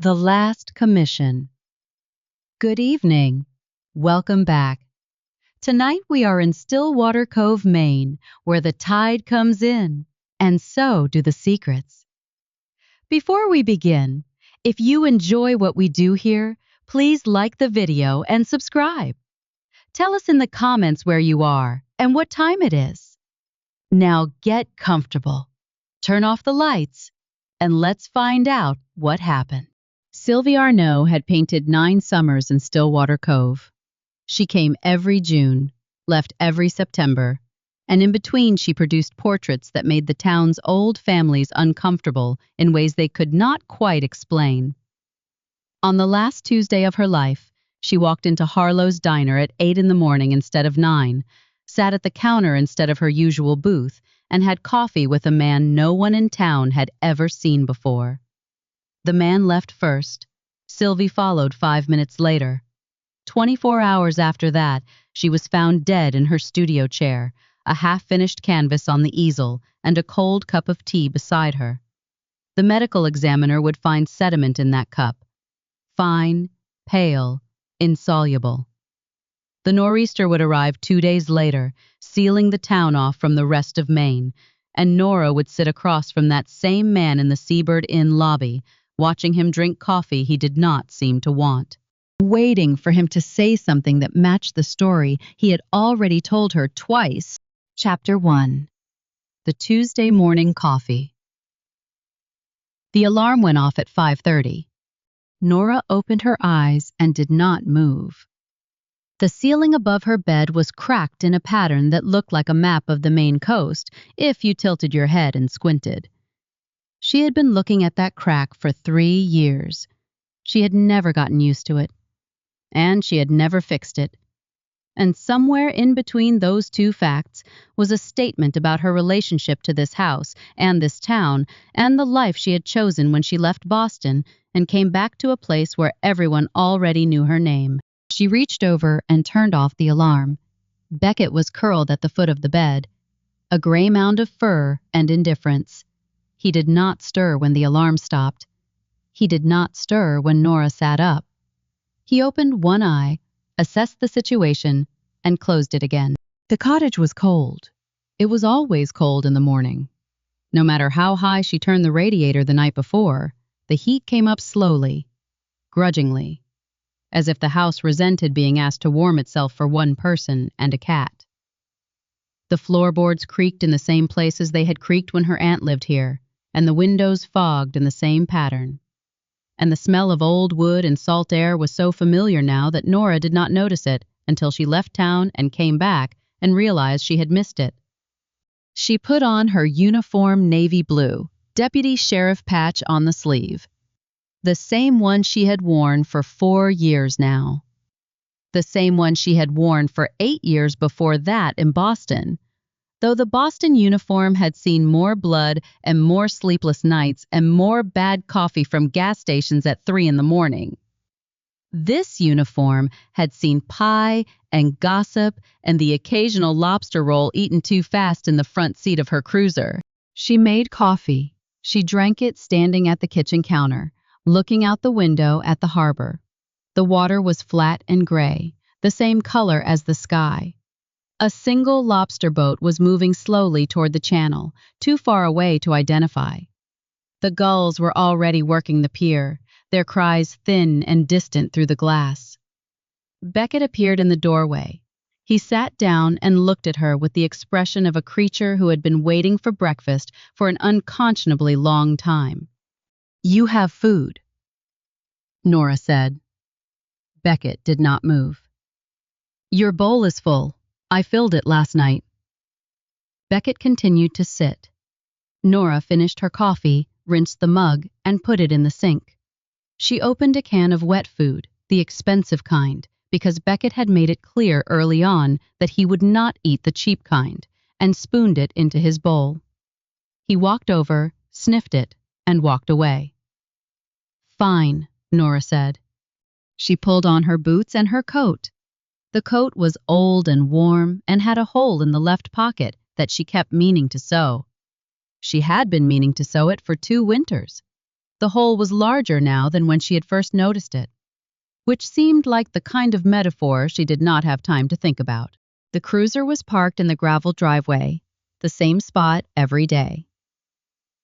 The Last Commission. Good evening. Welcome back. Tonight we are in Stillwater Cove, Maine, where the tide comes in, and so do the secrets. Before we begin, if you enjoy what we do here, please like the video and subscribe. Tell us in the comments where you are and what time it is. Now get comfortable, turn off the lights, and let's find out what happened. Sylvie Arnaud had painted 9 summers in Stillwater Cove. She came every June, left every September, and in between she produced portraits that made the town's old families uncomfortable in ways they could not quite explain. On the last Tuesday of her life, she walked into Harlow's diner at 8 in the morning instead of 9, sat at the counter instead of her usual booth, and had coffee with a man no one in town had ever seen before. The man left first. Sylvie followed 5 minutes later. 24 hours after that, she was found dead in her studio chair, a half-finished canvas on the easel, and a cold cup of tea beside her. The medical examiner would find sediment in that cup. Fine, pale, insoluble. The nor'easter would arrive 2 days later, sealing the town off from the rest of Maine, and Nora would sit across from that same man in the Seabird Inn lobby, watching him drink coffee he did not seem to want, waiting for him to say something that matched the story he had already told her twice. Chapter 1. The Tuesday Morning Coffee. The alarm went off at 5:30. Nora opened her eyes and did not move. The ceiling above her bed was cracked in a pattern that looked like a map of the Maine coast if you tilted your head and squinted. She had been looking at that crack for 3 years. She had never gotten used to it, and she had never fixed it. And somewhere in between those two facts was a statement about her relationship to this house and this town and the life she had chosen when she left Boston and came back to a place where everyone already knew her name. She reached over and turned off the alarm. Beckett was curled at the foot of the bed, a gray mound of fur and indifference. He did not stir when the alarm stopped. He did not stir when Nora sat up. He opened one eye, assessed the situation, and closed it again. The cottage was cold. It was always cold in the morning. No matter how high she turned the radiator the night before, the heat came up slowly, grudgingly, as if the house resented being asked to warm itself for one person and a cat. The floorboards creaked in the same places they had creaked when her aunt lived here, and the windows fogged in the same pattern. And the smell of old wood and salt air was so familiar now that Nora did not notice it until she left town and came back and realized she had missed it. She put on her uniform navy blue, deputy sheriff patch on the sleeve, the same one she had worn for 4 years now. The same one she had worn for 8 years before that in Boston, though the Boston uniform had seen more blood and more sleepless nights and more bad coffee from gas stations at 3 in the morning. This uniform had seen pie and gossip and the occasional lobster roll eaten too fast in the front seat of her cruiser. She made coffee. She drank it standing at the kitchen counter, looking out the window at the harbor. The water was flat and gray, the same color as the sky. A single lobster boat was moving slowly toward the channel, too far away to identify. The gulls were already working the pier, their cries thin and distant through the glass. Beckett appeared in the doorway. He sat down and looked at her with the expression of a creature who had been waiting for breakfast for an unconscionably long time. "You have food," Nora said. Beckett did not move. "Your bowl is full. I filled it last night." Beckett continued to sit. Nora finished her coffee, rinsed the mug, and put it in the sink. She opened a can of wet food, the expensive kind, because Beckett had made it clear early on that he would not eat the cheap kind, and spooned it into his bowl. He walked over, sniffed it, and walked away. "Fine," Nora said. She pulled on her boots and her coat. The coat was old and warm and had a hole in the left pocket that she kept meaning to sew. She had been meaning to sew it for 2 winters. The hole was larger now than when she had first noticed it, which seemed like the kind of metaphor she did not have time to think about. The cruiser was parked in the gravel driveway, the same spot every day.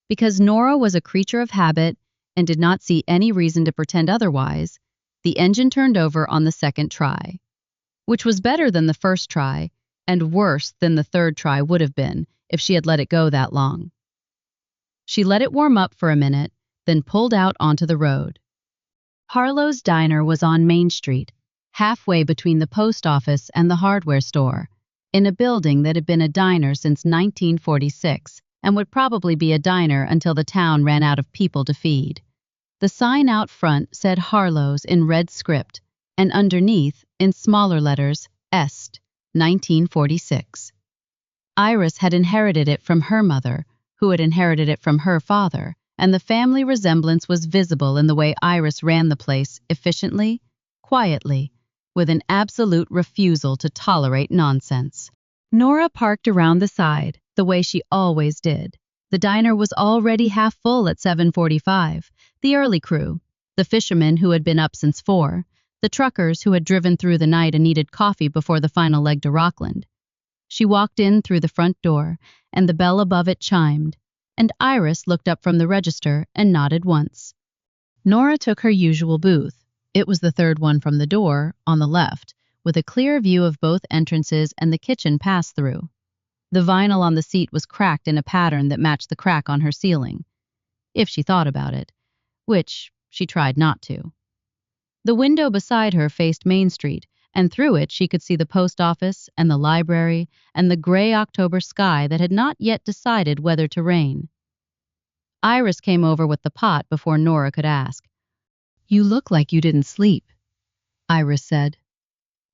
Because Nora was a creature of habit and did not see any reason to pretend otherwise, the engine turned over on the second try, which was better than the first try and worse than the third try would have been if she had let it go that long. She let it warm up for a minute, then pulled out onto the road. Harlow's Diner was on Main Street, halfway between the post office and the hardware store, in a building that had been a diner since 1946 and would probably be a diner until the town ran out of people to feed. The sign out front said Harlow's in red script, and underneath, in smaller letters, Est, 1946. Iris had inherited it from her mother, who had inherited it from her father, and the family resemblance was visible in the way Iris ran the place efficiently, quietly, with an absolute refusal to tolerate nonsense. Nora parked around the side, the way she always did. The diner was already half full at 7:45. The early crew, the fishermen who had been up since 4, the truckers who had driven through the night and needed coffee before the final leg to Rockland. She walked in through the front door, and the bell above it chimed, and Iris looked up from the register and nodded once. Nora took her usual booth. It was the third one from the door, on the left, with a clear view of both entrances and the kitchen pass-through. The vinyl on the seat was cracked in a pattern that matched the crack on her ceiling, if she thought about it, which she tried not to. The window beside her faced Main Street, and through it she could see the post office and the library and the gray October sky that had not yet decided whether to rain. Iris came over with the pot before Nora could ask. "You look like you didn't sleep," Iris said.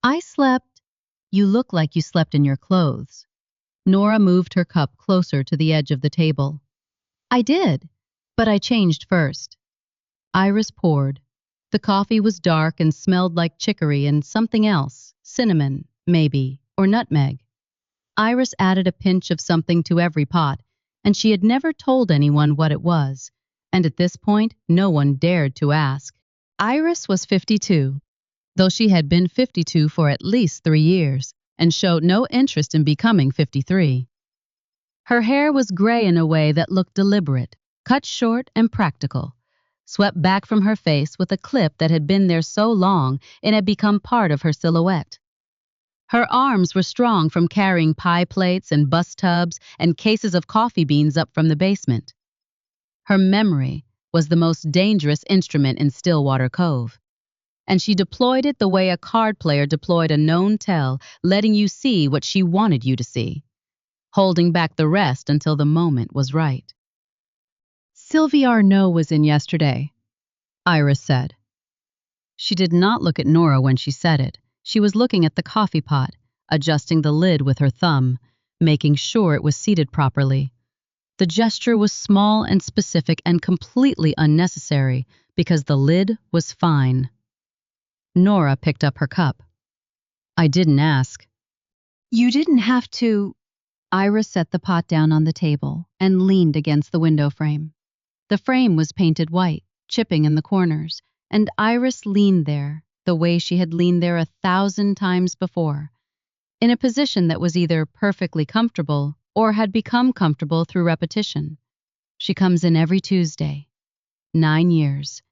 "I slept." "You look like you slept in your clothes." Nora moved her cup closer to the edge of the table. "I did, but I changed first." Iris poured. The coffee was dark and smelled like chicory and something else, cinnamon, maybe, or nutmeg. Iris added a pinch of something to every pot, and she had never told anyone what it was, and at this point no one dared to ask. Iris was 52, though she had been 52 for at least 3 years, and showed no interest in becoming 53. Her hair was gray in a way that looked deliberate, cut short and practical, swept back from her face with a clip that had been there so long it had become part of her silhouette. Her arms were strong from carrying pie plates and bus tubs and cases of coffee beans up from the basement. Her memory was the most dangerous instrument in Stillwater Cove, and she deployed it the way a card player deployed a known tell, letting you see what she wanted you to see, holding back the rest until the moment was right. "Sylvie Arnaud was in yesterday," Iris said. She did not look at Nora when she said it. She was looking at the coffee pot, adjusting the lid with her thumb, making sure it was seated properly. The gesture was small and specific and completely unnecessary because the lid was fine. Nora picked up her cup. "I didn't ask." "You didn't have to." Iris set the pot down on the table and leaned against the window frame. The frame was painted white, chipping in the corners, and Iris leaned there the way she had leaned there 1,000 times before, in a position that was either perfectly comfortable or had become comfortable through repetition. She comes in every Tuesday. 9 years.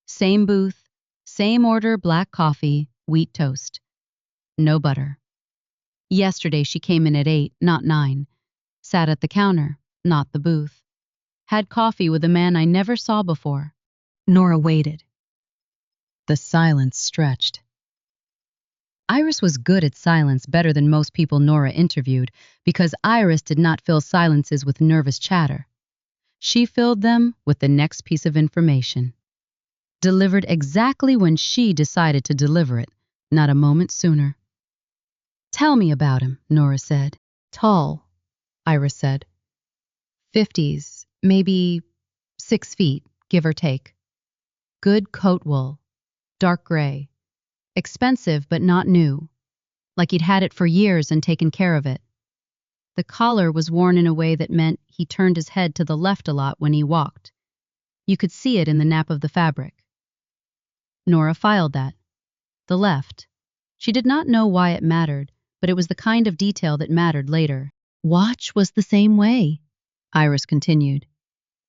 Same booth, same order black coffee, wheat toast. No butter. Yesterday she came in at 8, not 9. Sat at the counter, not the booth. Had coffee with a man I never saw before. Nora waited. The silence stretched. Iris was good at silence, better than most people Nora interviewed, because Iris did not fill silences with nervous chatter. She filled them with the next piece of information, delivered exactly when she decided to deliver it, not a moment sooner. "Tell me about him," Nora said. "Tall," Iris said. 50s, maybe 6 feet, give or take. Good coat wool, dark gray. Expensive but not new, like he'd had it for years and taken care of it. The collar was worn in a way that meant he turned his head to the left a lot when he walked. You could see it in the nap of the fabric. Nora filed that. The left. She did not know why it mattered, but it was the kind of detail that mattered later. Watch was the same way, Iris continued.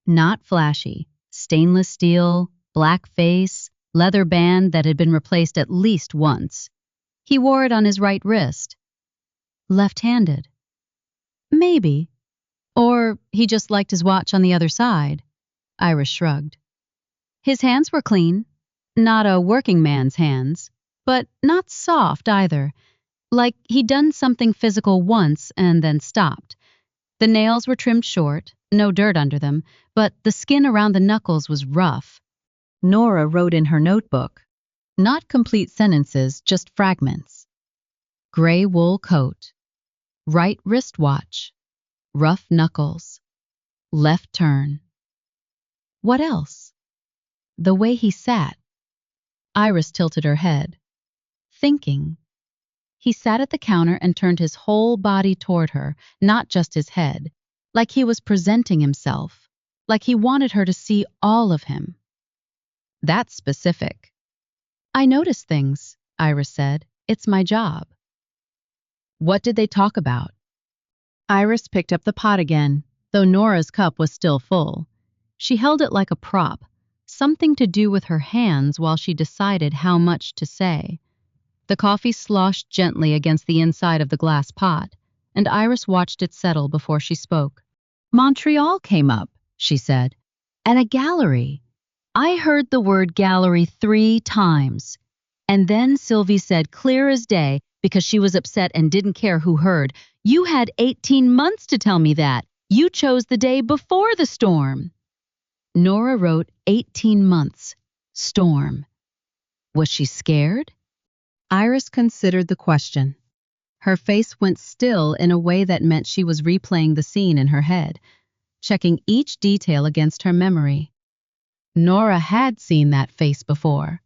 Not flashy. Stainless steel, black face, leather band that had been replaced at least once. He wore it on his right wrist. Left-handed. Maybe. Or he just liked his watch on the other side. Iris shrugged. His hands were clean. Not a working man's hands, but not soft either. Like he'd done something physical once and then stopped. The nails were trimmed short, no dirt under them, but the skin around the knuckles was rough. Nora wrote in her notebook. Not complete sentences, just fragments. Gray wool coat. Right wristwatch. Rough knuckles. Left turn. What else? The way he sat. Iris tilted her head. Thinking. He sat at the counter and turned his whole body toward her, not just his head, like he was presenting himself, like he wanted her to see all of him. That's specific. I notice things, Iris said. It's my job. What did they talk about? Iris picked up the pot again, though Nora's cup was still full. She held it like a prop, something to do with her hands while she decided how much to say. The coffee sloshed gently against the inside of the glass pot, and Iris watched it settle before she spoke. Montreal came up, she said, and a gallery. I heard the word gallery 3 times. And then Sylvie said clear as day, because she was upset and didn't care who heard, you had 18 months to tell me that. You chose the day before the storm. Nora wrote 18 months. Storm. Was she scared? Iris considered the question. Her face went still in a way that meant she was replaying the scene in her head, checking each detail against her memory. Nora had seen that face before.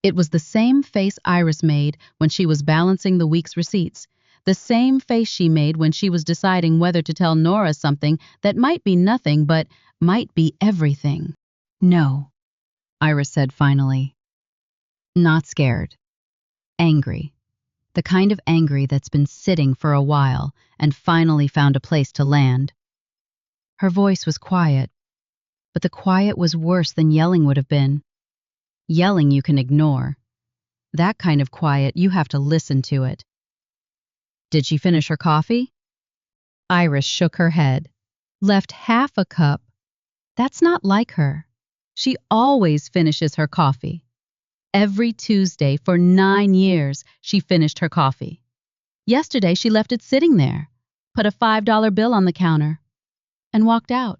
It was the same face Iris made when she was balancing the week's receipts, the same face she made when she was deciding whether to tell Nora something that might be nothing but might be everything. No, Iris said finally. Not scared. Angry. The kind of angry that's been sitting for a while and finally found a place to land. Her voice was quiet, but the quiet was worse than yelling would have been. Yelling you can ignore. That kind of quiet, you have to listen to it. Did she finish her coffee? Iris shook her head. Left half a cup. That's not like her. She always finishes her coffee. Every Tuesday for 9 years, she finished her coffee. Yesterday, she left it sitting there, put a $5 bill on the counter, and walked out.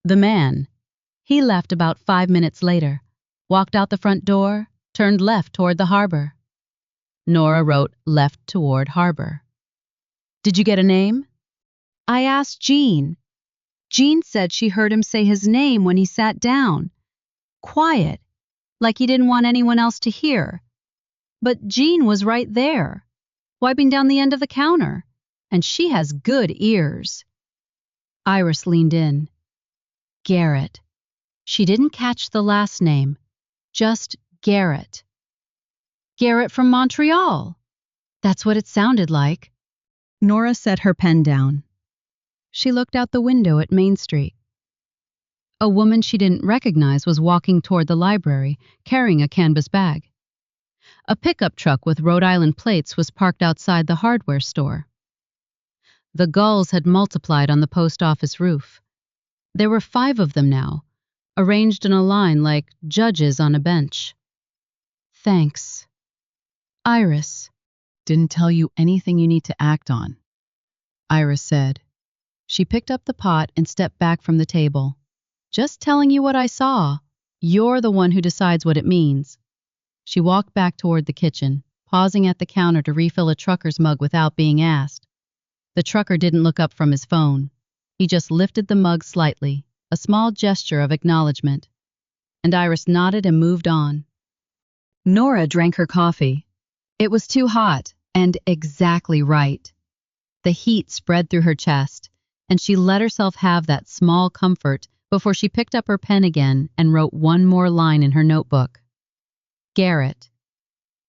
The man, he left about 5 minutes later, walked out the front door, turned left toward the harbor. Nora wrote left toward harbor. Did you get a name? I asked Jean. Jean said she heard him say his name when he sat down. Quiet. Like he didn't want anyone else to hear. But Jean was right there, wiping down the end of the counter, and she has good ears. Iris leaned in. Garrett. She didn't catch the last name, just Garrett. Garrett from Montreal. That's what it sounded like. Nora set her pen down. She looked out the window at Main Street. A woman she didn't recognize was walking toward the library, carrying a canvas bag. A pickup truck with Rhode Island plates was parked outside the hardware store. The gulls had multiplied on the post office roof. There were 5 of them now, arranged in a line like judges on a bench. Thanks. Iris. Didn't tell you anything you need to act on, Iris said. She picked up the pot and stepped back from the table. Just telling you what I saw. You're the one who decides what it means. She walked back toward the kitchen, pausing at the counter to refill a trucker's mug without being asked. The trucker didn't look up from his phone. He just lifted the mug slightly, a small gesture of acknowledgement. And Iris nodded and moved on. Nora drank her coffee. It was too hot, and exactly right. The heat spread through her chest, and she let herself have that small comfort before she picked up her pen again and wrote one more line in her notebook. Garrett.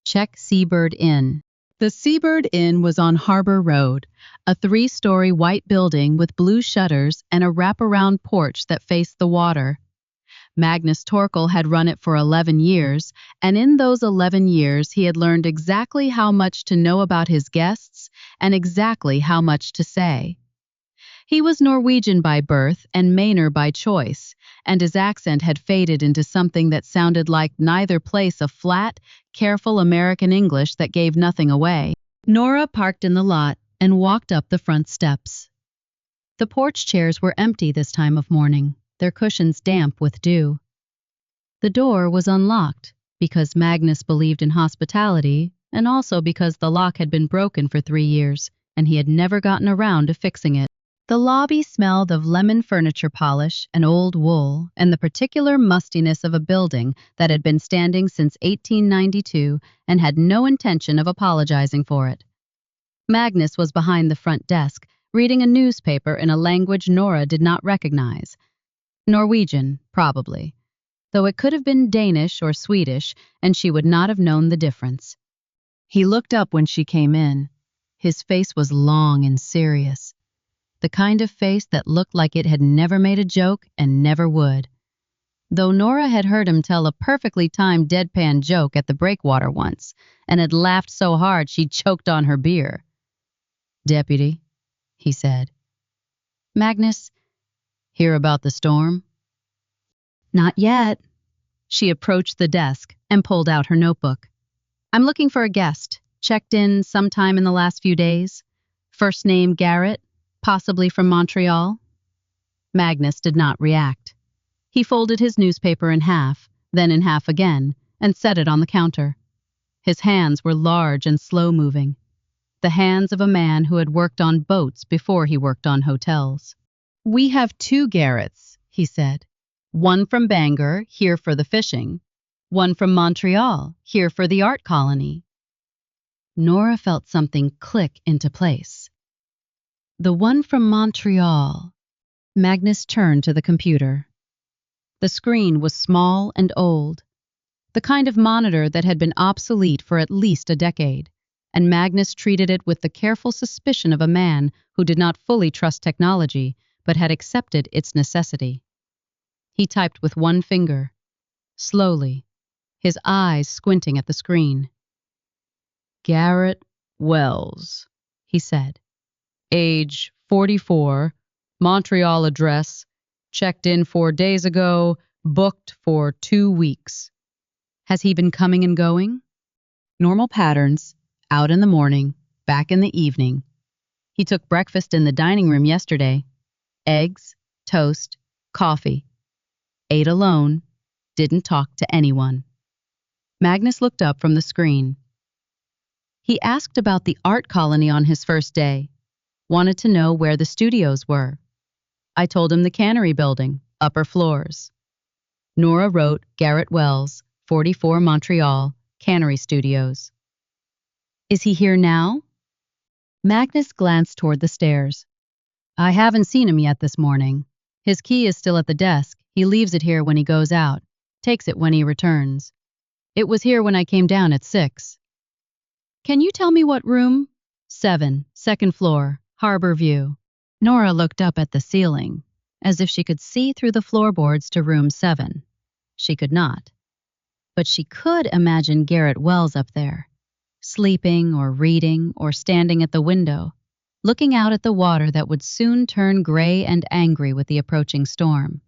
Check Seabird Inn. The Seabird Inn was on Harbor Road, a 3-story white building with blue shutters and a wraparound porch that faced the water. Magnus Torkel had run it for 11 years, and in those 11 years he had learned exactly how much to know about his guests and exactly how much to say. He was Norwegian by birth and Mainer by choice, and his accent had faded into something that sounded like neither place a flat, careful American English that gave nothing away. Nora parked in the lot and walked up the front steps. The porch chairs were empty this time of morning, their cushions damp with dew. The door was unlocked because Magnus believed in hospitality and also because the lock had been broken for 3 years and he had never gotten around to fixing it. The lobby smelled of lemon furniture polish and old wool and the particular mustiness of a building that had been standing since 1892 and had no intention of apologizing for it. Magnus was behind the front desk, reading a newspaper in a language Nora did not recognize. Norwegian, probably, though it could have been Danish or Swedish, and she would not have known the difference. He looked up when she came in. His face was long and serious. The kind of face that looked like it had never made a joke and never would. Though Nora had heard him tell a perfectly timed deadpan joke at the breakwater once, and had laughed so hard she choked on her beer. "Deputy," he said. "Magnus, hear about the storm?" "Not yet." She approached the desk and pulled out her notebook. "I'm looking for a guest, checked in sometime in the last few days. First name Garrett. Possibly from Montreal." Magnus did not react. He folded his newspaper in half, then in half again, and set it on the counter. His hands were large and slow-moving, the hands of a man who had worked on boats before he worked on hotels. "We have 2 Garretts," he said. "One from Bangor, here for the fishing. One from Montreal, here for the art colony." Nora felt something click into place. The one from Montreal. Magnus turned to the computer. The screen was small and old, the kind of monitor that had been obsolete for at least a decade, and Magnus treated it with the careful suspicion of a man who did not fully trust technology, but had accepted its necessity. He typed with one finger, slowly, his eyes squinting at the screen. "Garrett Wells," he said. "Age 44, Montreal address, checked in 4 days ago, booked for 2 weeks. Has he been coming and going?" Normal patterns, out in the morning, back in the evening. He took breakfast in the dining room yesterday. Eggs, toast, coffee. Ate alone, didn't talk to anyone. Magnus looked up from the screen. He asked about the art colony on his first day. Wanted to know where the studios were. I told him the cannery building, upper floors. Nora wrote Garrett Wells, 44 Montreal, Cannery Studios. "Is he here now?" Magnus glanced toward the stairs. "I haven't seen him yet this morning. His key is still at the desk. He leaves it here when he goes out, takes it when he returns. It was here when I came down at 6. "Can you tell me what room?" 7, second floor. Harbor view." Nora looked up at the ceiling, as if she could see through the floorboards to room 7. She could not. But she could imagine Garrett Wells up there, sleeping or reading or standing at the window, looking out at the water that would soon turn gray and angry with the approaching storm.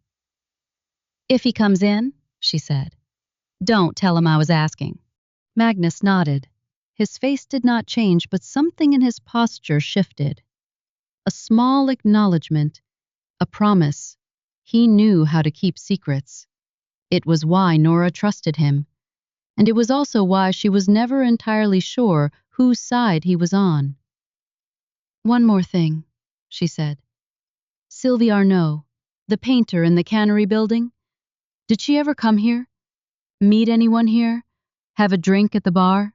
"If he comes in," she said, "don't tell him I was asking." Magnus nodded. His face did not change, but something in his posture shifted. A small acknowledgement, a promise. He knew how to keep secrets. It was why Nora trusted him, and it was also why she was never entirely sure whose side he was on. "One more thing," she said. "Sylvie Arnaud, the painter in the cannery building, did she ever come here? Meet anyone here? Have a drink at the bar?"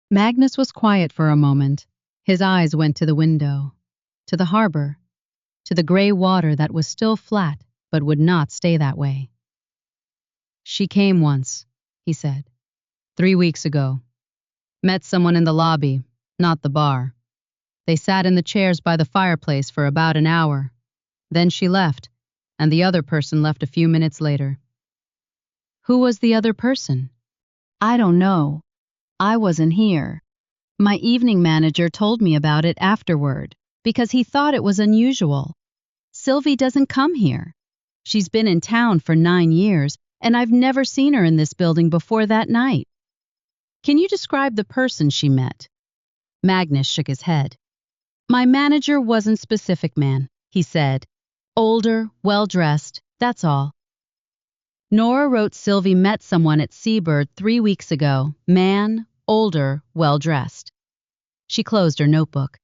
Magnus was quiet for a moment. His eyes went to the window, to the harbor, to the gray water that was still flat but would not stay that way. "She came once," he said. "3 weeks ago. Met someone in the lobby, not the bar. They sat in the chairs by the fireplace for about an hour. Then she left, and the other person left a few minutes later." "Who was the other person?" "I don't know. I wasn't here. My evening manager told me about it afterward, because he thought it was unusual. Sylvie doesn't come here. She's been in town for 9 years, and I've never seen her in this building before that night." "Can you describe the person she met?" Magnus shook his head. "My manager wasn't specific, man," he said. "Older, well-dressed, that's all." Nora wrote Sylvie met someone at Seabird 3 weeks ago. Man, older, well-dressed. She closed her notebook.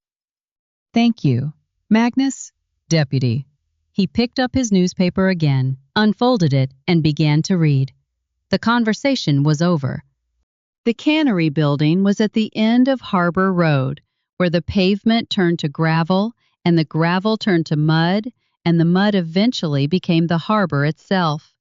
"Thank you. Magnus, deputy." He picked up his newspaper again, unfolded it, and began to read. The conversation was over. The cannery building was at the end of Harbor Road, where the pavement turned to gravel, and the gravel turned to mud, and the mud eventually became the harbor itself.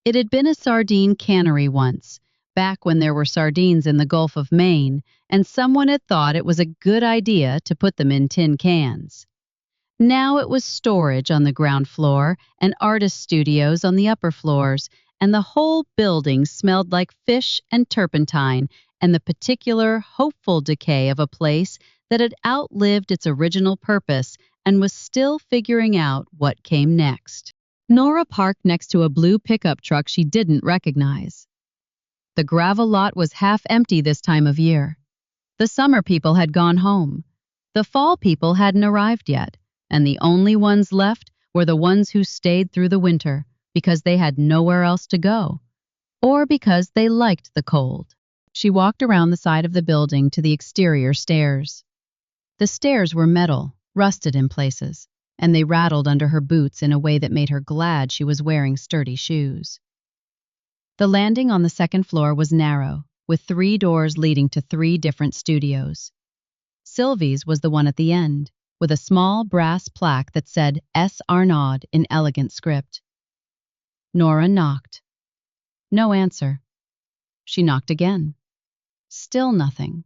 It had been a sardine cannery once, back when there were sardines in the Gulf of Maine, and someone had thought it was a good idea to put them in tin cans. Now it was storage on the ground floor and artist studios on the upper floors, and the whole building smelled like fish and turpentine and the particular hopeful decay of a place that had outlived its original purpose and was still figuring out what came next. Nora parked next to a blue pickup truck she didn't recognize. The gravel lot was half empty this time of year. The summer people had gone home. The fall people hadn't arrived yet, and the only ones left were the ones who stayed through the winter because they had nowhere else to go, or because they liked the cold. She walked around the side of the building to the exterior stairs. The stairs were metal, rusted in places, and they rattled under her boots in a way that made her glad she was wearing sturdy shoes. The landing on the second floor was narrow, with 3 doors leading to 3 different studios. Sylvie's was the one at the end, with a small brass plaque that said S. Arnaud in elegant script. Nora knocked. No answer. She knocked again. Still nothing.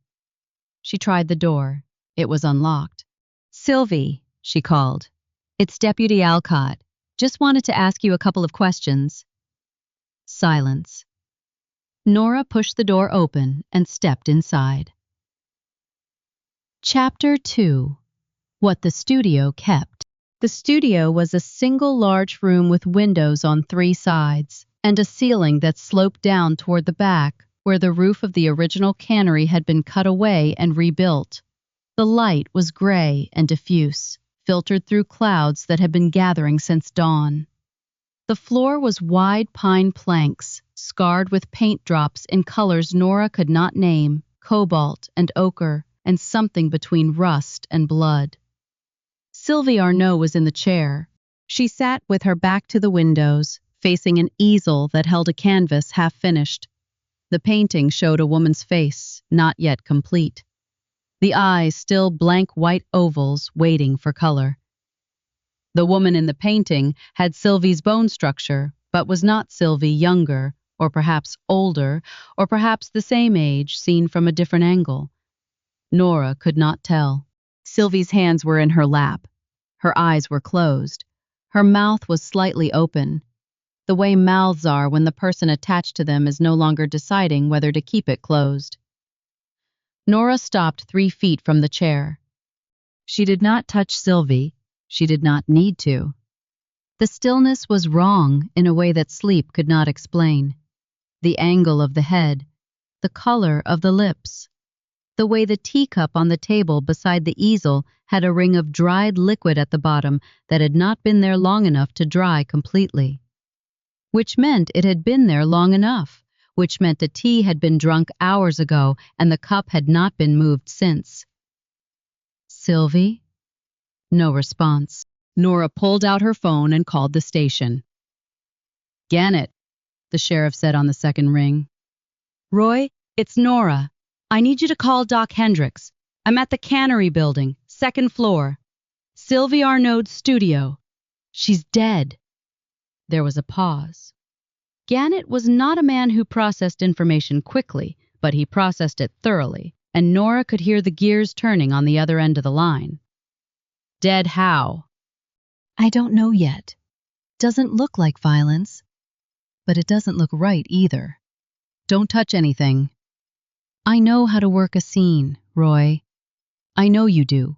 She tried the door. It was unlocked. "Sylvie," she called. "It's Deputy Alcott. Just wanted to ask you a couple of questions." Silence. Nora pushed the door open and stepped inside. Chapter 2. What the studio kept. The studio was a single large room with windows on 3 sides, and a ceiling that sloped down toward the back, where the roof of the original cannery had been cut away and rebuilt. The light was gray and diffuse, filtered through clouds that had been gathering since dawn. The floor was wide pine planks, scarred with paint drops in colors Nora could not name, cobalt and ochre, and something between rust and blood. Sylvie Arnaud was in the chair. She sat with her back to the windows, facing an easel that held a canvas half finished. The painting showed a woman's face, not yet complete. The eyes still blank white ovals waiting for color. The woman in the painting had Sylvie's bone structure, but was not Sylvie younger, or perhaps older, or perhaps the same age seen from a different angle. Nora could not tell. Sylvie's hands were in her lap. Her eyes were closed. Her mouth was slightly open, the way mouths are when the person attached to them is no longer deciding whether to keep it closed. Nora stopped 3 feet from the chair. She did not touch Sylvie. She did not need to. The stillness was wrong in a way that sleep could not explain. The angle of the head, the color of the lips, the way the teacup on the table beside the easel had a ring of dried liquid at the bottom that had not been there long enough to dry completely. Which meant it had been there long enough, which meant the tea had been drunk hours ago and the cup had not been moved since. "Sylvie?" No response. Nora pulled out her phone and called the station. "Gannett," the sheriff said on the second ring. "Roy, it's Nora. I need you to call Doc Hendricks. I'm at the cannery building, 2nd floor. Sylvie Arnaud's studio. She's dead." There was a pause. Gannett was not a man who processed information quickly, but he processed it thoroughly, and Nora could hear the gears turning on the other end of the line. Dead how? I don't know yet. Doesn't look like violence, but it doesn't look right either. Don't touch anything. I know how to work a scene, Roy. I know you do.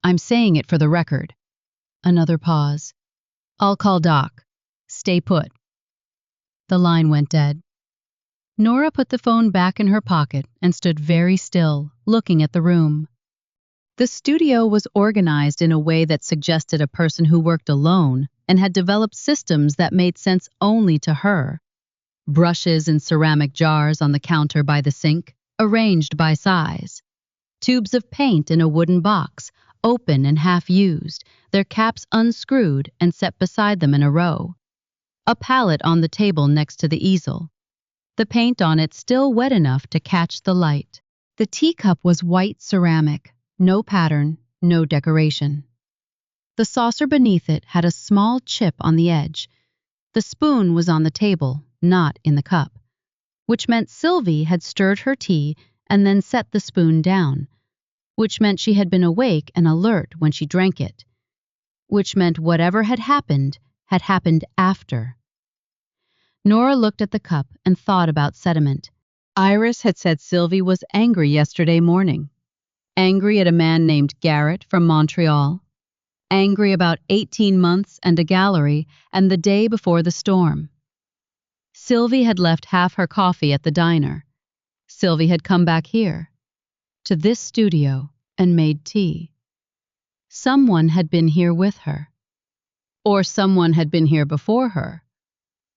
I'm saying it for the record. Another pause. I'll call Doc. Stay put. The line went dead. Nora put the phone back in her pocket and stood very still, looking at the room. The studio was organized in a way that suggested a person who worked alone and had developed systems that made sense only to her. Brushes in ceramic jars on the counter by the sink, arranged by size. Tubes of paint in a wooden box, open and half used, their caps unscrewed and set beside them in a row. A palette on the table next to the easel. The paint on it still wet enough to catch the light. The teacup was white ceramic, no pattern, no decoration. The saucer beneath it had a small chip on the edge. The spoon was on the table, not in the cup, which meant Sylvie had stirred her tea and then set the spoon down, which meant she had been awake and alert when she drank it, which meant whatever had happened after. Nora looked at the cup and thought about sediment. Iris had said Sylvie was angry yesterday morning. Angry at a man named Garrett from Montreal. Angry about 18 months and a gallery and the day before the storm. Sylvie had left half her coffee at the diner. Sylvie had come back here, to this studio, and made tea. Someone had been here with her. Or someone had been here before her.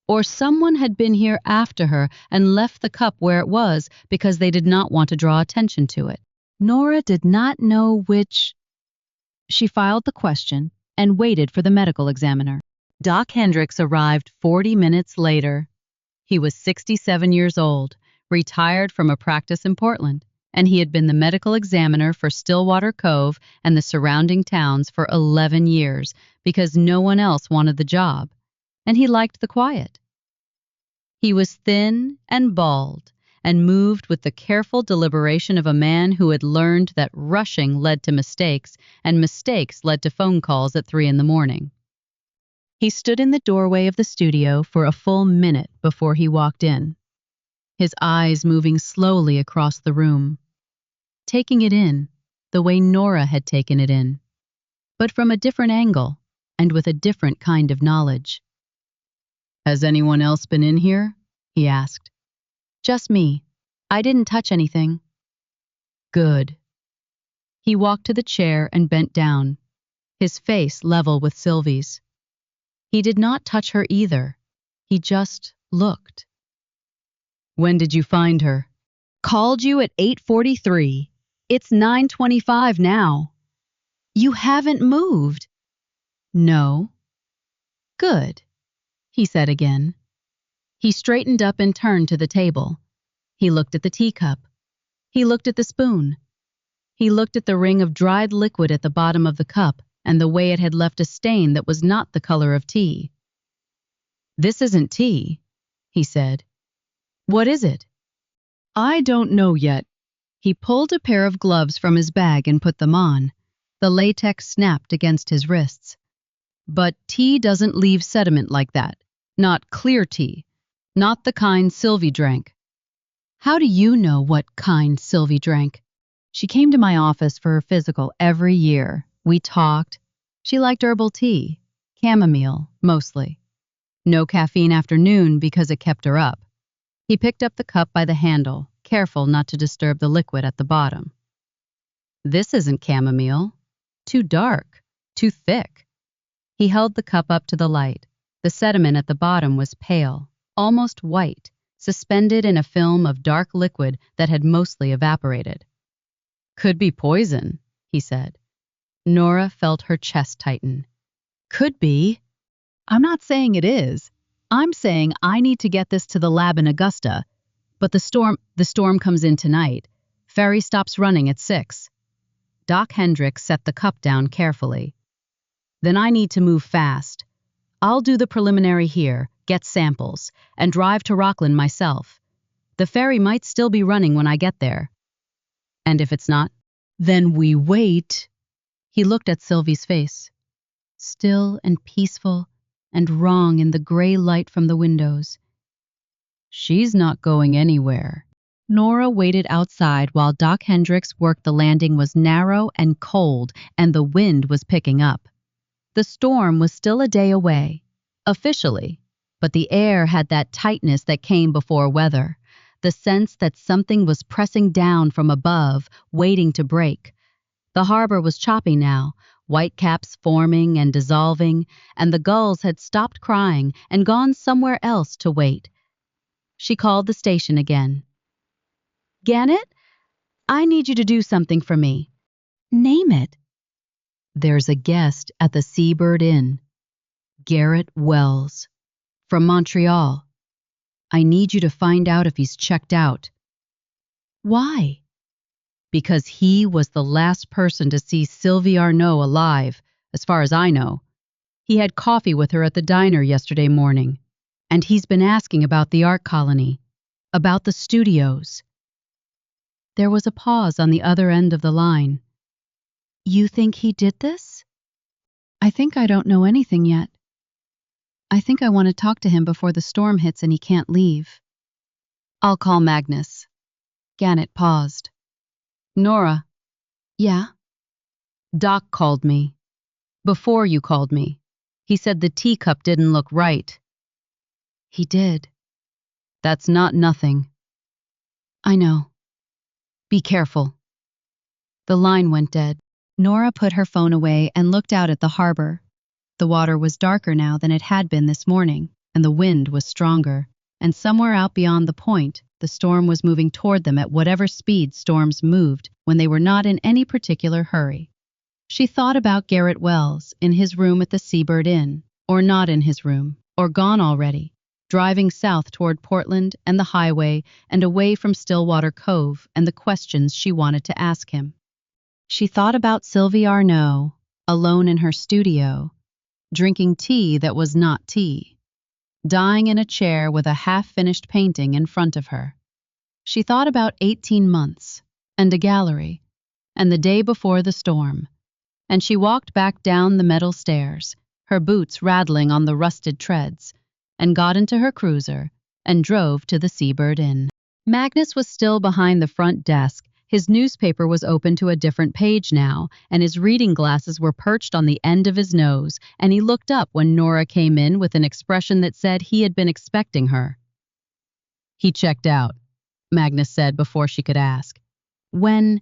Or someone had been here after her and left the cup where it was because they did not want to draw attention to it. Nora did not know which. She filed the question and waited for the medical examiner. Doc Hendricks arrived 40 minutes later. He was 67 years old, retired from a practice in Portland, and he had been the medical examiner for Stillwater Cove and the surrounding towns for 11 years because no one else wanted the job, and he liked the quiet. He was thin and bald and moved with the careful deliberation of a man who had learned that rushing led to mistakes and mistakes led to phone calls at 3 a.m. He stood in the doorway of the studio for a full minute before he walked in, his eyes moving slowly across the room, taking it in the way Nora had taken it in, but from a different angle and with a different kind of knowledge. "Has anyone else been in here?" he asked. "Just me. I didn't touch anything." "Good." He walked to the chair and bent down, his face level with Sylvie's. He did not touch her either. He just looked. "When did you find her?" "Called you at 8:43. It's 9:25 now." "You haven't moved." "No." "Good," he said again. He straightened up and turned to the table. He looked at the teacup. He looked at the spoon. He looked at the ring of dried liquid at the bottom of the cup and the way it had left a stain that was not the color of tea. "This isn't tea," he said. "What is it?" "I don't know yet." He pulled a pair of gloves from his bag and put them on. The latex snapped against his wrists. "But tea doesn't leave sediment like that. Not clear tea. Not the kind Sylvie drank." "How do you know what kind Sylvie drank?" "She came to my office for her physical every year. We talked. She liked herbal tea. Chamomile, mostly. No caffeine afternoon because it kept her up." He picked up the cup by the handle, careful not to disturb the liquid at the bottom. "This isn't chamomile. Too dark. Too thick." He held the cup up to the light. The sediment at the bottom was pale, almost white, suspended in a film of dark liquid that had mostly evaporated. "Could be poison," he said. Nora felt her chest tighten. "Could be. I'm not saying it is. I'm saying I need to get this to the lab in Augusta. But the storm comes in tonight. Ferry stops running at 6. Doc Hendricks set the cup down carefully. "Then I need to move fast. I'll do the preliminary here, get samples, and drive to Rockland myself. The ferry might still be running when I get there. And if it's not, then we wait. He looked at Sylvie's face, still and peaceful and wrong in the gray light from the windows. She's not going anywhere. Nora waited outside while Doc Hendricks worked. The landing was narrow and cold, and the wind was picking up. The storm was still a day away, officially, but the air had that tightness that came before weather, the sense that something was pressing down from above, waiting to break. The harbor was choppy now, whitecaps forming and dissolving, and the gulls had stopped crying and gone somewhere else to wait. She called the station again. "Gannett, I need you to do something for me." "Name it." "There's a guest at the Seabird Inn. Garrett Wells. From Montreal. I need you to find out if he's checked out." "Why?" "Because he was the last person to see Sylvie Arnaud alive, as far as I know. He had coffee with her at the diner yesterday morning, and he's been asking about the art colony, about the studios." There was a pause on the other end of the line. "You think he did this?" "I think I don't know anything yet. I think I want to talk to him before the storm hits and he can't leave." "I'll call Magnus." Gannett paused. "Nora." "Yeah?" "Doc called me. Before you called me. He said the teacup didn't look right." "He did." "That's not nothing." "I know. Be careful." The line went dead. Nora put her phone away and looked out at the harbor. The water was darker now than it had been this morning, and the wind was stronger. And somewhere out beyond the point, the storm was moving toward them at whatever speed storms moved when they were not in any particular hurry. She thought about Garrett Wells in his room at the Seabird Inn, or not in his room, or gone already, driving south toward Portland and the highway and away from Stillwater Cove and the questions she wanted to ask him. She thought about Sylvie Arnaud, alone in her studio, drinking tea that was not tea, dying in a chair with a half-finished painting in front of her. She thought about 18 months, and a gallery, and the day before the storm, and she walked back down the metal stairs, her boots rattling on the rusted treads, and got into her cruiser and drove to the Seabird Inn. Magnus was still behind the front desk. His newspaper was open to a different page now, and his reading glasses were perched on the end of his nose, and he looked up when Nora came in with an expression that said he had been expecting her. "He checked out," Magnus said before she could ask. "When?"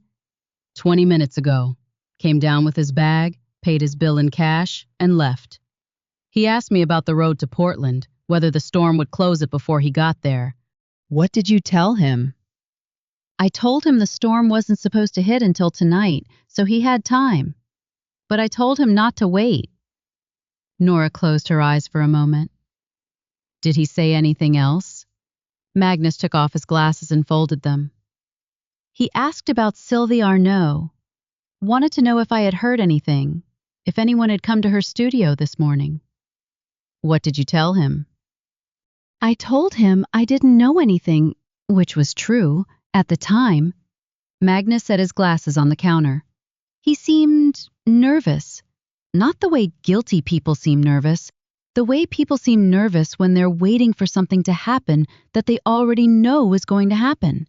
"20 minutes ago. Came down with his bag, paid his bill in cash, and left. He asked me about the road to Portland, whether the storm would close it before he got there." "What did you tell him?" "I told him the storm wasn't supposed to hit until tonight, so he had time. But I told him not to wait." Nora closed her eyes for a moment. "Did he say anything else?" Magnus took off his glasses and folded them. "He asked about Sylvie Arnaud. Wanted to know if I had heard anything, if anyone had come to her studio this morning." "What did you tell him?" "I told him I didn't know anything, which was true, at the time." Magnus set his glasses on the counter. He seemed nervous. Not the way guilty people seem nervous, the way people seem nervous when they're waiting for something to happen that they already know is going to happen.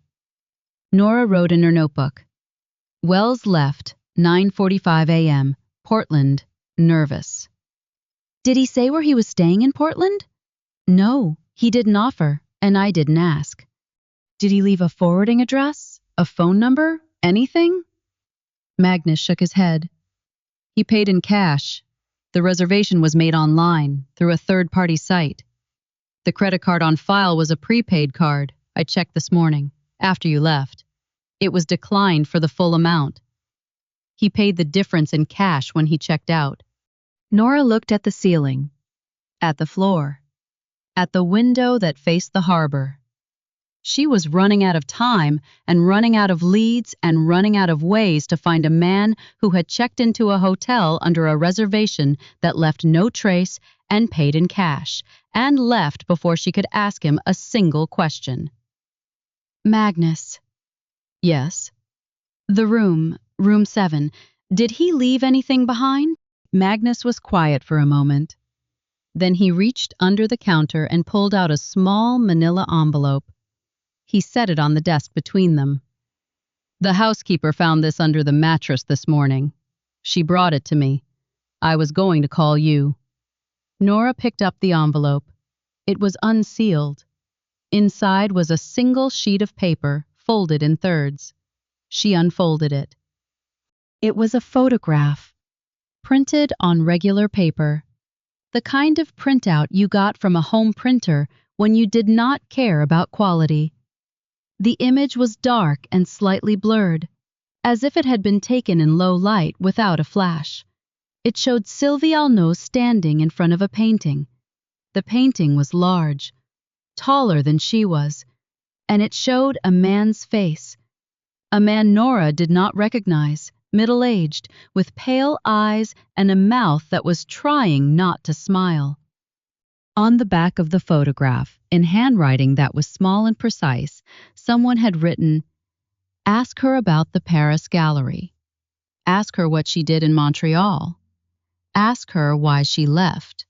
Nora wrote in her notebook, "Wells left, 9:45 a.m., Portland, nervous." "Did he say where he was staying in Portland?" "No, he didn't offer, and I didn't ask." "Did he leave a forwarding address, a phone number, anything?" Magnus shook his head. "He paid in cash. The reservation was made online, through a third-party site. The credit card on file was a prepaid card. I checked this morning, after you left. It was declined for the full amount. He paid the difference in cash when he checked out." Nora looked at the ceiling, at the floor, at the window that faced the harbor. She was running out of time and running out of leads and running out of ways to find a man who had checked into a hotel under a reservation that left no trace and paid in cash, and left before she could ask him a single question. Magnus. Yes. The room 7. Did he leave anything behind? Magnus was quiet for a moment. Then he reached under the counter and pulled out a small manila envelope. He set it on the desk between them. The housekeeper found this under the mattress this morning. She brought it to me. I was going to call you. Nora picked up the envelope. It was unsealed. Inside was a single sheet of paper, folded in thirds. She unfolded it. It was a photograph, printed on regular paper. The kind of printout you got from a home printer when you did not care about quality. The image was dark and slightly blurred, as if it had been taken in low light without a flash. It showed Sylvie Arnaud standing in front of a painting. The painting was large, taller than she was, and it showed a man's face. A man Nora did not recognize, middle-aged, with pale eyes and a mouth that was trying not to smile. On the back of the photograph, in handwriting that was small and precise, someone had written, "Ask her about the Paris gallery. Ask her what she did in Montreal. Ask her why she left."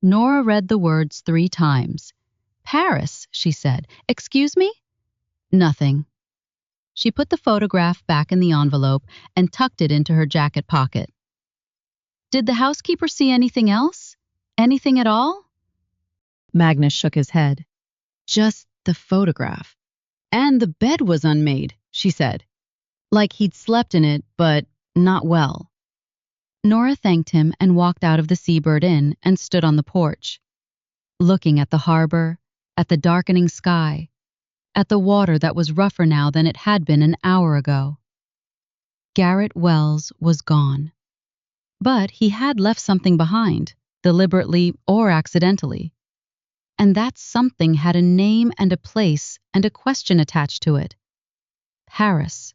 Nora read the words 3 times. "Paris," she said. "Excuse me?" "Nothing." She put the photograph back in the envelope and tucked it into her jacket pocket. "Did the housekeeper see anything else? Anything at all?" Magnus shook his head. "Just the photograph. And the bed was unmade," she said. "Like he'd slept in it, but not well." Nora thanked him and walked out of the Seabird Inn and stood on the porch, looking at the harbor, at the darkening sky, at the water that was rougher now than it had been an hour ago. Garrett Wells was gone. But he had left something behind, deliberately or accidentally. And that something had a name and a place and a question attached to it. Paris.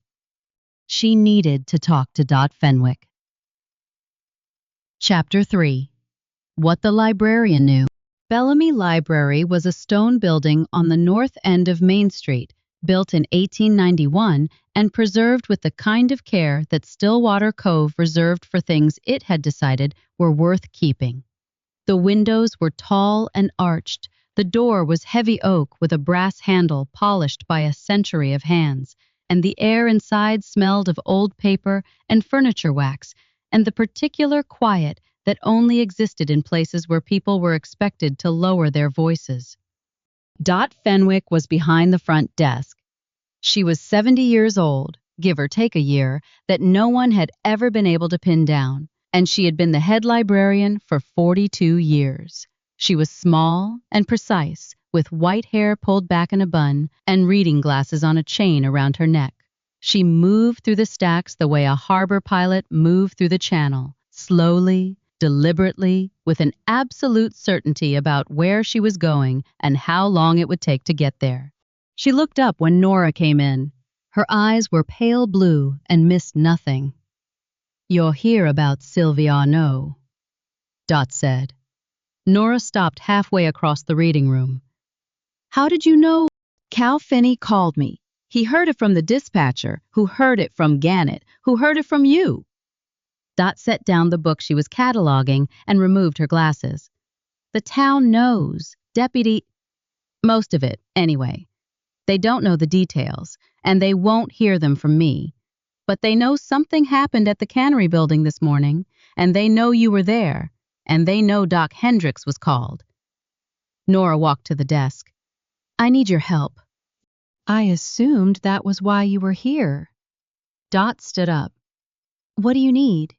She needed to talk to Dot Fenwick. Chapter 3. What the Librarian Knew. Bellamy Library was a stone building on the north end of Main Street, built in 1891 and preserved with the kind of care that Stillwater Cove reserved for things it had decided were worth keeping. The windows were tall and arched. The door was heavy oak with a brass handle polished by a century of hands, and the air inside smelled of old paper and furniture wax, and the particular quiet that only existed in places where people were expected to lower their voices. Dot Fenwick was behind the front desk. She was 70 years old, give or take a year, that no one had ever been able to pin down, and she had been the head librarian for 42 years. She was small and precise, with white hair pulled back in a bun and reading glasses on a chain around her neck. She moved through the stacks the way a harbor pilot moved through the channel, slowly, deliberately, with an absolute certainty about where she was going and how long it would take to get there. She looked up when Nora came in. Her eyes were pale blue and missed nothing. "You're here about Sylvie Arnaud," Dot said. Nora stopped halfway across the reading room. "How did you know?" "Cal Finney called me. He heard it from the dispatcher, who heard it from Gannett, who heard it from you." Dot set down the book she was cataloging and removed her glasses. "The town knows. Deputy—" "Most of it, anyway. They don't know the details, and they won't hear them from me. But they know something happened at the Cannery Building this morning, and they know you were there, and they know Doc Hendricks was called." Nora walked to the desk. "I need your help." "I assumed that was why you were here." Dot stood up. "What do you need?"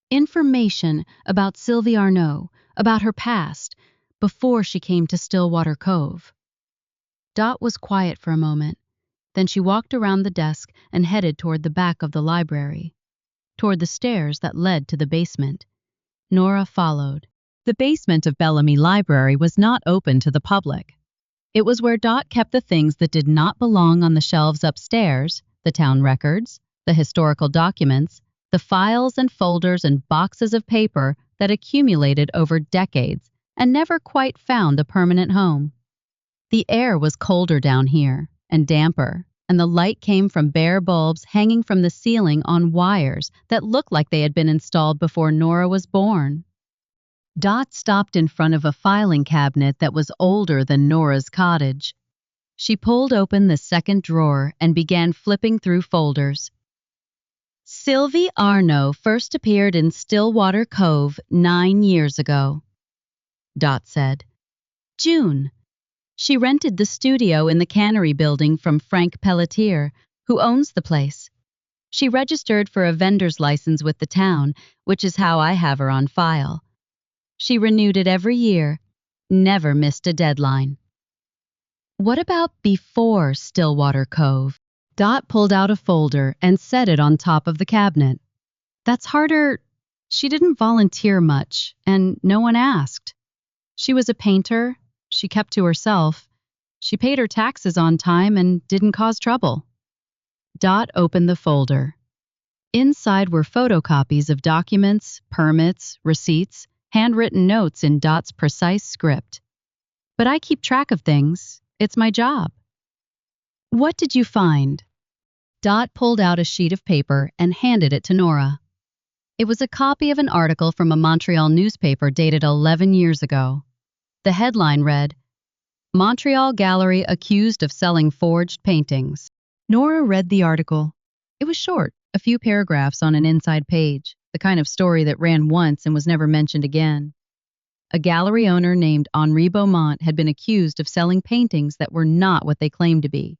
"Information about Sylvie Arnaud, about her past, before she came to Stillwater Cove." Dot was quiet for a moment. Then she walked around the desk and headed toward the back of the library, toward the stairs that led to the basement. Nora followed. The basement of Bellamy Library was not open to the public. It was where Dot kept the things that did not belong on the shelves upstairs, the town records, the historical documents, the files and folders and boxes of paper that accumulated over decades and never quite found a permanent home. The air was colder down here and damper, and the light came from bare bulbs hanging from the ceiling on wires that looked like they had been installed before Nora was born. Dot stopped in front of a filing cabinet that was older than Nora's cottage. She pulled open the second drawer and began flipping through folders. Sylvie Arnaud first appeared in Stillwater Cove 9 years ago, Dot said. June. She rented the studio in the Cannery building from Frank Pelletier, who owns the place. She registered for a vendor's license with the town, which is how I have her on file. She renewed it every year, never missed a deadline. What about before Stillwater Cove? Dot pulled out a folder and set it on top of the cabinet. That's harder. She didn't volunteer much, and no one asked. She was a painter. She kept to herself. She paid her taxes on time and didn't cause trouble. Dot opened the folder. Inside were photocopies of documents, permits, receipts, handwritten notes in Dot's precise script. But I keep track of things. It's my job. What did you find? Dot pulled out a sheet of paper and handed it to Nora. It was a copy of an article from a Montreal newspaper dated 11 years ago. The headline read, Montreal Gallery accused of selling forged paintings. Nora read the article. It was short, a few paragraphs on an inside page, the kind of story that ran once and was never mentioned again. A gallery owner named Henri Beaumont had been accused of selling paintings that were not what they claimed to be.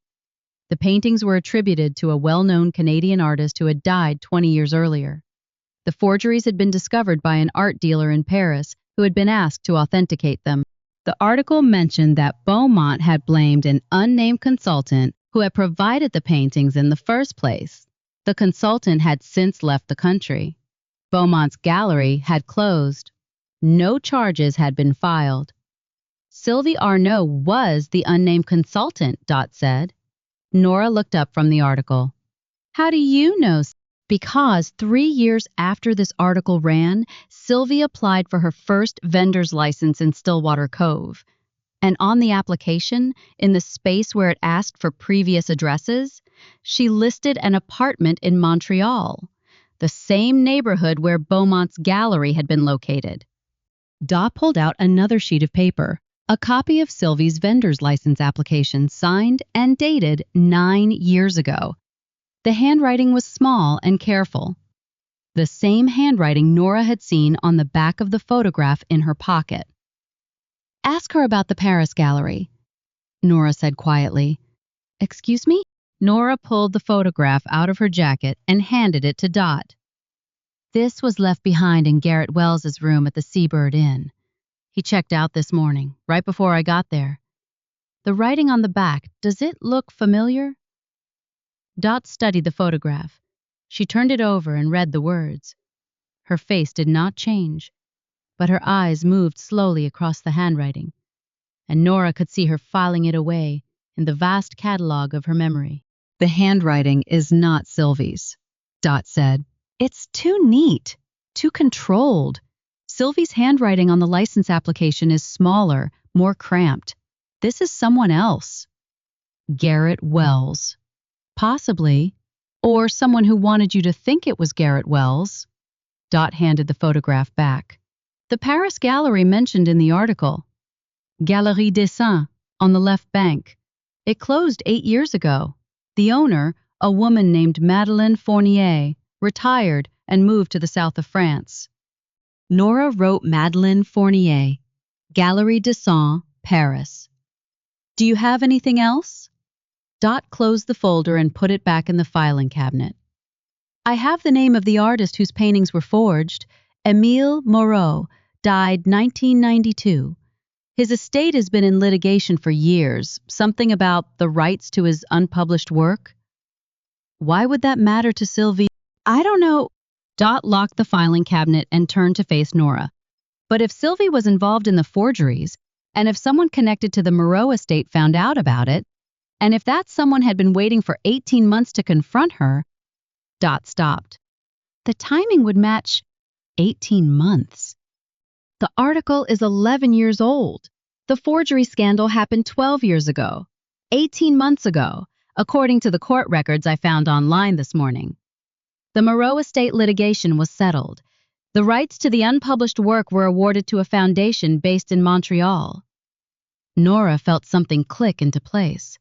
The paintings were attributed to a well-known Canadian artist who had died 20 years earlier. The forgeries had been discovered by an art dealer in Paris who had been asked to authenticate them. The article mentioned that Beaumont had blamed an unnamed consultant who had provided the paintings in the first place. The consultant had since left the country. Beaumont's gallery had closed. No charges had been filed. Sylvie Arnaud was the unnamed consultant, Dot said. Nora looked up from the article. How do you know? Because 3 years after this article ran, Sylvie applied for her first vendor's license in Stillwater Cove. And on the application, in the space where it asked for previous addresses, she listed an apartment in Montreal, the same neighborhood where Beaumont's gallery had been located. Dot pulled out another sheet of paper, a copy of Sylvie's vendor's license application signed and dated 9 years ago. The handwriting was small and careful. The same handwriting Nora had seen on the back of the photograph in her pocket. Ask her about the Paris gallery, Nora said quietly. Excuse me? Nora pulled the photograph out of her jacket and handed it to Dot. This was left behind in Garrett Wells's room at the Seabird Inn. He checked out this morning, right before I got there. The writing on the back, does it look familiar? Dot studied the photograph. She turned it over and read the words. Her face did not change, but her eyes moved slowly across the handwriting, and Nora could see her filing it away in the vast catalog of her memory. The handwriting is not Sylvie's, Dot said. It's too neat, too controlled. Sylvie's handwriting on the license application is smaller, more cramped. This is someone else. Garrett Wells. Possibly. Or someone who wanted you to think it was Garrett Wells. Dot handed the photograph back. The Paris gallery mentioned in the article. Galerie Dessin, on the left bank. It closed 8 years ago. The owner, a woman named Madeleine Fournier, retired and moved to the south of France. Nora wrote Madeleine Fournier, Galerie Dessin, Paris. Do you have anything else? Dot closed the folder and put it back in the filing cabinet. I have the name of the artist whose paintings were forged. Émile Moreau, died 1992. His estate has been in litigation for years, something about the rights to his unpublished work. Why would that matter to Sylvie? I don't know. Dot locked the filing cabinet and turned to face Nora. But if Sylvie was involved in the forgeries, and if someone connected to the Moreau estate found out about it, and if that someone had been waiting for 18 months to confront her, Dot stopped. The timing would match 18 months. The article is 11 years old. The forgery scandal happened 12 years ago, 18 months ago, according to the court records I found online this morning. The Moreau estate litigation was settled. The rights to the unpublished work were awarded to a foundation based in Montreal. Nora felt something click into place.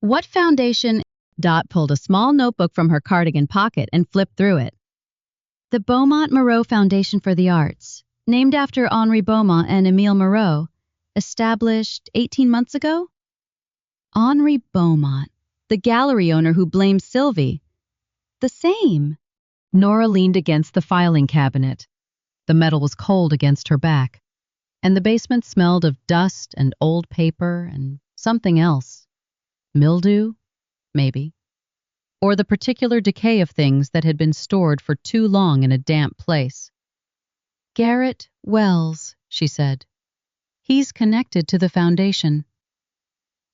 What foundation? Dot pulled a small notebook from her cardigan pocket and flipped through it. The Beaumont Moreau Foundation for the Arts, named after Henri Beaumont and Émile Moreau, established 18 months ago? Henri Beaumont, the gallery owner who blamed Sylvie. The same. Nora leaned against the filing cabinet. The metal was cold against her back, and the basement smelled of dust and old paper and something else. Mildew, maybe. Or the particular decay of things that had been stored for too long in a damp place. Garrett Wells, she said. He's connected to the foundation.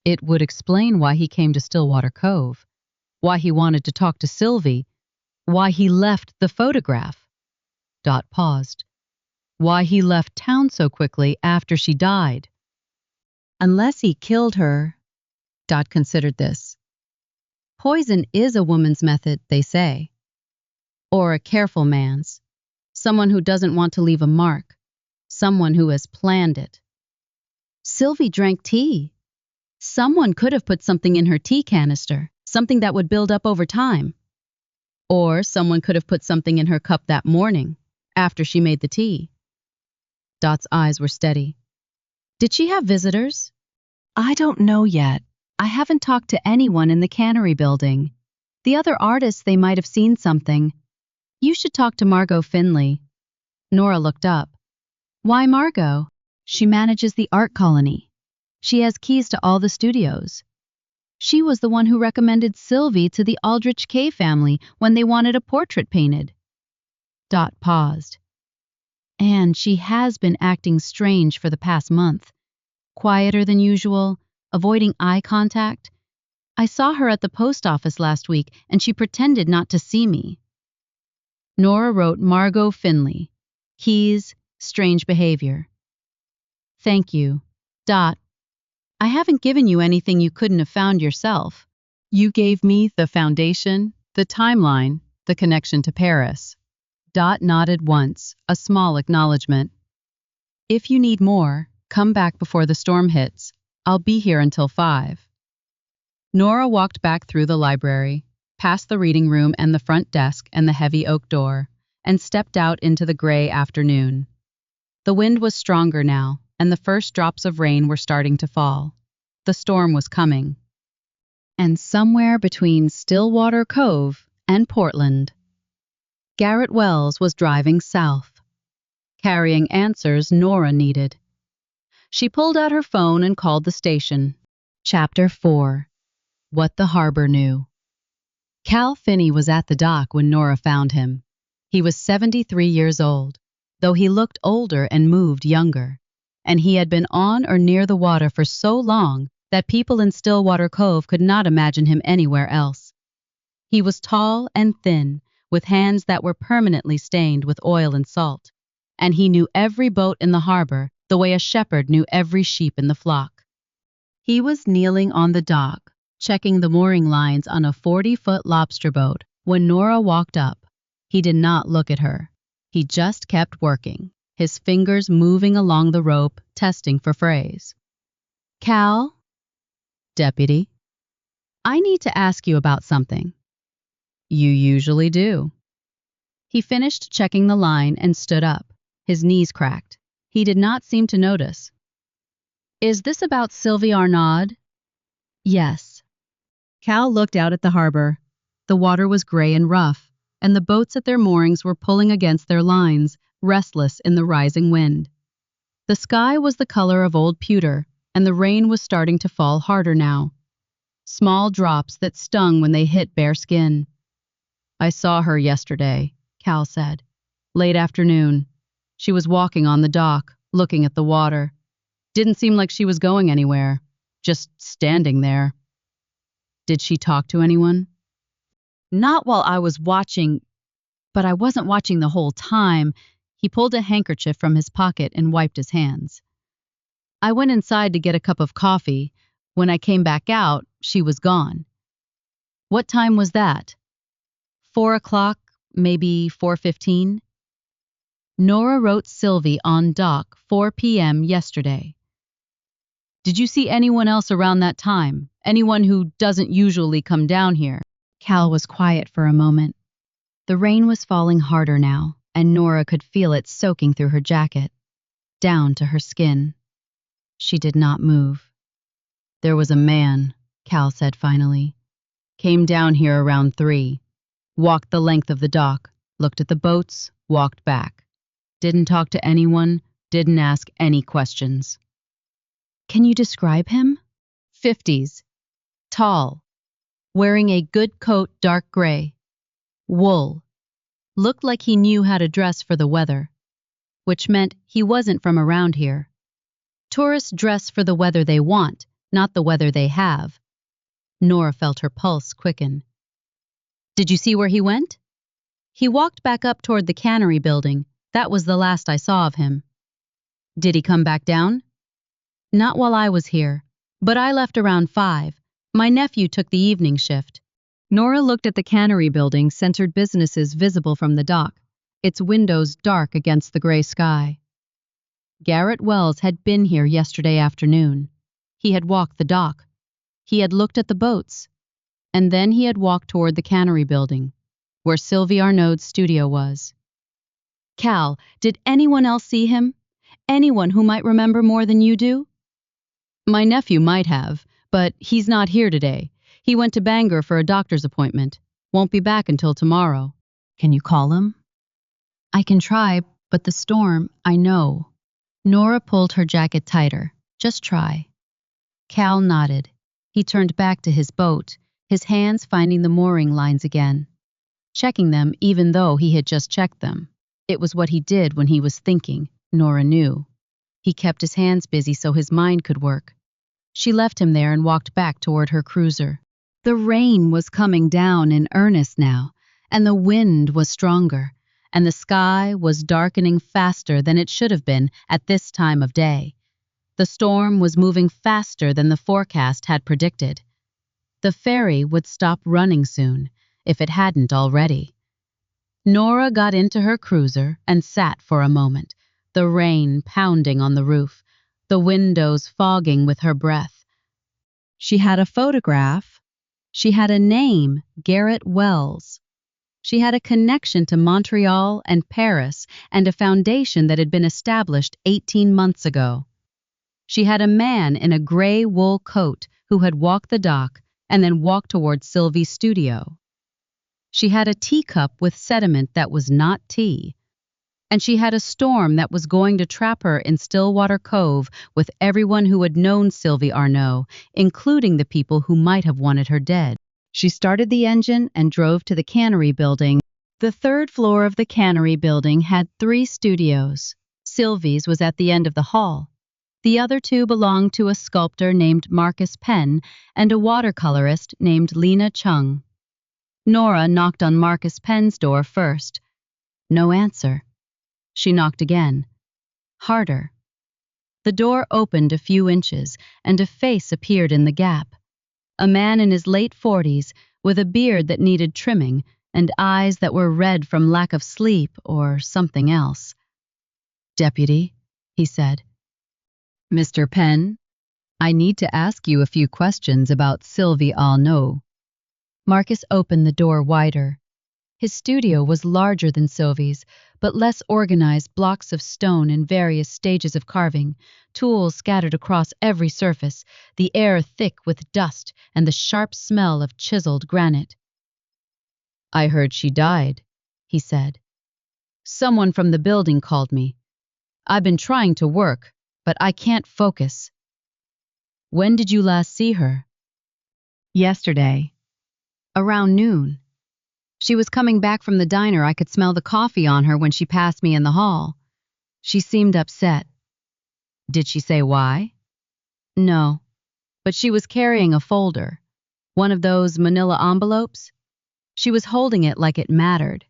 It would explain why he came to Stillwater Cove, why he wanted to talk to Sylvie, why he left the photograph. Dot paused. Why he left town so quickly after she died. Unless he killed her. Dot considered this. Poison is a woman's method, they say. Or a careful man's. Someone who doesn't want to leave a mark. Someone who has planned it. Sylvie drank tea. Someone could have put something in her tea canister, something that would build up over time. Or someone could have put something in her cup that morning, after she made the tea. Dot's eyes were steady. Did she have visitors? I don't know yet. I haven't talked to anyone in the cannery building. The other artists, they might have seen something. You should talk to Margot Finley. Nora looked up. Why Margot? She manages the art colony. She has keys to all the studios. She was the one who recommended Sylvie to the Aldrich K family when they wanted a portrait painted. Dot paused. And she has been acting strange for the past month. Quieter than usual, avoiding eye contact. I saw her at the post office last week, and she pretended not to see me. Nora wrote Margot Finley. Keys, strange behavior. Thank you. Dot. I haven't given you anything you couldn't have found yourself. You gave me the foundation, the timeline, the connection to Paris. Dot nodded once, a small acknowledgement. If you need more, come back before the storm hits. I'll be here until 5. Nora walked back through the library, past the reading room and the front desk and the heavy oak door, and stepped out into the gray afternoon. The wind was stronger now, and the first drops of rain were starting to fall. The storm was coming. And somewhere between Stillwater Cove and Portland, Garrett Wells was driving south, carrying answers Nora needed. She pulled out her phone and called the station. Chapter 4. What the Harbor Knew. Cal Finney was at the dock when Nora found him. He was 73 years old, though he looked older and moved younger. And he had been on or near the water for so long that people in Stillwater Cove could not imagine him anywhere else. He was tall and thin, with hands that were permanently stained with oil and salt, and he knew every boat in the harbor the way a shepherd knew every sheep in the flock. He was kneeling on the dock, checking the mooring lines on a 40-foot lobster boat when Nora walked up. He did not look at her. He just kept working, his fingers moving along the rope, testing for frays. Cal? Deputy? I need to ask you about something. You usually do. He finished checking the line and stood up, his knees cracked. He did not seem to notice. Is this about Sylvie Arnaud? Yes. Cal looked out at the harbor. The water was gray and rough, and the boats at their moorings were pulling against their lines, restless in the rising wind. The sky was the color of old pewter, and the rain was starting to fall harder now. Small drops that stung when they hit bare skin. I saw her yesterday, Cal said. Late afternoon. She was walking on the dock, looking at the water. Didn't seem like she was going anywhere, just standing there. Did she talk to anyone? Not while I was watching, but I wasn't watching the whole time. He pulled a handkerchief from his pocket and wiped his hands. I went inside to get a cup of coffee. When I came back out, she was gone. What time was that? 4 o'clock, maybe 4:15? Nora wrote Sylvie on dock 4 p.m. yesterday. Did you see anyone else around that time? Anyone who doesn't usually come down here? Cal was quiet for a moment. The rain was falling harder now, and Nora could feel it soaking through her jacket, down to her skin. She did not move. There was a man, Cal said finally. Came down here around 3. Walked the length of the dock, looked at the boats, walked back. Didn't talk to anyone, didn't ask any questions. Can you describe him? 50s. Tall. Wearing a good coat, dark gray. Wool. Looked like he knew how to dress for the weather, which meant he wasn't from around here. Tourists dress for the weather they want, not the weather they have. Nora felt her pulse quicken. Did you see where he went? He walked back up toward the cannery building. That was the last I saw of him. Did he come back down? Not while I was here, but I left around 5. My nephew took the evening shift. Nora looked at the cannery building, centered businesses visible from the dock, its windows dark against the gray sky. Garrett Wells had been here yesterday afternoon. He had walked the dock. He had looked at the boats. And then he had walked toward the cannery building, where Sylvie Arnaud's studio was. Cal, did anyone else see him? Anyone who might remember more than you do? My nephew might have, but he's not here today. He went to Bangor for a doctor's appointment. Won't be back until tomorrow. Can you call him? I can try, but the storm, I know. Nora pulled her jacket tighter. Just try. Cal nodded. He turned back to his boat, his hands finding the mooring lines again, checking them even though he had just checked them. It was what he did when he was thinking, Nora knew. He kept his hands busy so his mind could work. She left him there and walked back toward her cruiser. The rain was coming down in earnest now, and the wind was stronger, and the sky was darkening faster than it should have been at this time of day. The storm was moving faster than the forecast had predicted. The ferry would stop running soon, if it hadn't already. Nora got into her cruiser and sat for a moment, the rain pounding on the roof, the windows fogging with her breath. She had a photograph. She had a name, Garrett Wells. She had a connection to Montreal and Paris and a foundation that had been established 18 months ago. She had a man in a gray wool coat who had walked the dock and then walked toward Sylvie's studio. She had a teacup with sediment that was not tea. And she had a storm that was going to trap her in Stillwater Cove with everyone who had known Sylvie Arnaud, including the people who might have wanted her dead. She started the engine and drove to the cannery building. The 3rd floor of the cannery building had 3 studios. Sylvie's was at the end of the hall. The other 2 belonged to a sculptor named Marcus Penn and a watercolorist named Lena Chung. Nora knocked on Marcus Penn's door first. No answer. She knocked again. Harder. The door opened a few inches, and a face appeared in the gap. A man in his late 40s, with a beard that needed trimming, and eyes that were red from lack of sleep or something else. "Deputy," he said. "Mr. Penn, I need to ask you a few questions about Sylvie Arnaud." Marcus opened the door wider. His studio was larger than Sylvie's, but less organized, blocks of stone in various stages of carving, tools scattered across every surface, the air thick with dust and the sharp smell of chiseled granite. "I heard she died," he said. "Someone from the building called me. I've been trying to work, but I can't focus." "When did you last see her?" "Yesterday. Around noon. She was coming back from the diner. I could smell the coffee on her when she passed me in the hall. She seemed upset." "Did she say why?" "No, but she was carrying a folder, one of those manila envelopes. She was holding it like it mattered."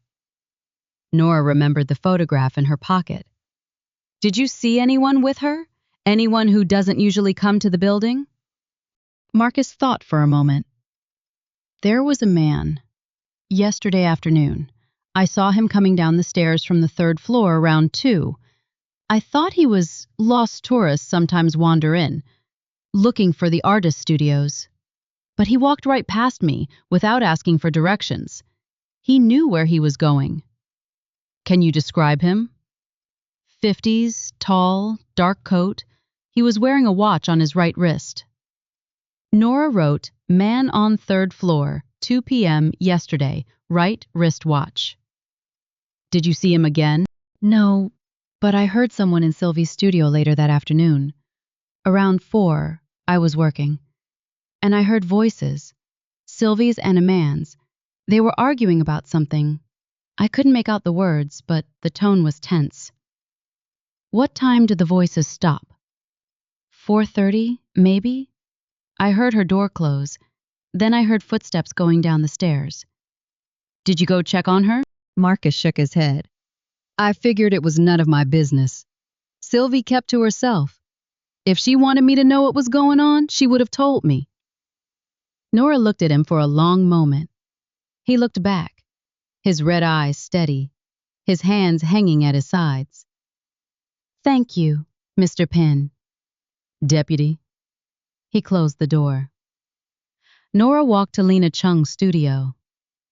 Nora remembered the photograph in her pocket. Did you see anyone with her? Anyone who doesn't usually come to the building? Marcus thought for a moment. There was a man. Yesterday afternoon. I saw him coming down the stairs from the third floor around 2. I thought he was lost tourists sometimes wander in, looking for the artist studios. But he walked right past me without asking for directions. He knew where he was going. Can you describe him? 50s, tall, dark coat. He was wearing a watch on his right wrist. Nora wrote, man on third floor, 2 p.m. yesterday, right wrist watch. Did you see him again? No, but I heard someone in Sylvie's studio later that afternoon. Around 4, I was working. And I heard voices, Sylvie's and a man's. They were arguing about something. I couldn't make out the words, but the tone was tense. What time did the voices stop? 4:30, maybe? I heard her door close. Then I heard footsteps going down the stairs. Did you go check on her? Marcus shook his head. I figured it was none of my business. Sylvie kept to herself. If she wanted me to know what was going on, she would have told me. Nora looked at him for a long moment. He looked back, his red eyes steady, his hands hanging at his sides. Thank you, Mr. Penn. Deputy. He closed the door. Nora walked to Lena Chung's studio.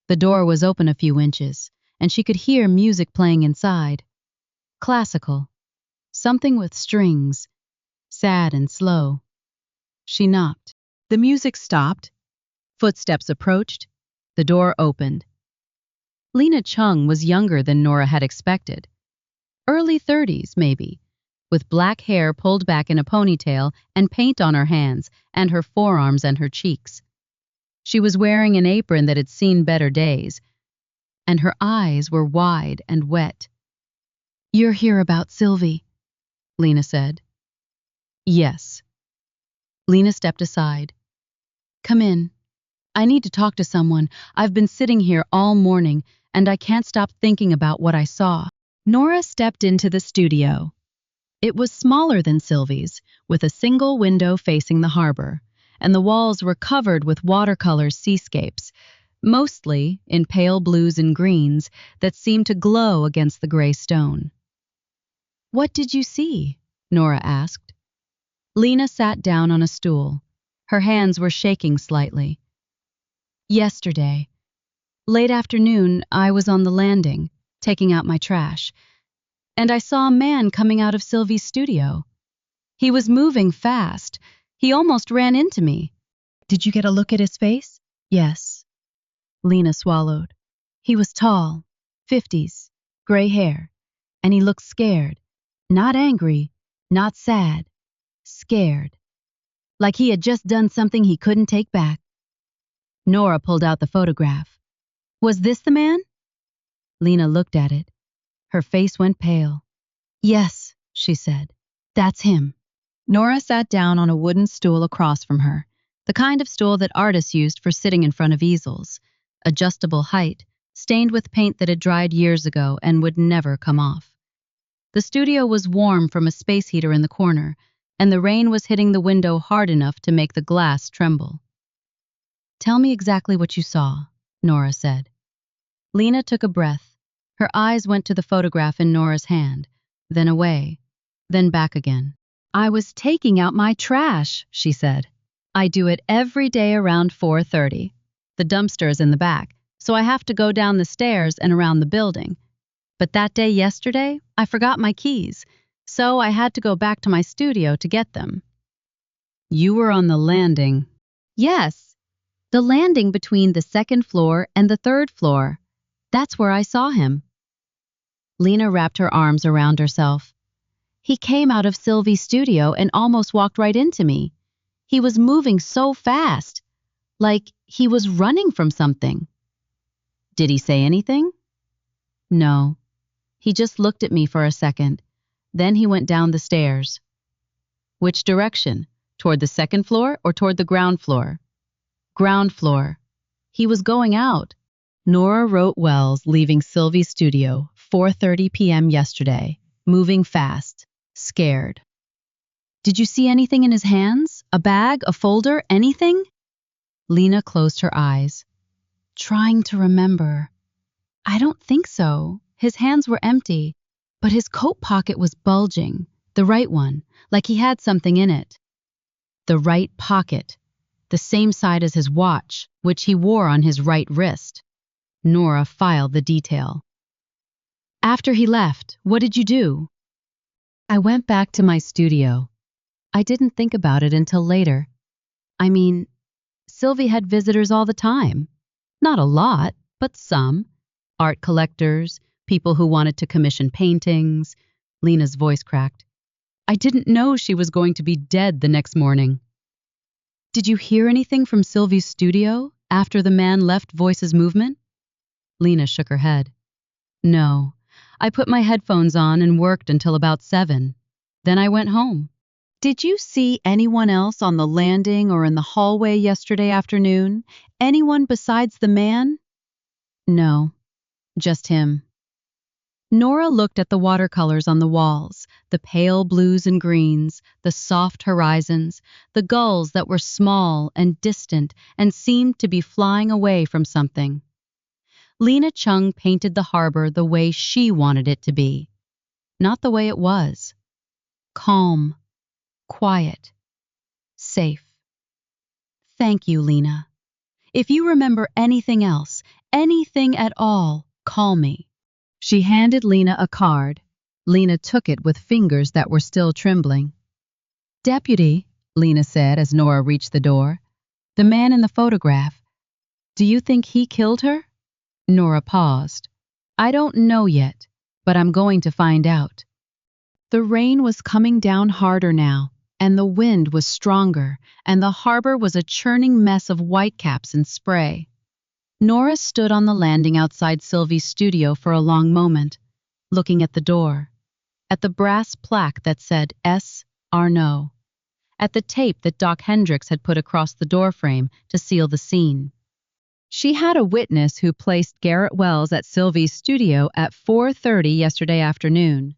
The door was open a few inches, and she could hear music playing inside. Classical. Something with strings. Sad and slow. She knocked. The music stopped. Footsteps approached. The door opened. Lena Chung was younger than Nora had expected. Early 30s, maybe, with black hair pulled back in a ponytail and paint on her hands and her forearms and her cheeks. She was wearing an apron that had seen better days, and her eyes were wide and wet. You're here about Sylvie, Lena said. Yes. Lena stepped aside. Come in. I need to talk to someone. I've been sitting here all morning, and I can't stop thinking about what I saw. Nora stepped into the studio. It was smaller than Sylvie's, with a single window facing the harbor, and the walls were covered with watercolor seascapes, mostly in pale blues and greens that seemed to glow against the gray stone. What did you see? Nora asked. Lena sat down on a stool. Her hands were shaking slightly. Yesterday, late afternoon, I was on the landing, taking out my trash, and I saw a man coming out of Sylvie's studio. He was moving fast. He almost ran into me. Did you get a look at his face? Yes. Lena swallowed. He was tall, 50s, gray hair, and he looked scared. Not angry, not sad, scared. Like he had just done something he couldn't take back. Nora pulled out the photograph. Was this the man? Lena looked at it. Her face went pale. Yes, she said. That's him. Nora sat down on a wooden stool across from her, the kind of stool that artists used for sitting in front of easels, adjustable height, stained with paint that had dried years ago and would never come off. The studio was warm from a space heater in the corner, and the rain was hitting the window hard enough to make the glass tremble. Tell me exactly what you saw, Nora said. Lena took a breath. Her eyes went to the photograph in Nora's hand, then away, then back again. I was taking out my trash, she said. I do it every day around 4:30. The dumpster is in the back, so I have to go down the stairs and around the building. But that day yesterday, I forgot my keys, so I had to go back to my studio to get them. You were on the landing. Yes, the landing between the second floor and the third floor. That's where I saw him. Lena wrapped her arms around herself. He came out of Sylvie's studio and almost walked right into me. He was moving so fast, like he was running from something. Did he say anything? No. He just looked at me for a second. Then he went down the stairs. Which direction? Toward the second floor or toward the ground floor? Ground floor. He was going out. Nora wrote Wells leaving Sylvie's studio 4:30 p.m. yesterday, moving fast, scared. Did you see anything in his hands? A bag, a folder, anything? Lena closed her eyes, trying to remember. I don't think so. His hands were empty, but his coat pocket was bulging, the right one, like he had something in it. The right pocket, the same side as his watch, which he wore on his right wrist. Nora filed the detail. After he left, what did you do? I went back to my studio. I didn't think about it until later. I mean, Sylvie had visitors all the time. Not a lot, but some. Art collectors, people who wanted to commission paintings. Lena's voice cracked. I didn't know she was going to be dead the next morning. Did you hear anything from Sylvie's studio after the man left Voice's movement? Lena shook her head. No, I put my headphones on and worked until about 7. Then I went home. Did you see anyone else on the landing or in the hallway yesterday afternoon? Anyone besides the man? No, just him. Nora looked at the watercolors on the walls, the pale blues and greens, the soft horizons, the gulls that were small and distant and seemed to be flying away from something. Lena Chung painted the harbor the way she wanted it to be, not the way it was. Calm, quiet, safe. Thank you, Lena. If you remember anything else, anything at all, call me. She handed Lena a card. Lena took it with fingers that were still trembling. Deputy, Lena said as Nora reached the door, the man in the photograph. Do you think he killed her? Nora paused. I don't know yet, but I'm going to find out. The rain was coming down harder now, and the wind was stronger, and the harbor was a churning mess of whitecaps and spray. Nora stood on the landing outside Sylvie's studio for a long moment, looking at the door, at the brass plaque that said S. Arnaud, at the tape that Doc Hendricks had put across the doorframe to seal the scene. She had a witness who placed Garrett Wells at Sylvie's studio at 4:30 yesterday afternoon.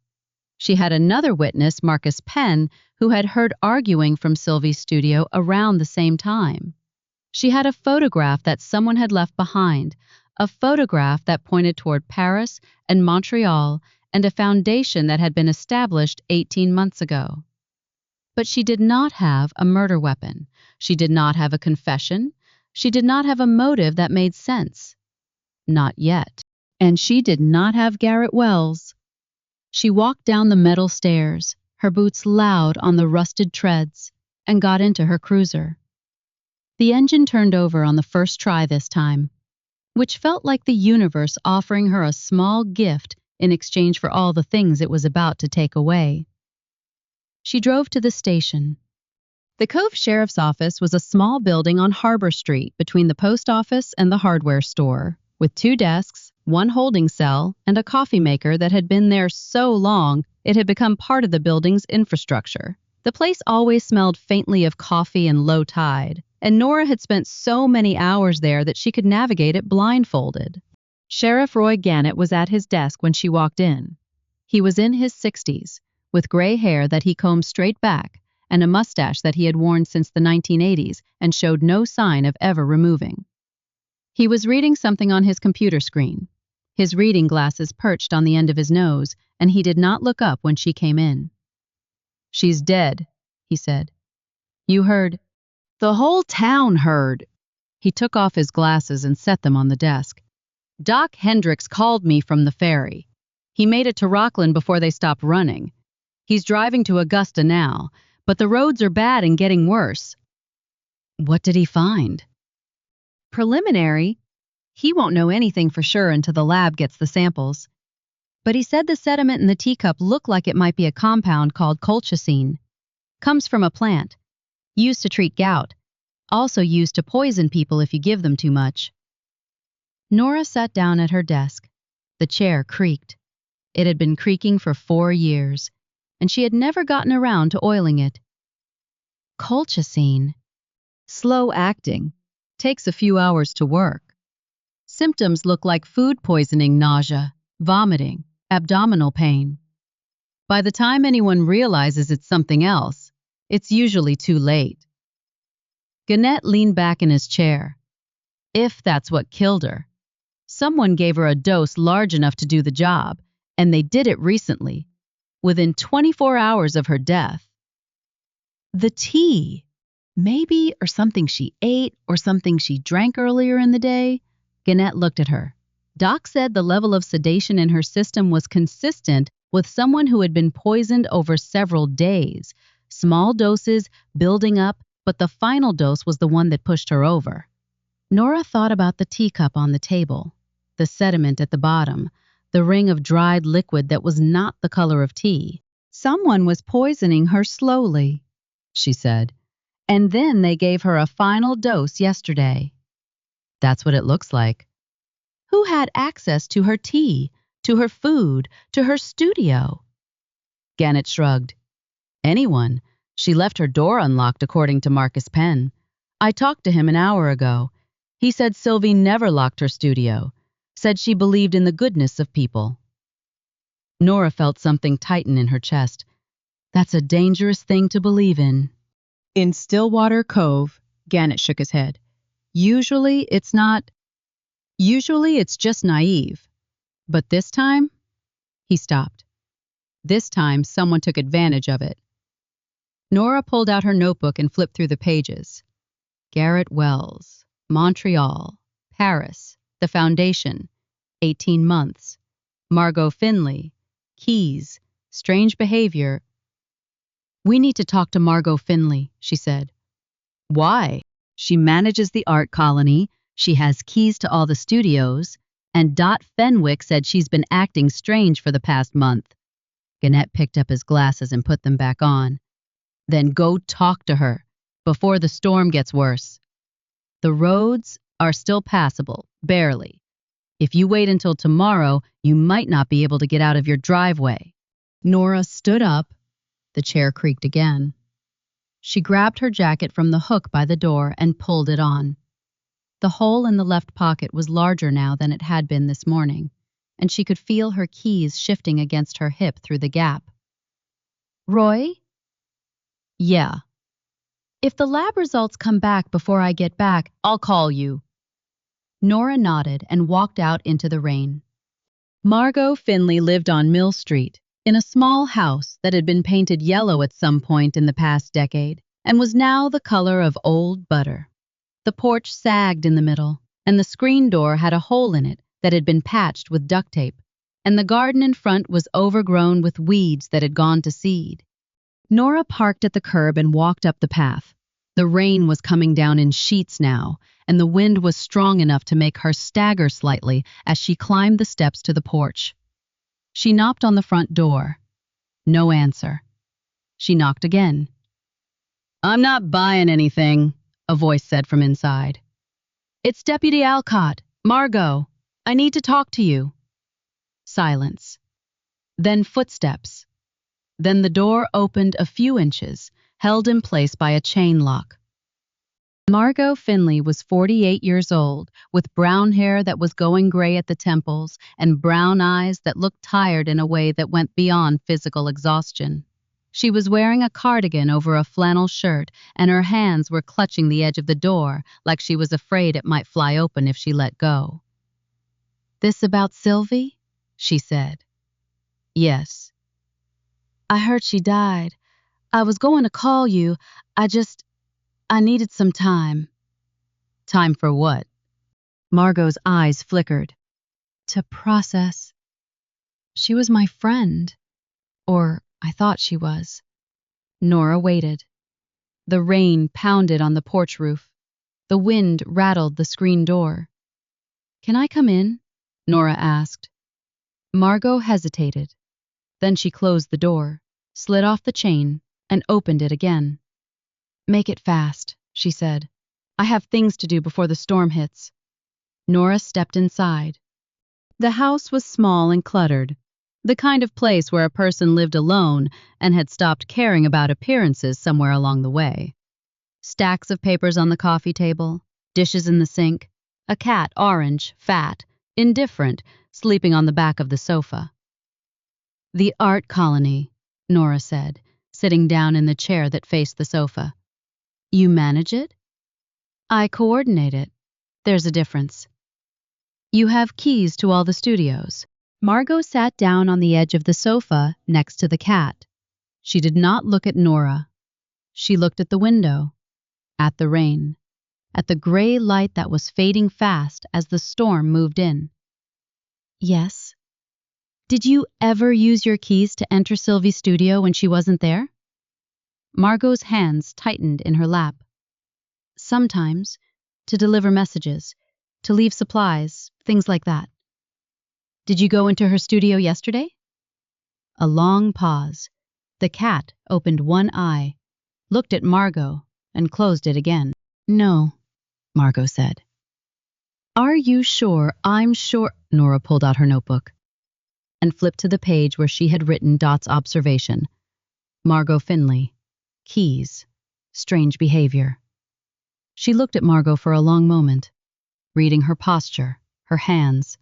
She had another witness, Marcus Penn, who had heard arguing from Sylvie's studio around the same time. She had a photograph that someone had left behind, a photograph that pointed toward Paris and Montreal and a foundation that had been established 18 months ago. But she did not have a murder weapon. She did not have a confession. She did not have a motive that made sense. Not yet. And she did not have Garrett Wells. She walked down the metal stairs, her boots loud on the rusted treads, and got into her cruiser. The engine turned over on the first try this time, which felt like the universe offering her a small gift in exchange for all the things it was about to take away. She drove to the station. The Cove Sheriff's Office was a small building on Harbor Street between the post office and the hardware store, with 2 desks, 1 holding cell, and a coffee maker that had been there so long it had become part of the building's infrastructure. The place always smelled faintly of coffee and low tide, and Nora had spent so many hours there that she could navigate it blindfolded. Sheriff Roy Gannett was at his desk when she walked in. He was in his 60s, with gray hair that he combed straight back and a mustache that he had worn since the 1980s and showed no sign of ever removing. He was reading something on his computer screen. His reading glasses perched on the end of his nose, and he did not look up when she came in. She's dead, he said. You heard? The whole town heard. He took off his glasses and set them on the desk. Doc Hendricks called me from the ferry. He made it to Rockland before they stopped running. He's driving to Augusta now, but the roads are bad and getting worse. What did he find? Preliminary. He won't know anything for sure until the lab gets the samples. But he said the sediment in the teacup looked like it might be a compound called colchicine. Comes from a plant. Used to treat gout. Also used to poison people if you give them too much. Nora sat down at her desk. The chair creaked. It had been creaking for 4 years, and she had never gotten around to oiling it. Colchicine. Slow acting. Takes a few hours to work. Symptoms look like food poisoning, nausea, vomiting, abdominal pain. By the time anyone realizes it's something else, it's usually too late. Gannett leaned back in his chair. If that's what killed her. Someone gave her a dose large enough to do the job, and they did it recently, within 24 hours of her death. The tea. Maybe, or something she ate, or something she drank earlier in the day. Gannett looked at her. Doc said the level of sedation in her system was consistent with someone who had been poisoned over several days. Small doses, building up, but the final dose was the one that pushed her over. Nora thought about the teacup on the table, the sediment at the bottom, the ring of dried liquid that was not the color of tea. Someone was poisoning her slowly, she said, and then they gave her a final dose yesterday. That's what it looks like. Who had access to her tea, to her food, to her studio? Gannett shrugged. Anyone. She left her door unlocked, according to Marcus Penn. I talked to him an hour ago. He said Sylvie never locked her studio, said she believed in the goodness of people. Nora felt something tighten in her chest. That's a dangerous thing to believe in. In Stillwater Cove, Gannett shook his head. Usually it's just naive. But this time? He stopped. This time, someone took advantage of it. Nora pulled out her notebook and flipped through the pages. Garrett Wells, Montreal, Paris, the Foundation, 18 months. Margot Finley, Keys, strange behavior. We need to talk to Margot Finley, she said. Why? She manages the art colony, she has keys to all the studios, and Dot Fenwick said she's been acting strange for the past month. Gannett picked up his glasses and put them back on. Then go talk to her, before the storm gets worse. The roads are still passable, barely. If you wait until tomorrow, you might not be able to get out of your driveway. Nora stood up. The chair creaked again. She grabbed her jacket from the hook by the door and pulled it on. The hole in the left pocket was larger now than it had been this morning, and she could feel her keys shifting against her hip through the gap. Roy? Yeah. If the lab results come back before I get back, I'll call you. Nora nodded and walked out into the rain. Margot Finley lived on Mill Street, in a small house that had been painted yellow at some point in the past decade and was now the color of old butter. The porch sagged in the middle, and the screen door had a hole in it that had been patched with duct tape, and the garden in front was overgrown with weeds that had gone to seed. Nora parked at the curb and walked up the path. The rain was coming down in sheets now, and the wind was strong enough to make her stagger slightly as she climbed the steps to the porch. She knocked on the front door. No answer. She knocked again. I'm not buying anything, a voice said from inside. It's Deputy Alcott. Margot, I need to talk to you. Silence. Then footsteps. Then the door opened a few inches, held in place by a chain lock. Margot Finley was 48 years old, with brown hair that was going gray at the temples and brown eyes that looked tired in a way that went beyond physical exhaustion. She was wearing a cardigan over a flannel shirt, and her hands were clutching the edge of the door like she was afraid it might fly open if she let go. This about Sylvie? She said. Yes. I heard she died. I was going to call you. I needed some time. Time for what? Margot's eyes flickered. To process. She was my friend. Or I thought she was. Nora waited. The rain pounded on the porch roof. The wind rattled the screen door. Can I come in? Nora asked. Margot hesitated. Then she closed the door, slid off the chain, and opened it again. Make it fast, she said. I have things to do before the storm hits. Nora stepped inside. The house was small and cluttered, the kind of place where a person lived alone and had stopped caring about appearances somewhere along the way. Stacks of papers on the coffee table, dishes in the sink, a cat, orange, fat, indifferent, sleeping on the back of the sofa. The art colony, Nora said, sitting down in the chair that faced the sofa. You manage it? I coordinate it. There's a difference. You have keys to all the studios. Margot sat down on the edge of the sofa next to the cat. She did not look at Nora. She looked at the window, at the rain, at the gray light that was fading fast as the storm moved in. Yes. Did you ever use your keys to enter Sylvie's studio when she wasn't there? Margot's hands tightened in her lap. Sometimes, to deliver messages, to leave supplies, things like that. Did you go into her studio yesterday? A long pause. The cat opened one eye, looked at Margot, and closed it again. No, Margot said. Are you sure? I'm sure. Nora pulled out her notebook and flipped to the page where she had written Dot's observation. Margot Finley. Keys. Strange behavior. She looked at Margot for a long moment, reading her posture, her hands,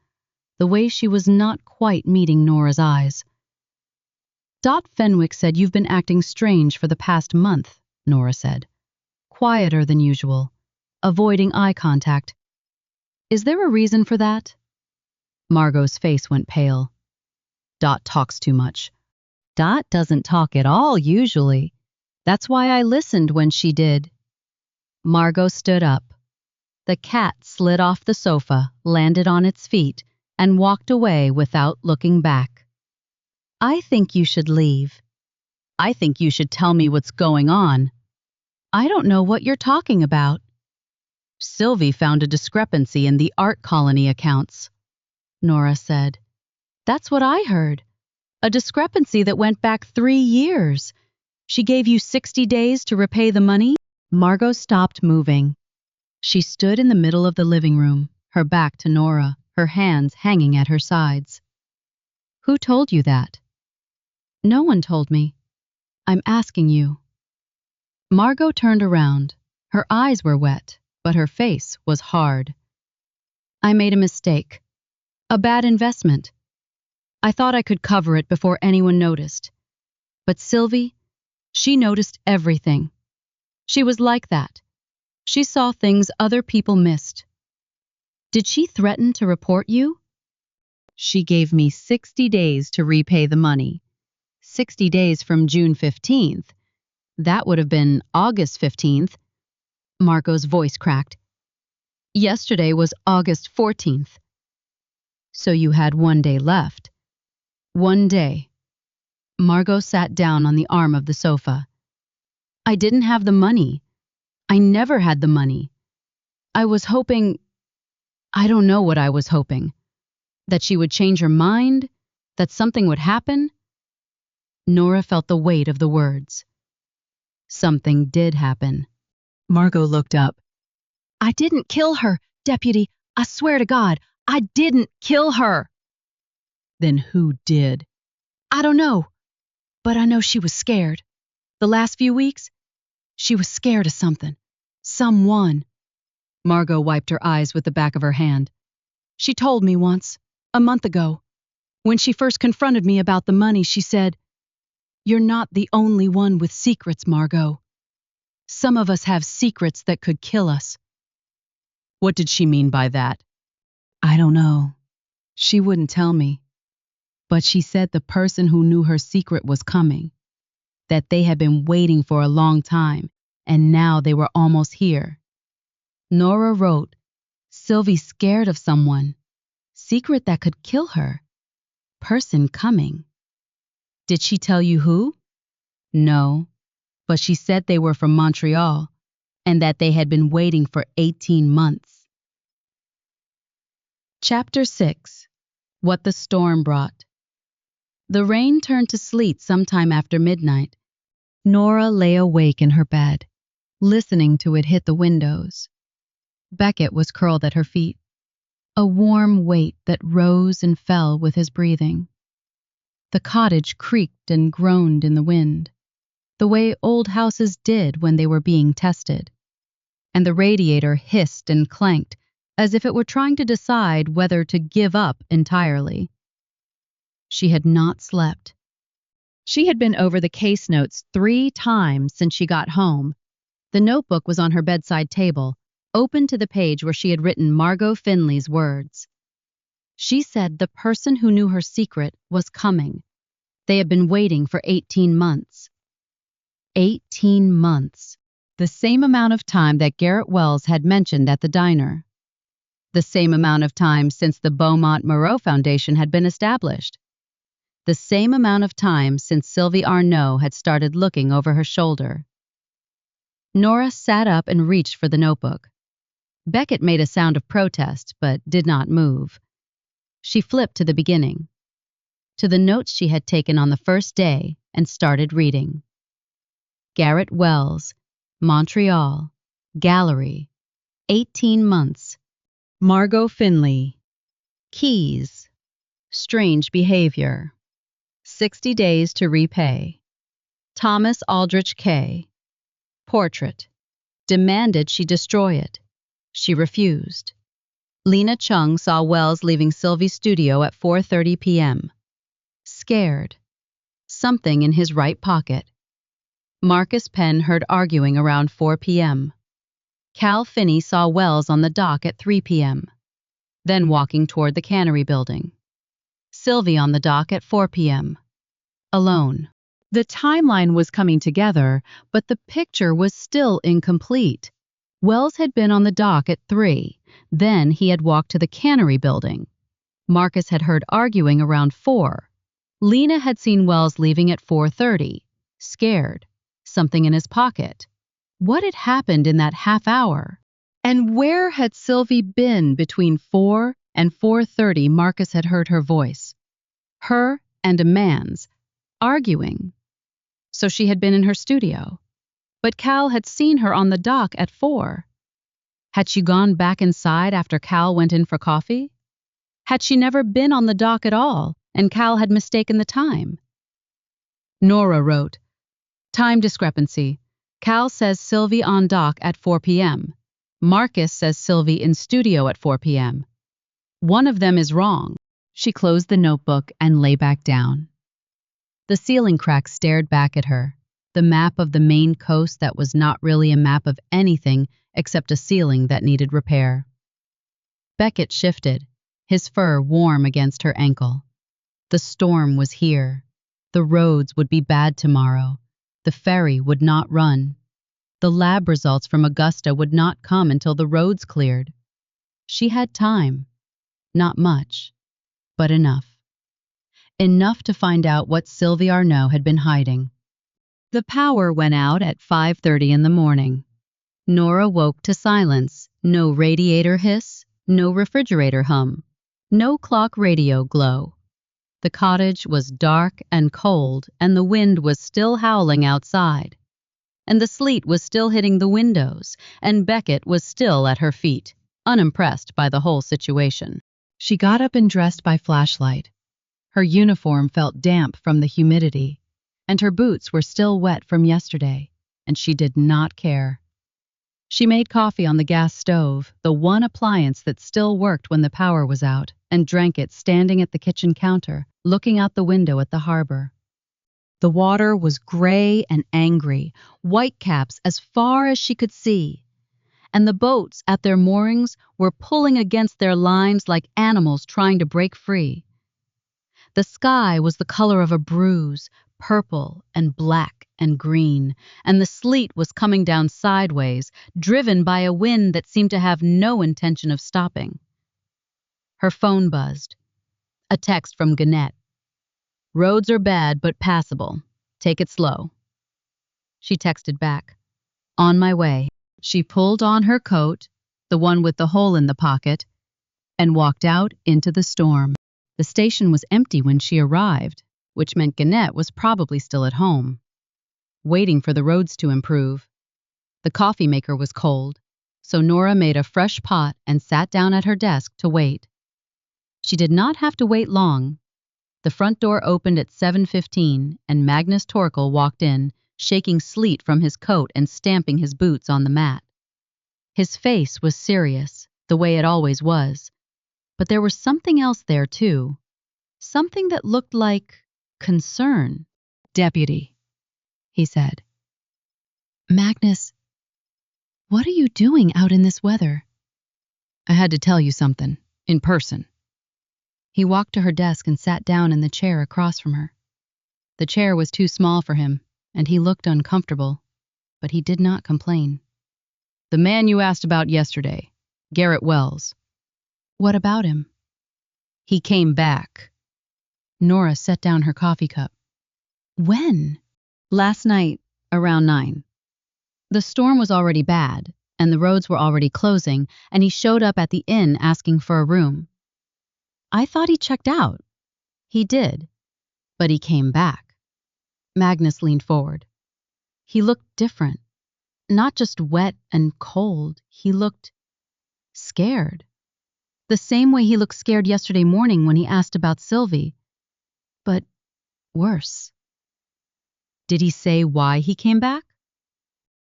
the way she was not quite meeting Nora's eyes. Dot Fenwick said you've been acting strange for the past month, Nora said. Quieter than usual, avoiding eye contact. Is there a reason for that? Margot's face went pale. Dot talks too much. Dot doesn't talk at all usually. That's why I listened when she did. Margot stood up. The cat slid off the sofa, landed on its feet, and walked away without looking back. I think you should leave. I think you should tell me what's going on. I don't know what you're talking about. Sylvie found a discrepancy in the art colony accounts, Nora said. That's what I heard. A discrepancy that went back 3 years. She gave you 60 days to repay the money? Margot stopped moving. She stood in the middle of the living room, her back to Nora, her hands hanging at her sides. Who told you that? No one told me. I'm asking you. Margot turned around. Her eyes were wet, but her face was hard. I made a mistake. A bad investment. I thought I could cover it before anyone noticed. But Sylvie, she noticed everything. She was like that. She saw things other people missed. Did she threaten to report you? She gave me 60 days to repay the money. 60 days from June 15th. That would have been August 15th. Margot's voice cracked. Yesterday was August 14th. So you had 1 day left. 1 day. Margot sat down on the arm of the sofa. I didn't have the money. I never had the money. I was hoping... I don't know what I was hoping. That she would change her mind? That something would happen? Nora felt the weight of the words. Something did happen. Margot looked up. I didn't kill her, Deputy. I swear to God, I didn't kill her. Then who did? I don't know. But I know she was scared. The last few weeks, she was scared of something. Someone. Margot wiped her eyes with the back of her hand. She told me once, a month ago. When she first confronted me about the money, she said, You're not the only one with secrets, Margot. Some of us have secrets that could kill us. What did she mean by that? I don't know. She wouldn't tell me. But she said the person who knew her secret was coming. That they had been waiting for a long time, and now they were almost here. Nora wrote, Sylvie scared of someone. Secret that could kill her. Person coming. Did she tell you who? No, but she said they were from Montreal, and that they had been waiting for 18 months. Chapter 6. What the Storm Brought. The rain turned to sleet sometime after midnight. Nora lay awake in her bed, listening to it hit the windows. Beckett was curled at her feet, a warm weight that rose and fell with his breathing. The cottage creaked and groaned in the wind, the way old houses did when they were being tested, and the radiator hissed and clanked as if it were trying to decide whether to give up entirely. She had not slept, She had been over the case notes 3 times since she got home. The notebook was on her bedside table, open to the page where she had written Margot Finley's words. She said the person who knew her secret was coming. They had been waiting for 18 months. 18 months. The same amount of time that Garrett Wells had mentioned at the diner. The same amount of time since the Beaumont Moreau Foundation had been established. The same amount of time since Sylvie Arnaud had started looking over her shoulder. Nora sat up and reached for the notebook. Beckett made a sound of protest, but did not move. She flipped to the beginning, to the notes she had taken on the first day, and started reading. Garrett Wells, Montreal, Gallery, 18 months. Margot Finley, keys, strange behavior, 60 days to repay. Thomas Aldrich K. Portrait, demanded she destroy it. She refused. Lena Chung saw Wells leaving Sylvie's studio at 4:30 p.m. Scared. Something in his right pocket. Marcus Penn heard arguing around 4 p.m. Cal Finney saw Wells on the dock at 3 p.m., then walking toward the cannery building. Sylvie on the dock at 4 p.m. Alone. The timeline was coming together, but the picture was still incomplete. Wells had been on the dock at 3, then he had walked to the cannery building. Marcus had heard arguing around 4. Lena had seen Wells leaving at 4:30, scared, something in his pocket. What had happened in that half hour? And where had Sylvie been between 4 and 4:30? Marcus had heard her voice. Her and a man's, arguing. So she had been in her studio. But Cal had seen her on the dock at 4. Had she gone back inside after Cal went in for coffee? Had she never been on the dock at all, and Cal had mistaken the time? Nora wrote, time discrepancy. Cal says Sylvie on dock at 4 p.m. Marcus says Sylvie in studio at 4 p.m. One of them is wrong. She closed the notebook and lay back down. The ceiling crack stared back at her, the map of the Maine coast that was not really a map of anything except a ceiling that needed repair. Beckett shifted, his fur warm against her ankle. The storm was here. The roads would be bad tomorrow. The ferry would not run. The lab results from Augusta would not come until the roads cleared. She had time. Not much, but enough. Enough to find out what Sylvie Arnaud had been hiding. The power went out at 5:30 in the morning. Nora woke to silence. No radiator hiss, no refrigerator hum, no clock radio glow. The cottage was dark and cold, and the wind was still howling outside. And the sleet was still hitting the windows, and Beckett was still at her feet, unimpressed by the whole situation. She got up and dressed by flashlight. Her uniform felt damp from the humidity, and her boots were still wet from yesterday, and she did not care. She made coffee on the gas stove, the one appliance that still worked when the power was out, and drank it standing at the kitchen counter, looking out the window at the harbor. The water was gray and angry, whitecaps as far as she could see, and the boats at their moorings were pulling against their lines like animals trying to break free. The sky was the color of a bruise, purple and black and green, and the sleet was coming down sideways, driven by a wind that seemed to have no intention of stopping. Her phone buzzed. A text from Gannett. Roads are bad but passable. Take it slow. She texted back. On my way. She pulled on her coat, the one with the hole in the pocket, and walked out into the storm. The station was empty when she arrived, which meant Gannett was probably still at home, waiting for the roads to improve. The coffee maker was cold, so Nora made a fresh pot and sat down at her desk to wait. She did not have to wait long. The front door opened at 7:15, and Magnus Torkel walked in, shaking sleet from his coat and stamping his boots on the mat. His face was serious, the way it always was, but there was something else there, too. Something that looked like concern. "Deputy," he said. "Magnus, what are you doing out in this weather?" "I had to tell you something, in person." He walked to her desk and sat down in the chair across from her. The chair was too small for him, and he looked uncomfortable, but he did not complain. "The man you asked about yesterday, Garrett Wells." "What about him?" "He came back." Nora set down her coffee cup. "When?" "Last night, around 9. The storm was already bad, and the roads were already closing, and he showed up at the inn asking for a room. I thought he checked out." "He did, but he came back." Magnus leaned forward. He looked different. Not just wet and cold, he looked scared. The same way he looked scared yesterday morning when he asked about Sylvie, but worse. "Did he say why he came back?"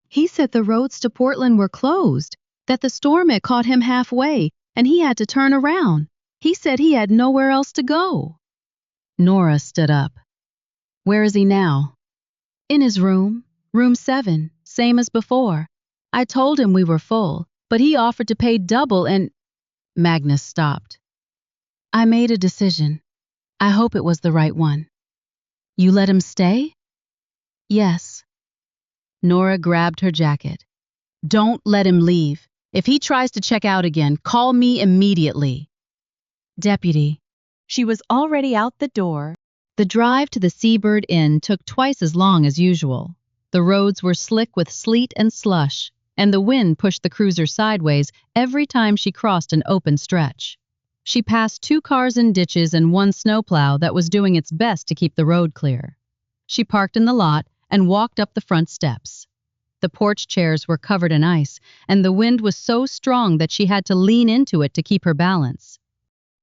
"He said the roads to Portland were closed, that the storm had caught him halfway, and he had to turn around. He said he had nowhere else to go." Nora stood up. "Where is he now?" "In his room, room 7, same as before. I told him we were full, but he offered to pay double and—" Magnus stopped. "I made a decision. I hope it was the right one." "You let him stay?" "Yes." Nora grabbed her jacket. "Don't let him leave. If he tries to check out again, call me immediately." "Deputy." She was already out the door. The drive to the Seabird Inn took twice as long as usual. The roads were slick with sleet and slush, and the wind pushed the cruiser sideways every time she crossed an open stretch. She passed 2 cars in ditches and 1 snowplow that was doing its best to keep the road clear. She parked in the lot and walked up the front steps. The porch chairs were covered in ice, and the wind was so strong that she had to lean into it to keep her balance.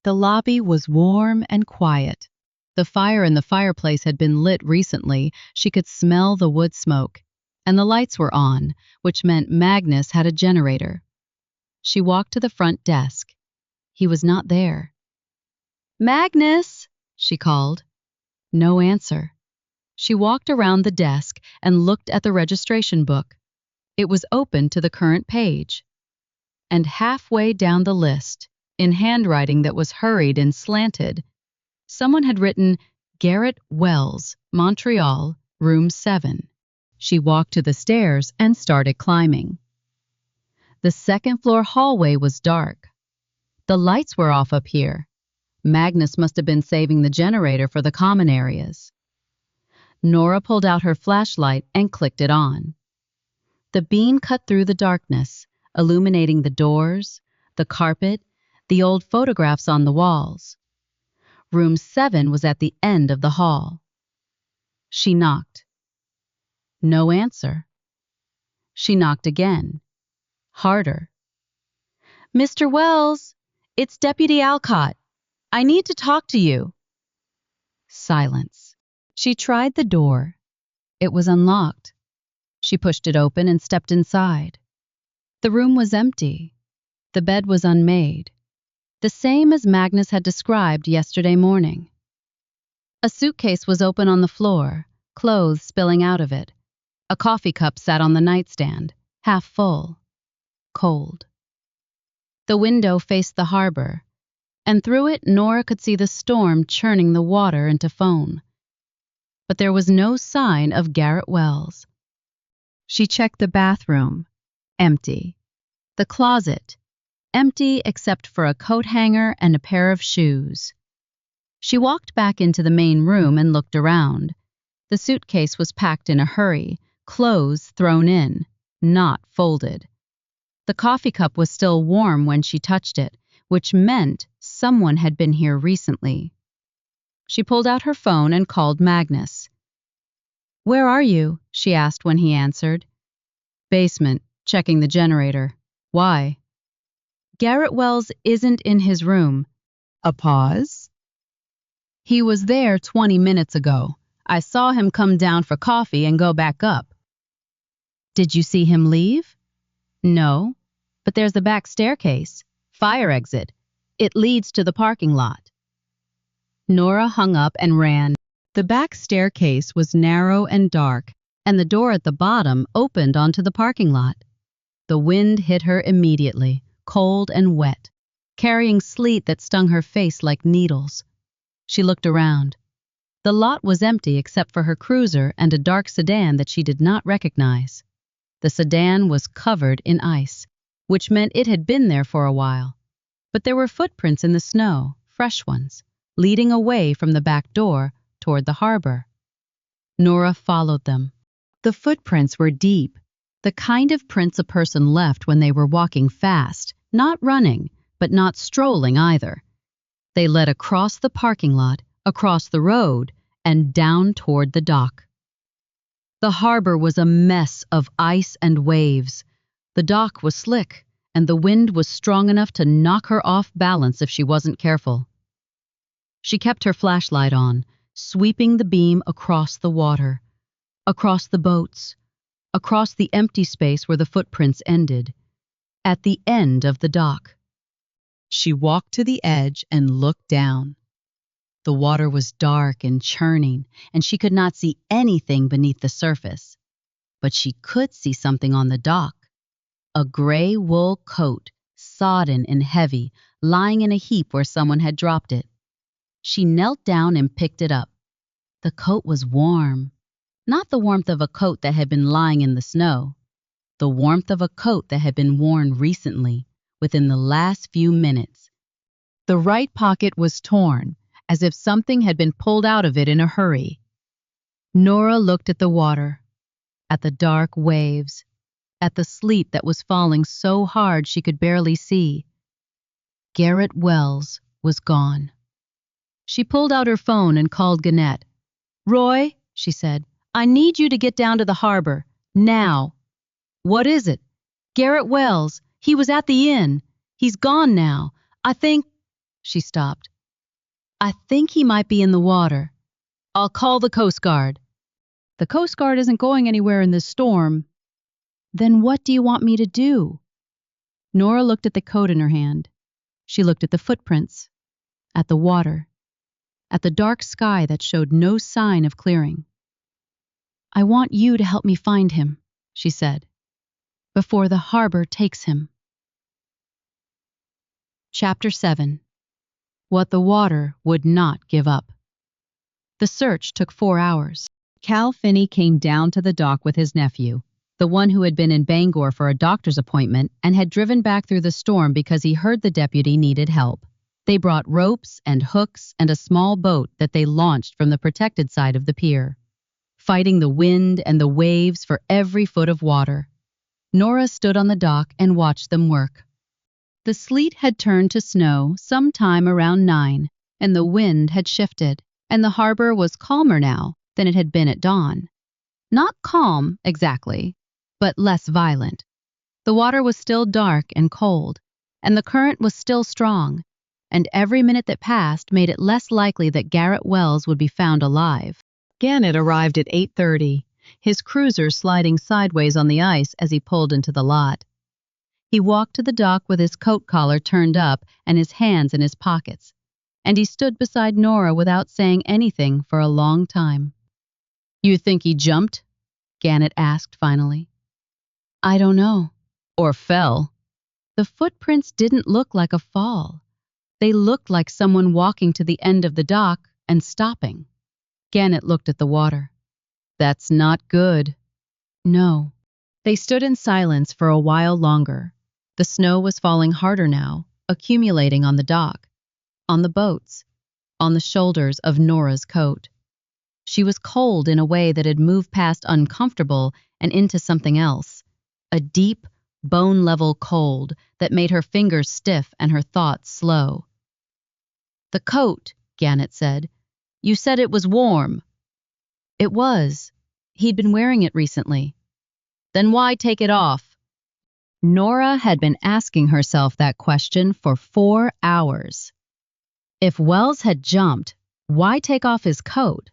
The lobby was warm and quiet. The fire in the fireplace had been lit recently. She could smell the wood smoke, and the lights were on, which meant Magnus had a generator. She walked to the front desk. He was not there. "Magnus!" she called. No answer. She walked around the desk and looked at the registration book. It was open to the current page. And halfway down the list, in handwriting that was hurried and slanted, someone had written, "Garrett Wells, Montreal, room 7. She walked to the stairs and started climbing. The second-floor hallway was dark. The lights were off up here. Magnus must have been saving the generator for the common areas. Nora pulled out her flashlight and clicked it on. The beam cut through the darkness, illuminating the doors, the carpet, the old photographs on the walls. Room 7 was at the end of the hall. She knocked. No answer. She knocked again, harder. "Mr. Wells, it's Deputy Alcott. I need to talk to you." Silence. She tried the door. It was unlocked. She pushed it open and stepped inside. The room was empty. The bed was unmade, the same as Magnus had described yesterday morning. A suitcase was open on the floor, clothes spilling out of it. A coffee cup sat on the nightstand, half full, cold. The window faced the harbor, and through it Nora could see the storm churning the water into foam. But there was no sign of Garrett Wells. She checked the bathroom. Empty. The closet. Empty except for a coat hanger and a pair of shoes. She walked back into the main room and looked around. The suitcase was packed in a hurry, clothes thrown in, not folded. The coffee cup was still warm when she touched it, which meant someone had been here recently. She pulled out her phone and called Magnus. "Where are you?" she asked when he answered. "Basement, checking the generator." "Why?" "Garrett Wells isn't in his room." A pause. "He was there 20 minutes ago. I saw him come down for coffee and go back up." "Did you see him leave?" "No, but there's the back staircase, fire exit. It leads to the parking lot." Nora hung up and ran. The back staircase was narrow and dark, and the door at the bottom opened onto the parking lot. The wind hit her immediately, cold and wet, carrying sleet that stung her face like needles. She looked around. The lot was empty except for her cruiser and a dark sedan that she did not recognize. The sedan was covered in ice, which meant it had been there for a while. But there were footprints in the snow, fresh ones, leading away from the back door toward the harbor. Nora followed them. The footprints were deep, the kind of prints a person left when they were walking fast, not running, but not strolling either. They led across the parking lot, across the road, and down toward the dock. The harbor was a mess of ice and waves. The dock was slick, and the wind was strong enough to knock her off balance if she wasn't careful. She kept her flashlight on, sweeping the beam across the water, across the boats, across the empty space where the footprints ended, at the end of the dock. She walked to the edge and looked down. The water was dark and churning, and she could not see anything beneath the surface. But she could see something on the dock. A gray wool coat, sodden and heavy, lying in a heap where someone had dropped it. She knelt down and picked it up. The coat was warm. Not the warmth of a coat that had been lying in the snow. The warmth of a coat that had been worn recently, within the last few minutes. The right pocket was torn, as if something had been pulled out of it in a hurry. Nora looked at the water, at the dark waves, at the sleet that was falling so hard she could barely see. Garrett Wells was gone. She pulled out her phone and called Gannett. "Roy," she said, "I need you to get down to the harbor, now." "What is it?" "Garrett Wells. He was at the inn. He's gone now. I think—" She stopped. "I think he might be in the water. I'll call the Coast Guard." "The Coast Guard isn't going anywhere in this storm." "Then what do you want me to do?" Nora looked at the coat in her hand. She looked at the footprints, at the water, at the dark sky that showed no sign of clearing. "I want you to help me find him," she said, "before the harbor takes him." Chapter 7. What the water would not give up. The search took 4 hours. Cal Finney came down to the dock with his nephew, the one who had been in Bangor for a doctor's appointment and had driven back through the storm because he heard the deputy needed help. They brought ropes and hooks and a small boat that they launched from the protected side of the pier, fighting the wind and the waves for every foot of water. Nora stood on the dock and watched them work. The sleet had turned to snow sometime around 9, and the wind had shifted, and the harbor was calmer now than it had been at dawn. Not calm, exactly, but less violent. The water was still dark and cold, and the current was still strong, and every minute that passed made it less likely that Garrett Wells would be found alive. Gannett arrived at 8:30, his cruiser sliding sideways on the ice as he pulled into the lot. He walked to the dock with his coat collar turned up and his hands in his pockets, and he stood beside Nora without saying anything for a long time. "You think he jumped?" Gannett asked finally. "I don't know." "Or fell?" The footprints didn't look like a fall. They looked like someone walking to the end of the dock and stopping. Gannett looked at the water. "That's not good." "No." They stood in silence for a while longer. The snow was falling harder now, accumulating on the dock, on the boats, on the shoulders of Nora's coat. She was cold in a way that had moved past uncomfortable and into something else, a deep, bone-level cold that made her fingers stiff and her thoughts slow. "The coat," Gannett said. "You said it was warm." "It was. He'd been wearing it recently." "Then why take it off?" Nora had been asking herself that question for 4 hours. If Wells had jumped, why take off his coat?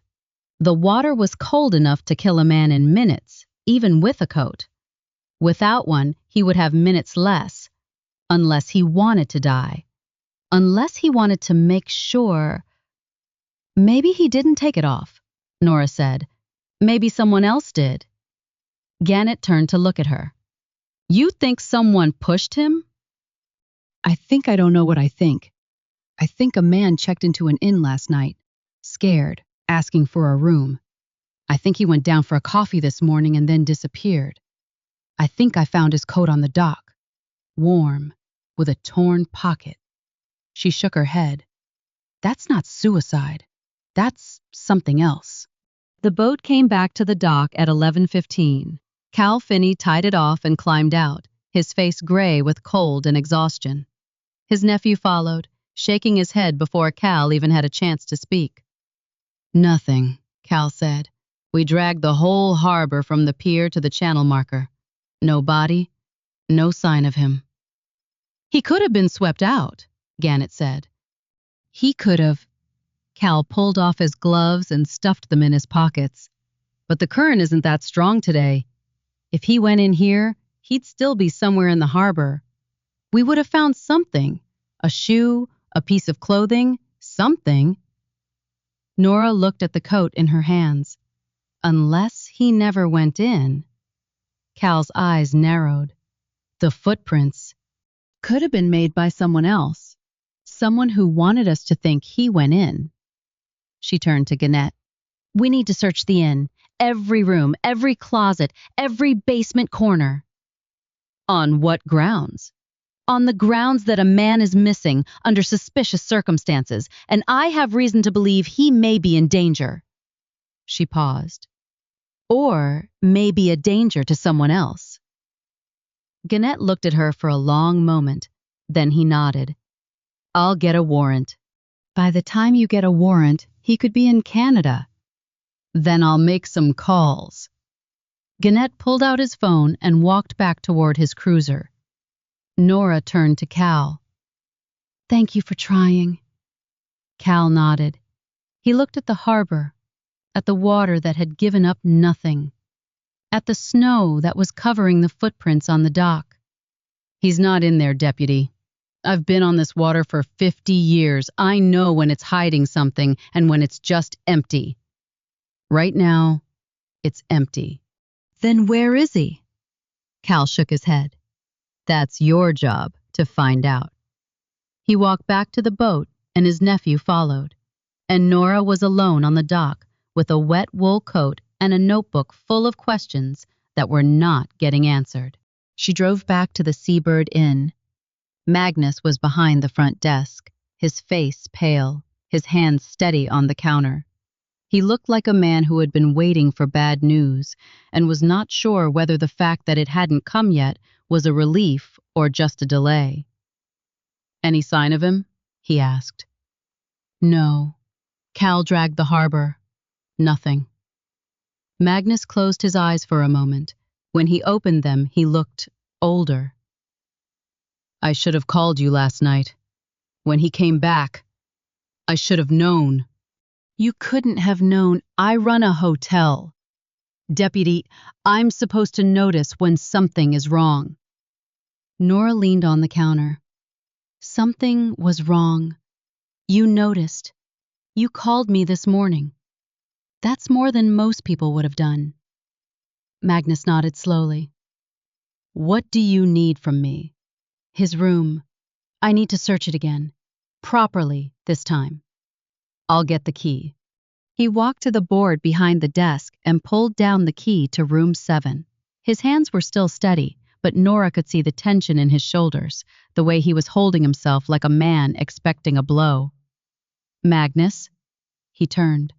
The water was cold enough to kill a man in minutes, even with a coat. Without one, he would have minutes less, unless he wanted to die. Unless he wanted to make sure. Maybe he didn't take it off. Nora said. Maybe someone else did. Gannett turned to look at her. You think someone pushed him? I don't know what I think. I think a man checked into an inn last night, scared, asking for a room. I think he went down for a coffee this morning and then disappeared. I think I found his coat on the dock, warm, with a torn pocket. She shook her head. That's not suicide. That's something else. The boat came back to the dock at 11:15. Cal Finney tied it off and climbed out, his face gray with cold and exhaustion. His nephew followed, shaking his head before Cal even had a chance to speak. Nothing, Cal said. We dragged the whole harbor from the pier to the channel marker. No body, no sign of him. He could have been swept out, Gannett said. He could have. Cal pulled off his gloves and stuffed them in his pockets. But the current isn't that strong today. If he went in here, he'd still be somewhere in the harbor. We would have found something. A shoe, a piece of clothing, something. Nora looked at the coat in her hands. Unless he never went in. Cal's eyes narrowed. The footprints could have been made by someone else. Someone who wanted us to think he went in. She turned to Gannett. We need to search the inn. Every room, every closet, every basement corner. On what grounds? On the grounds that a man is missing under suspicious circumstances, and I have reason to believe he may be in danger. She paused. Or may be a danger to someone else. Gannett looked at her for a long moment. Then he nodded. I'll get a warrant. By the time you get a warrant, he could be in Canada. Then I'll make some calls. Gannett pulled out his phone and walked back toward his cruiser. Nora turned to Cal. Thank you for trying. Cal nodded. He looked at the harbor, at the water that had given up nothing, at the snow that was covering the footprints on the dock. He's not in there, Deputy. I've been on this water for 50 years. I know when it's hiding something and when it's just empty. Right now, it's empty. Then where is he? Cal shook his head. That's your job to find out. He walked back to the boat and his nephew followed, and Nora was alone on the dock with a wet wool coat and a notebook full of questions that were not getting answered. She drove back to the Seabird Inn. Magnus was behind the front desk, his face pale, his hands steady on the counter. He looked like a man who had been waiting for bad news and was not sure whether the fact that it hadn't come yet was a relief or just a delay. Any sign of him? He asked. No. Cal dragged the harbor. Nothing. Magnus closed his eyes for a moment. When he opened them, he looked older. I should have called you last night. When he came back, I should have known. You couldn't have known. I run a hotel. Deputy, I'm supposed to notice when something is wrong. Nora leaned on the counter. Something was wrong. You noticed. You called me this morning. That's more than most people would have done. Magnus nodded slowly. What do you need from me? His room. I need to search it again. Properly this time. I'll get the key. He walked to the board behind the desk and pulled down the key to room 7. His hands were still steady, but Nora could see the tension in his shoulders, the way he was holding himself like a man expecting a blow. Magnus? He turned.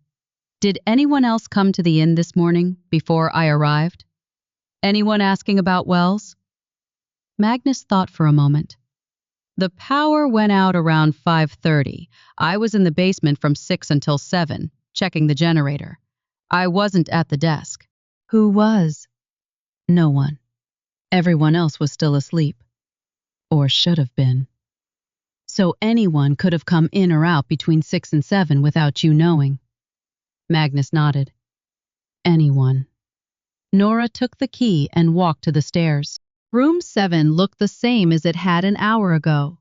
Did anyone else come to the inn this morning before I arrived? Anyone asking about Wells? Magnus thought for a moment. The power went out around 5:30. I was in the basement from 6 until 7, checking the generator. I wasn't at the desk. Who was? No one. Everyone else was still asleep. Or should have been. So anyone could have come in or out between 6 and 7 without you knowing. Magnus nodded. Anyone. Nora took the key and walked to the stairs. Room 7 looked the same as it had an hour ago.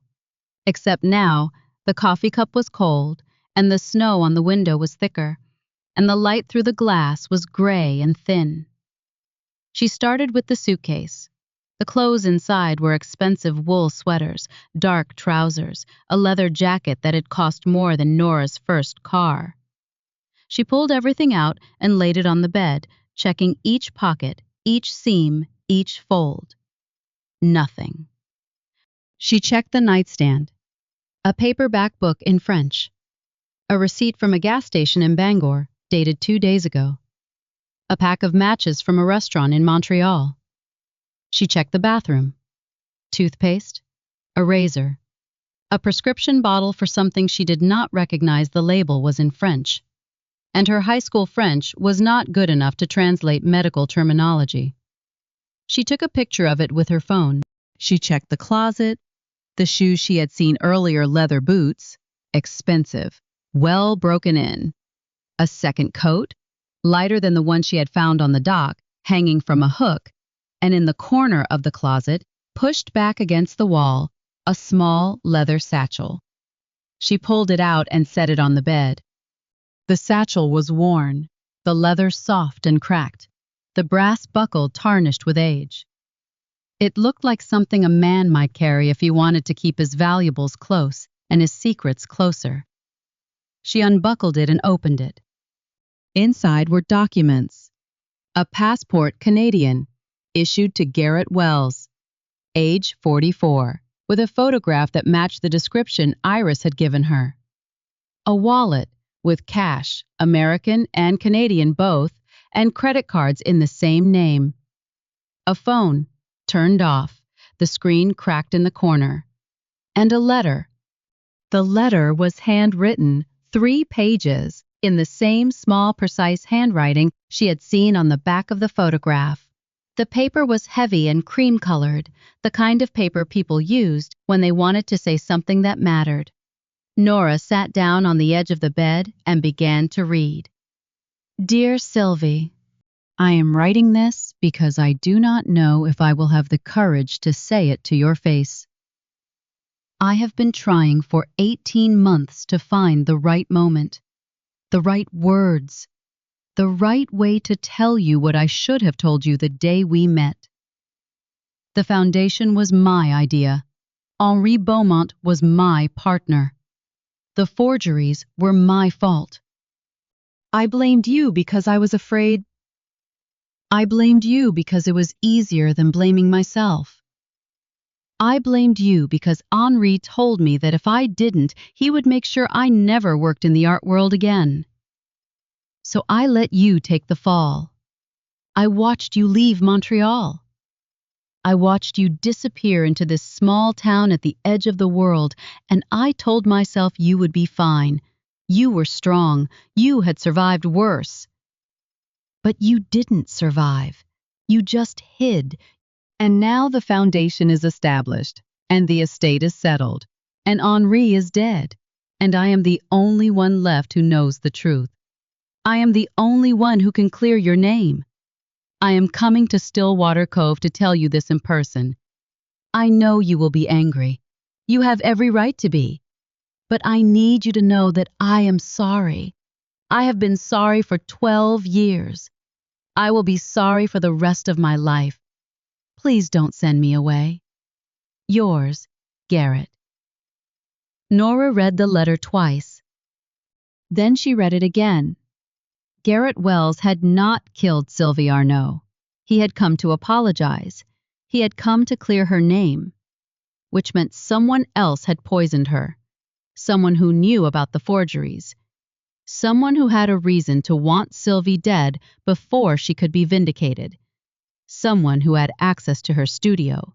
Except now, the coffee cup was cold and the snow on the window was thicker. and the light through the glass was gray and thin. She started with the suitcase. The clothes inside were expensive wool sweaters, dark trousers, a leather jacket that had cost more than Nora's first car. She pulled everything out and laid it on the bed, checking each pocket, each seam, each fold. Nothing. She checked the nightstand. A paperback book in French. A receipt from a gas station in Bangor, dated 2 days ago. A pack of matches from a restaurant in Montreal. She checked the bathroom. Toothpaste, a razor, a prescription bottle for something she did not recognize the label was in French, and her high school French was not good enough to translate medical terminology. She took a picture of it with her phone. She checked the closet, the shoes she had seen earlier, leather boots, expensive, well broken in. A second coat, lighter than the one she had found on the dock, hanging from a hook, and in the corner of the closet, pushed back against the wall, a small leather satchel. She pulled it out and set it on the bed. The satchel was worn, the leather soft and cracked, the brass buckle tarnished with age. It looked like something a man might carry if he wanted to keep his valuables close and his secrets closer. She unbuckled it and opened it. Inside were documents. A passport Canadian, issued to Garrett Wells, age 44, with a photograph that matched the description Iris had given her. A wallet with cash, American and Canadian both, and credit cards in the same name. A phone, turned off, the screen cracked in the corner. And a letter. The letter was handwritten, 3 pages, in the same small, precise handwriting she had seen on the back of the photograph. The paper was heavy and cream-colored, the kind of paper people used when they wanted to say something that mattered. Nora sat down on the edge of the bed and began to read. Dear Sylvie, I am writing this because I do not know if I will have the courage to say it to your face. I have been trying for 18 months to find the right moment, the right words, the right way to tell you what I should have told you the day we met. The foundation was my idea. Henri Beaumont was my partner. The forgeries were my fault. I blamed you because I was afraid. I blamed you because it was easier than blaming myself. I blamed you because Henri told me that if I didn't, he would make sure I never worked in the art world again. So I let you take the fall. I watched you leave Montreal. I watched you disappear into this small town at the edge of the world, and I told myself you would be fine. You were strong. You had survived worse. But you didn't survive. You just hid. And now the foundation is established, and the estate is settled, and Henri is dead, and I am the only one left who knows the truth. I am the only one who can clear your name. I am coming to Stillwater Cove to tell you this in person. I know you will be angry. You have every right to be. But I need you to know that I am sorry. I have been sorry for 12 years. I will be sorry for the rest of my life. Please don't send me away. Yours, Garrett. Nora read the letter twice. Then she read it again. Garrett Wells had not killed Sylvie Arnaud. He had come to apologize. He had come to clear her name, which meant someone else had poisoned her. Someone who knew about the forgeries. Someone who had a reason to want Sylvie dead before she could be vindicated. Someone who had access to her studio,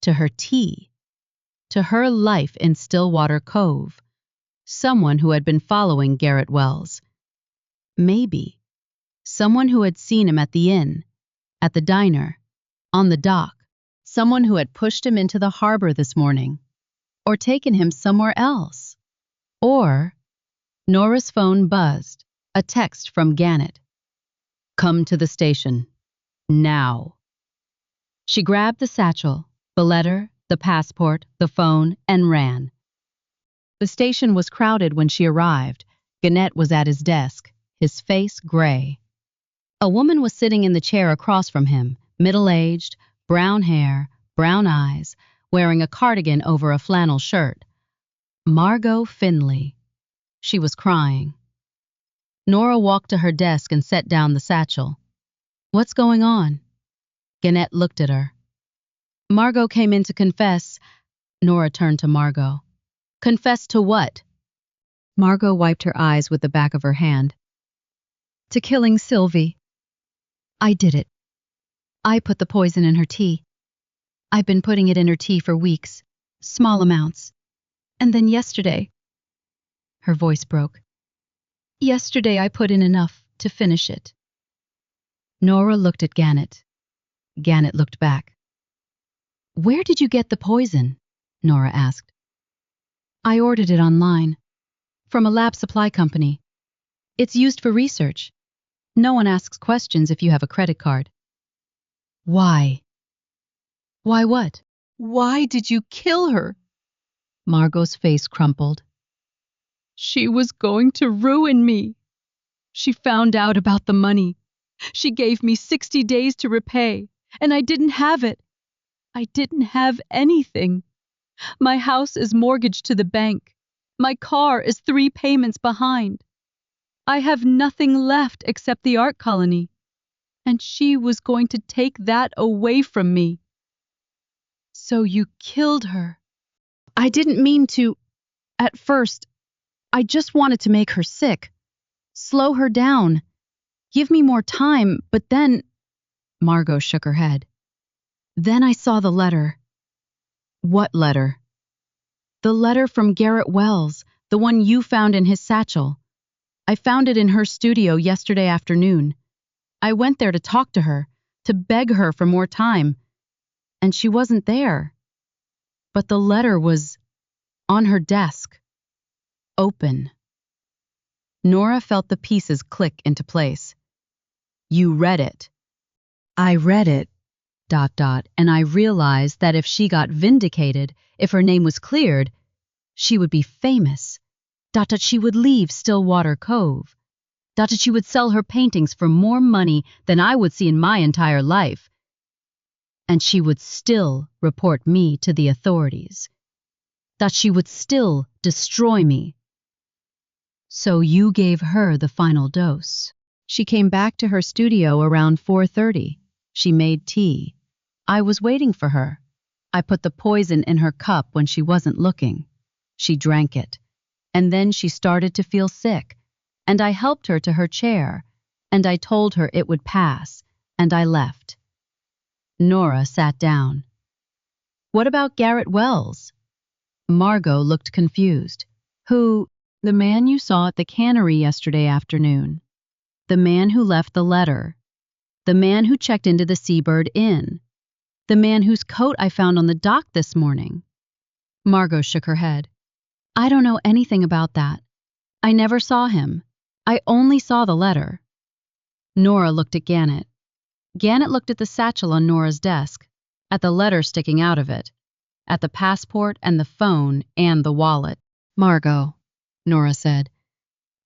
to her tea, to her life in Stillwater Cove. Someone who had been following Garrett Wells. Maybe someone who had seen him at the inn, at the diner, on the dock. Someone who had pushed him into the harbor this morning, or taken him somewhere else. Or Nora's phone buzzed, a text from Gannett. Come to the station. Now. She grabbed the satchel, the letter, the passport, the phone, and ran. The station was crowded when she arrived. Gannett was at his desk, his face gray. A woman was sitting in the chair across from him, middle-aged, brown hair, brown eyes, wearing a cardigan over a flannel shirt. Margot Finley. She was crying. Nora walked to her desk and set down the satchel. "What's going on?" Gannett looked at her. "Margot came in to confess." Nora turned to Margot. "Confess to what?" Margot wiped her eyes with the back of her hand. "To killing Sylvie. I did it. I put the poison in her tea. I've been putting it in her tea for weeks, small amounts. And then yesterday..." Her voice broke. "Yesterday I put in enough to finish it." Nora looked at Gannett. Gannett looked back. "Where did you get the poison?" Nora asked. "I ordered it online, from a lab supply company. It's used for research. No one asks questions if you have a credit card." "Why?" "Why what?" "Why did you kill her?" Margot's face crumpled. "She was going to ruin me. She found out about the money. She gave me 60 days to repay, and I didn't have it. I didn't have anything. My house is mortgaged to the bank. My car is 3 payments behind. I have nothing left except the art colony, and she was going to take that away from me." "So you killed her." "I didn't mean to. At first, I just wanted to make her sick. Slow her down. Give me more time, but then..." Margot shook her head. "Then I saw the letter." "What letter?" "The letter from Garrett Wells, the one you found in his satchel. I found it in her studio yesterday afternoon. I went there to talk to her, to beg her for more time, and she wasn't there. But the letter was on her desk, open." Nora felt the pieces click into place. "You read it." "I read it, ... and I realized that if she got vindicated, if her name was cleared, she would be famous. ... She would leave Stillwater Cove. ... She would sell her paintings for more money than I would see in my entire life. And she would still report me to the authorities. ... She would still destroy me." "So you gave her the final dose." "She came back to her studio around 4:30. She made tea. I was waiting for her. I put the poison in her cup when she wasn't looking. She drank it. And then she started to feel sick, and I helped her to her chair, and I told her it would pass, and I left." Nora sat down. "What about Garrett Wells?" Margot looked confused. "Who?" "The man you saw at the cannery yesterday afternoon. The man who left the letter. The man who checked into the Seabird Inn. The man whose coat I found on the dock this morning." Margot shook her head. "I don't know anything about that. I never saw him. I only saw the letter." Nora looked at Gannett. Gannett looked at the satchel on Nora's desk, at the letter sticking out of it, at the passport and the phone and the wallet. "Margot," Nora said,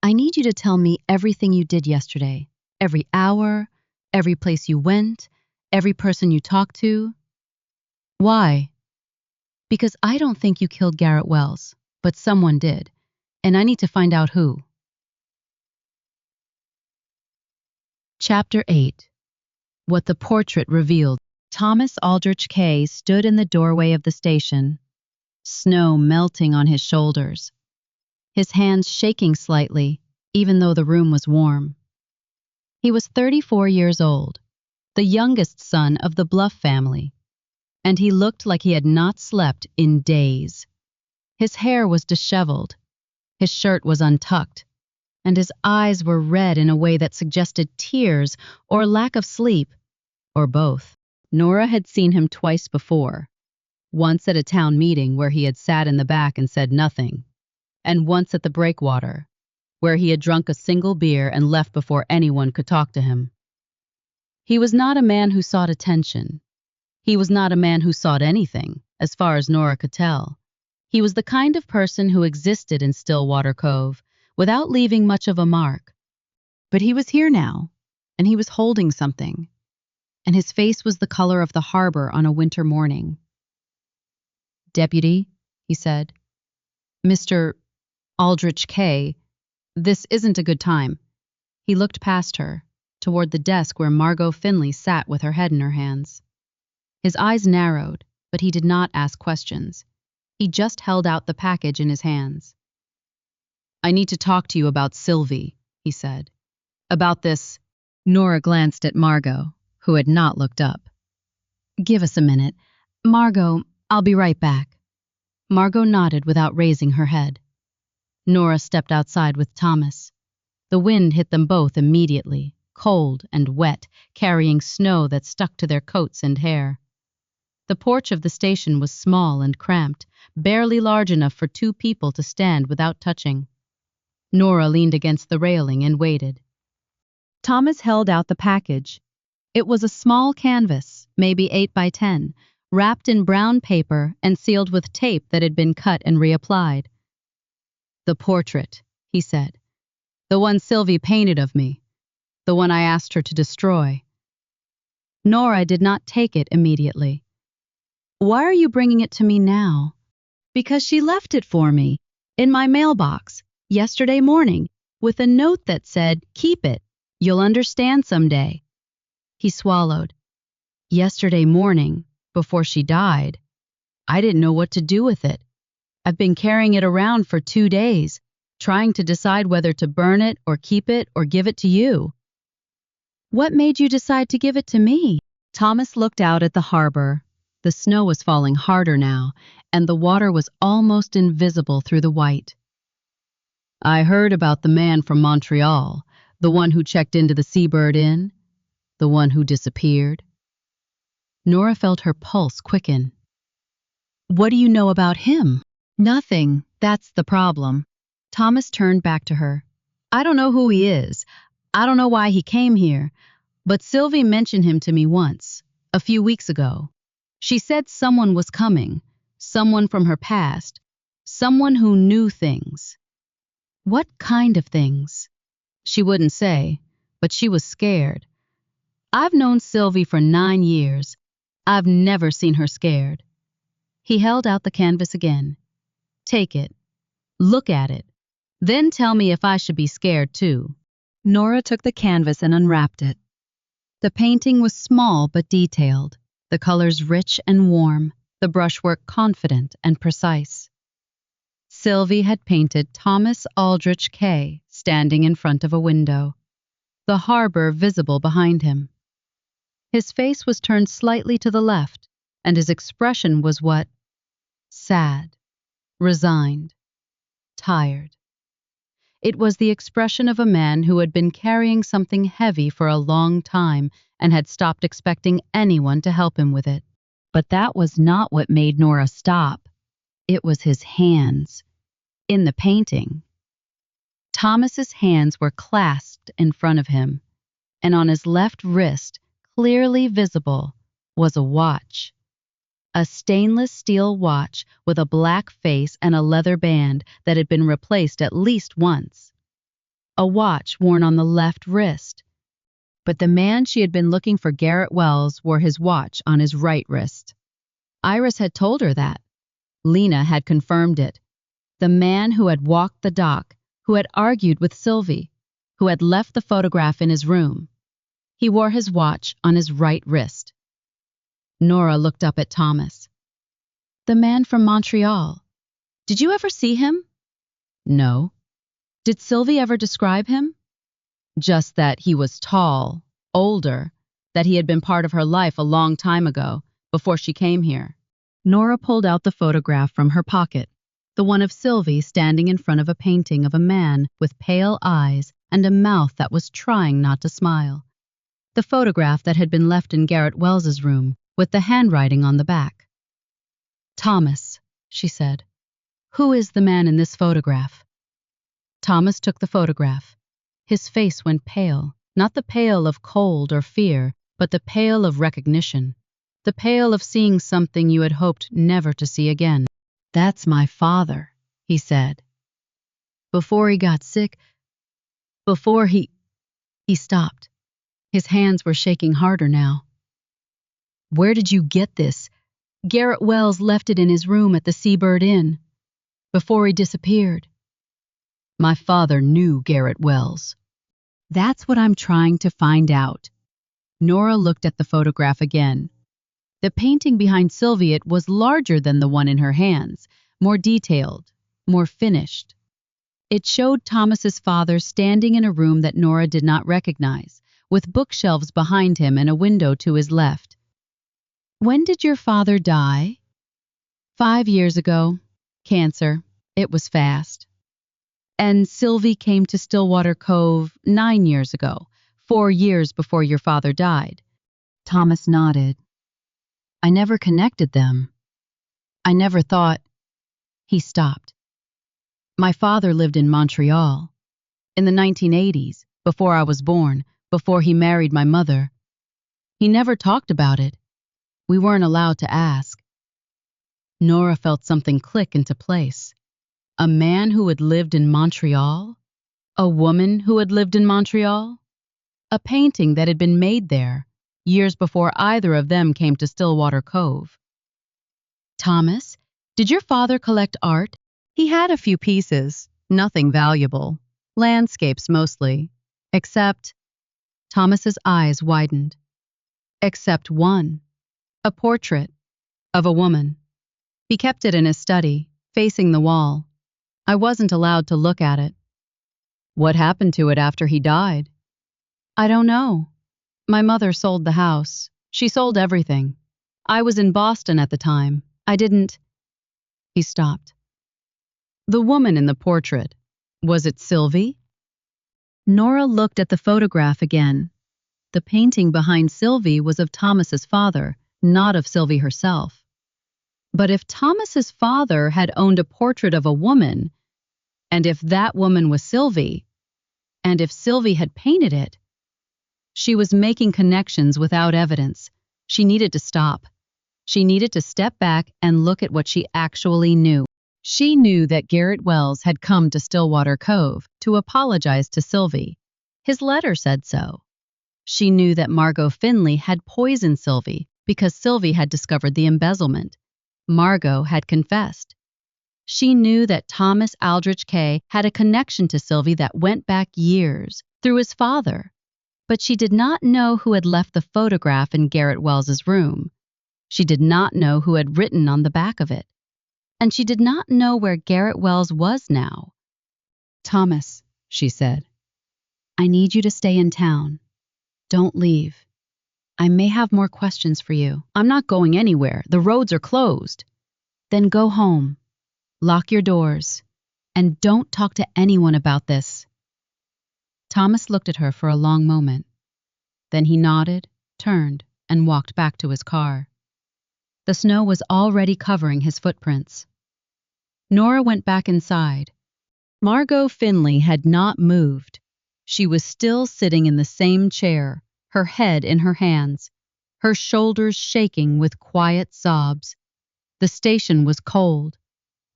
"I need you to tell me everything you did yesterday. Every hour, every place you went, every person you talked to." "Why?" "Because I don't think you killed Garrett Wells, but someone did, and I need to find out who." Chapter 8. What the portrait revealed. Thomas Aldrich Kay stood in the doorway of the station, snow melting on his shoulders, his hands shaking slightly, even though the room was warm. He was 34 years old, the youngest son of the Bluff family, and he looked like he had not slept in days. His hair was disheveled, his shirt was untucked, and his eyes were red in a way that suggested tears or lack of sleep, or both. Nora had seen him twice before, once at a town meeting where he had sat in the back and said nothing, and once at the breakwater, where he had drunk a single beer and left before anyone could talk to him. He was not a man who sought attention. He was not a man who sought anything, as far as Nora could tell. He was the kind of person who existed in Stillwater Cove without leaving much of a mark. But he was here now, and he was holding something, and his face was the color of the harbor on a winter morning. "Deputy," he said. "Mr. Aldrich K., this isn't a good time." He looked past her, toward the desk where Margot Finley sat with her head in her hands. His eyes narrowed, but he did not ask questions. He just held out the package in his hands. "I need to talk to you about Sylvie," he said. "About this." Nora glanced at Margot, who had not looked up. "Give us a minute. Margot, I'll be right back." Margot nodded without raising her head. Nora stepped outside with Thomas. The wind hit them both immediately, cold and wet, carrying snow that stuck to their coats and hair. The porch of the station was small and cramped, barely large enough for two people to stand without touching. Nora leaned against the railing and waited. Thomas held out the package. It was a small canvas, maybe 8 by 10, wrapped in brown paper and sealed with tape that had been cut and reapplied. "The portrait," he said. "The one Sylvie painted of me. The one I asked her to destroy." Nora did not take it immediately. "Why are you bringing it to me now?" "Because she left it for me, in my mailbox, yesterday morning, with a note that said, 'Keep it. You'll understand someday.'" He swallowed. "Yesterday morning, before she died. I didn't know what to do with it. I've been carrying it around for 2 days, trying to decide whether to burn it or keep it or give it to you." "What made you decide to give it to me?" Thomas looked out at the harbor. The snow was falling harder now, and the water was almost invisible through the white. "I heard about the man from Montreal, the one who checked into the Seabird Inn, the one who disappeared." Nora felt her pulse quicken. "What do you know about him?" "Nothing, that's the problem." Thomas turned back to her. "I don't know who he is. I don't know why he came here, but Sylvie mentioned him to me once, a few weeks ago. She said someone was coming, someone from her past, someone who knew things." "What kind of things?" "She wouldn't say, but she was scared. I've known Sylvie for 9 years. I've never seen her scared." He held out the canvas again. "Take it. Look at it. Then tell me if I should be scared too." Nora took the canvas and unwrapped it. The painting was small but detailed, the colors rich and warm, the brushwork confident and precise. Sylvie had painted Thomas Aldrich K. standing in front of a window, the harbor visible behind him. His face was turned slightly to the left, and his expression was what? Sad, resigned, tired. It was the expression of a man who had been carrying something heavy for a long time and had stopped expecting anyone to help him with it. But that was not what made Nora stop. It was his hands. In the painting, Thomas's hands were clasped in front of him, and on his left wrist, clearly visible, was a watch. A stainless steel watch with a black face and a leather band that had been replaced at least once. A watch worn on the left wrist. But the man she had been looking for, Garrett Wells, wore his watch on his right wrist. Iris had told her that. Lena had confirmed it. The man who had walked the dock, who had argued with Sylvie, who had left the photograph in his room. He wore his watch on his right wrist. Nora looked up at Thomas. "The man from Montreal. Did you ever see him?" "No." "Did Sylvie ever describe him?" "Just that he was tall, older, that he had been part of her life a long time ago, before she came here." Nora pulled out the photograph from her pocket, the one of Sylvie standing in front of a painting of a man with pale eyes and a mouth that was trying not to smile. The photograph that had been left in Garrett Wells's room, with the handwriting on the back. "Thomas," she said, "who is the man in this photograph?" Thomas took the photograph. His face went pale, not the pale of cold or fear, but the pale of recognition, the pale of seeing something you had hoped never to see again. "That's my father," he said. "Before he got sick, before he..." He stopped. His hands were shaking harder now. Where did you get this? Garrett Wells left it in his room at the Seabird Inn, before he disappeared. My father knew Garrett Wells. That's what I'm trying to find out. Nora looked at the photograph again. The painting behind Sylviette was larger than the one in her hands, more detailed, more finished. It showed Thomas's father standing in a room that Nora did not recognize, with bookshelves behind him and a window to his left. When did your father die? 5 years ago. Cancer. It was fast. And Sylvie came to Stillwater Cove 9 years ago, 4 years before your father died. Thomas nodded. I never connected them. I never thought. He stopped. My father lived in Montreal. In the 1980s, before I was born, before he married my mother. He never talked about it. We weren't allowed to ask. Nora felt something click into place. A man who had lived in Montreal? A woman who had lived in Montreal? A painting that had been made there, years before either of them came to Stillwater Cove. Thomas, did your father collect art? He had a few pieces, nothing valuable. Landscapes mostly. Except... Thomas's eyes widened. Except one. A portrait. Of a woman. He kept it in his study, facing the wall. I wasn't allowed to look at it. What happened to it after he died? I don't know. My mother sold the house. She sold everything. I was in Boston at the time. I didn't... He stopped. The woman in the portrait, was it Sylvie? Nora looked at the photograph again. The painting behind Sylvie was of Thomas's father, not of Sylvie herself. But if Thomas's father had owned a portrait of a woman, and if that woman was Sylvie, and if Sylvie had painted it, she was making connections without evidence. She needed to stop. She needed to step back and look at what she actually knew. She knew that Garrett Wells had come to Stillwater Cove to apologize to Sylvie. His letter said so. She knew that Margot Finley had poisoned Sylvie because Sylvie had discovered the embezzlement. Margot had confessed. She knew that Thomas Aldrich Kay had a connection to Sylvie that went back years, through his father. But she did not know who had left the photograph in Garrett Wells's room. She did not know who had written on the back of it. And she did not know where Garrett Wells was now. Thomas, she said, I need you to stay in town. Don't leave. I may have more questions for you. I'm not going anywhere. The roads are closed. Then go home. Lock your doors. And don't talk to anyone about this. Thomas looked at her for a long moment. Then he nodded, turned, and walked back to his car. The snow was already covering his footprints. Nora went back inside. Margot Finley had not moved. She was still sitting in the same chair, her head in her hands, her shoulders shaking with quiet sobs. The station was cold.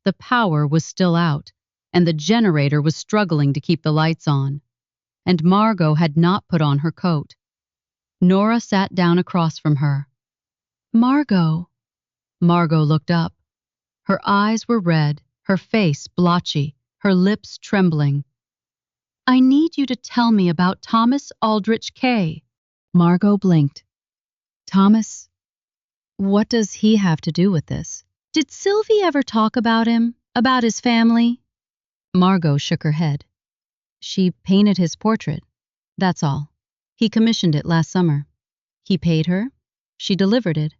The power was still out, and the generator was struggling to keep the lights on. And Margot had not put on her coat. Nora sat down across from her. Margot. Margot looked up. Her eyes were red, her face blotchy, her lips trembling. I need you to tell me about Thomas Aldrich Kay. Margot blinked. Thomas? What does he have to do with this? Did Sylvie ever talk about him? About his family? Margot shook her head. She painted his portrait. That's all. He commissioned it last summer. He paid her. She delivered it.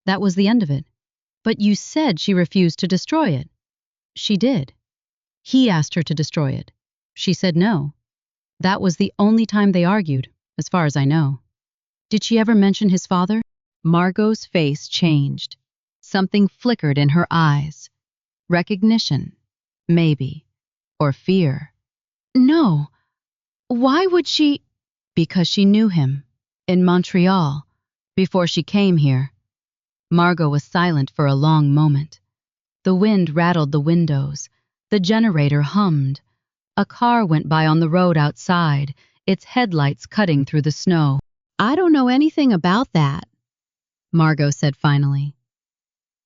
That was the end of it. But you said she refused to destroy it. She did. He asked her to destroy it. She said no. That was the only time they argued, as far as I know. Did she ever mention his father? Margot's face changed. Something flickered in her eyes. Recognition, maybe, or fear. No. Why would she? Because she knew him, in Montreal, before she came here. Margot was silent for a long moment. The wind rattled the windows. The generator hummed. A car went by on the road outside, its headlights cutting through the snow. I don't know anything about that, Margot said finally.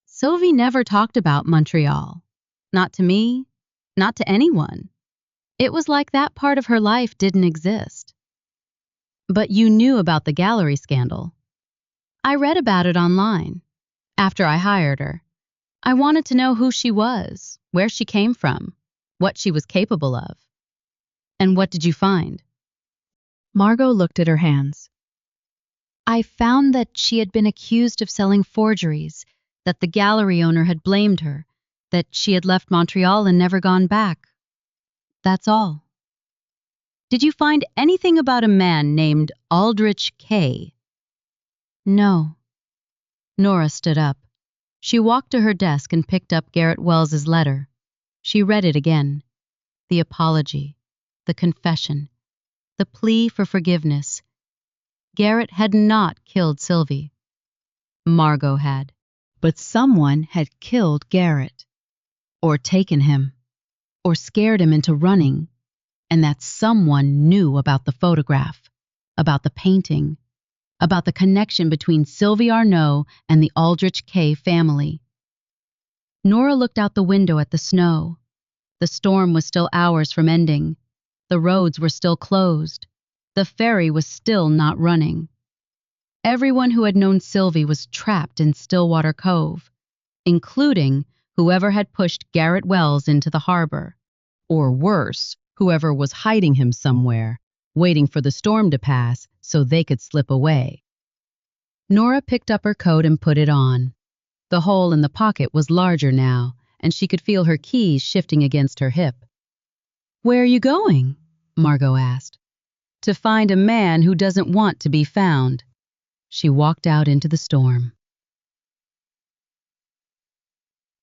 Sylvie never talked about Montreal. Not to me, not to anyone. It was like that part of her life didn't exist. But you knew about the gallery scandal. I read about it online. After I hired her, I wanted to know who she was, where she came from, what she was capable of. And what did you find? Margot looked at her hands. I found that she had been accused of selling forgeries, that the gallery owner had blamed her, that she had left Montreal and never gone back. That's all. Did you find anything about a man named Aldrich Kay? No. Nora stood up. She walked to her desk and picked up Garrett Wells's letter. She read it again. The apology, the confession, the plea for forgiveness. Garrett had not killed Sylvie. Margot had. But someone had killed Garrett, or taken him, or scared him into running, and that someone knew about the photograph, about the painting, about the connection between Sylvie Arnaud and the Aldrich Kay family. Nora looked out the window at the snow. The storm was still hours from ending. The roads were still closed. The ferry was still not running. Everyone who had known Sylvie was trapped in Stillwater Cove, including whoever had pushed Garrett Wells into the harbor. Or worse, whoever was hiding him somewhere, waiting for the storm to pass so they could slip away. Nora picked up her coat and put it on. The hole in the pocket was larger now, and she could feel her keys shifting against her hip. "Where are you going?" Margot asked. "To find a man who doesn't want to be found." She walked out into the storm.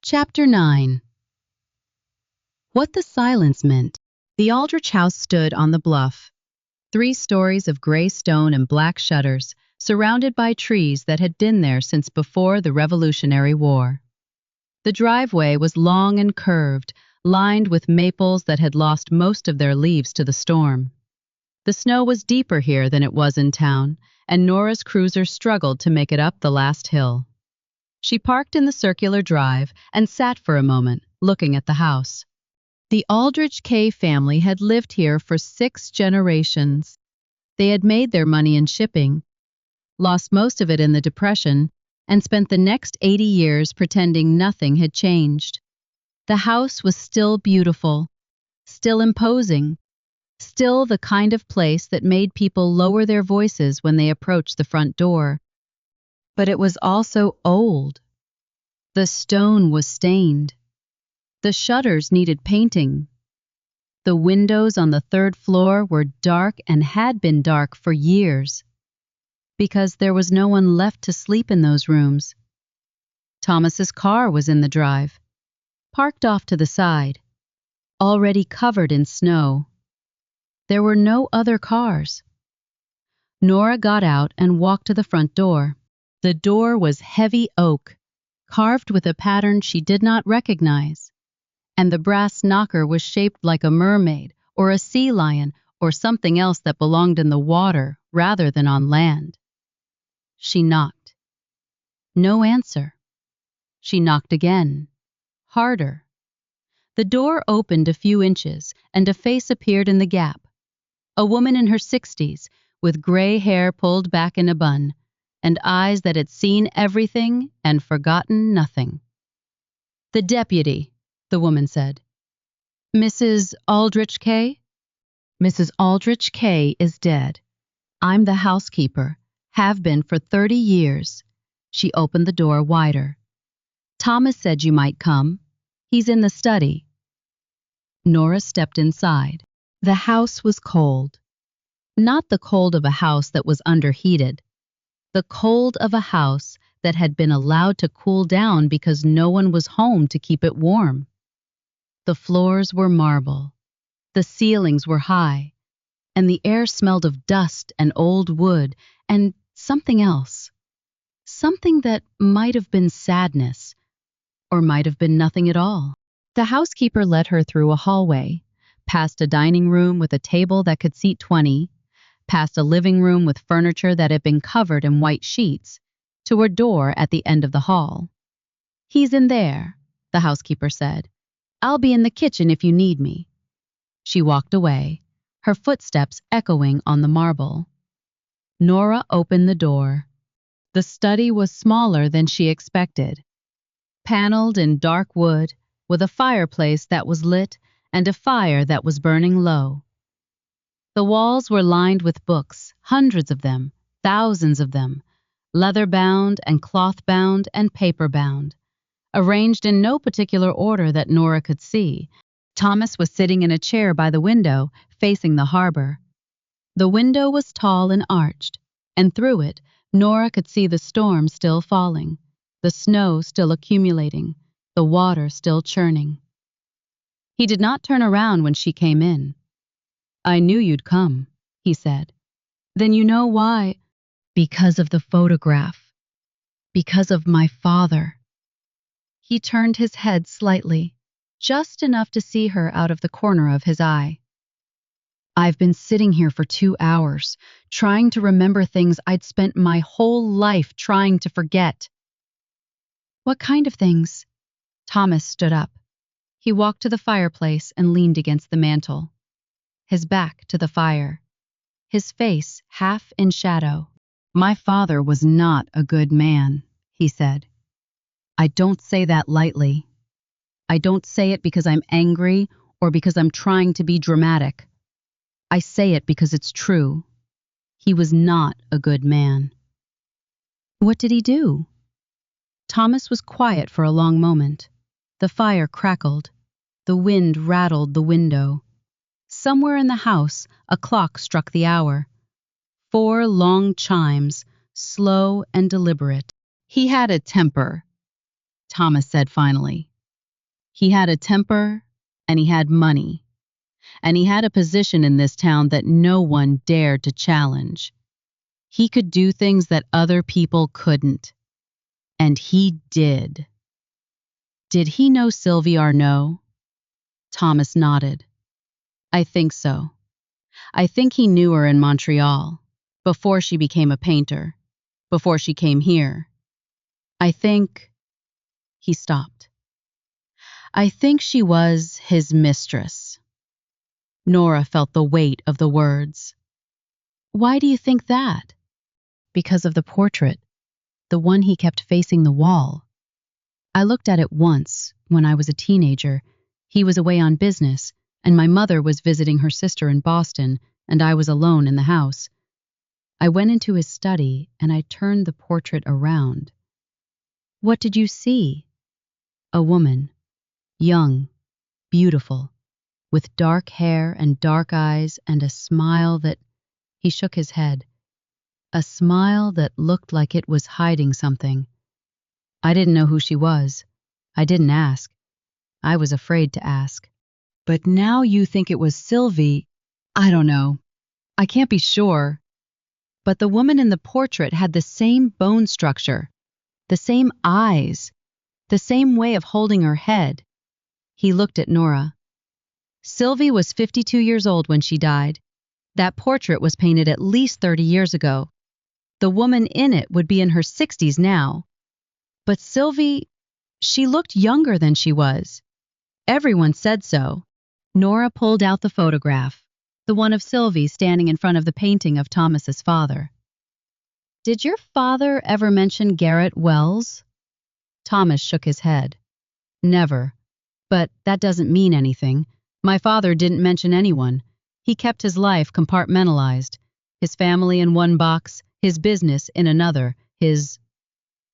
Chapter 9. What the silence meant. The Aldrich house stood on the bluff. 3 stories of gray stone and black shutters, surrounded by trees that had been there since before the Revolutionary War. The driveway was long and curved, lined with maples that had lost most of their leaves to the storm. The snow was deeper here than it was in town, and Nora's cruiser struggled to make it up the last hill. She parked in the circular drive and sat for a moment, looking at the house. The Aldrich Kay family had lived here for 6 generations. They had made their money in shipping, lost most of it in the Depression, and spent the next 80 years pretending nothing had changed. The house was still beautiful, still imposing, still the kind of place that made people lower their voices when they approached the front door. But it was also old. The stone was stained. The shutters needed painting. The windows on the 3rd floor were dark and had been dark for years, because there was no one left to sleep in those rooms. Thomas's car was in the drive, parked off to the side, already covered in snow. There were no other cars. Nora got out and walked to the front door. The door was heavy oak, carved with a pattern she did not recognize, and the brass knocker was shaped like a mermaid or a sea lion or something else that belonged in the water rather than on land. She knocked. No answer. She knocked again, harder. The door opened a few inches, and a face appeared in the gap. A woman in her 60s, with gray hair pulled back in a bun, and eyes that had seen everything and forgotten nothing. "The deputy," the woman said. "Mrs. Aldrich Kay?" "Mrs. Aldrich Kay is dead. I'm the housekeeper, have been for 30 years. She opened the door wider. "Thomas said you might come. He's in the study." Nora stepped inside. The house was cold. Not the cold of a house that was underheated. The cold of a house that had been allowed to cool down because no one was home to keep it warm. The floors were marble. The ceilings were high. And the air smelled of dust and old wood and something else. Something that might have been sadness, or might have been nothing at all. The housekeeper led her through a hallway, past a dining room with a table that could seat 20, past a living room with furniture that had been covered in white sheets, to a door at the end of the hall. "He's in there," the housekeeper said. "I'll be in the kitchen if you need me." She walked away, her footsteps echoing on the marble. Nora opened the door. The study was smaller than she expected. Paneled in dark wood, with a fireplace that was lit and a fire that was burning low. The walls were lined with books, hundreds of them, thousands of them, leather-bound and cloth-bound and paper-bound, arranged in no particular order that Nora could see. Thomas was sitting in a chair by the window, facing the harbor. The window was tall and arched, and through it, Nora could see the storm still falling, the snow still accumulating, the water still churning. He did not turn around when she came in. "I knew you'd come," he said. "Then you know why?" "Because of the photograph. Because of my father." He turned his head slightly, just enough to see her out of the corner of his eye. "I've been sitting here for 2 hours, trying to remember things I'd spent my whole life trying to forget." "What kind of things?" Thomas stood up. He walked to the fireplace and leaned against the mantel, his back to the fire, his face half in shadow. "My father was not a good man," he said. "I don't say that lightly. I don't say it because I'm angry or because I'm trying to be dramatic. I say it because it's true. He was not a good man." "What did he do?" Thomas was quiet for a long moment. The fire crackled. The wind rattled the window. Somewhere in the house, a clock struck the hour. 4 long chimes, slow and deliberate. "He had a temper," Thomas said finally. "He had a temper, and he had money. And he had a position in this town that no one dared to challenge. He could do things that other people couldn't. And he did." "Did he know Sylvie Arnaud?" Thomas nodded. "I think so. I think he knew her in Montreal, before she became a painter, before she came here. I think—" He stopped. "I think she was his mistress." Nora felt the weight of the words. "Why do you think that?" "Because of the portrait, the one he kept facing the wall. I looked at it once, when I was a teenager. He was away on business, and my mother was visiting her sister in Boston, and I was alone in the house. I went into his study, and I turned the portrait around." "What did you see?" "A woman, young, beautiful, with dark hair and dark eyes and a smile that—" He shook his head. "A smile that looked like it was hiding something. I didn't know who she was. I didn't ask. I was afraid to ask." "But now you think it was Sylvie. I don't know. I can't be sure." "But the woman in the portrait had the same bone structure, the same eyes, the same way of holding her head." He looked at Nora. "Sylvie was 52 years old when she died. That portrait was painted at least 30 years ago. The woman in it would be in her 60s now. But Sylvie, she looked younger than she was. Everyone said so." Nora pulled out the photograph, the one of Sylvie standing in front of the painting of Thomas's father. "Did your father ever mention Garrett Wells?" Thomas shook his head. "Never. But that doesn't mean anything. My father didn't mention anyone. He kept his life compartmentalized. His family in one box, his business in another, his—"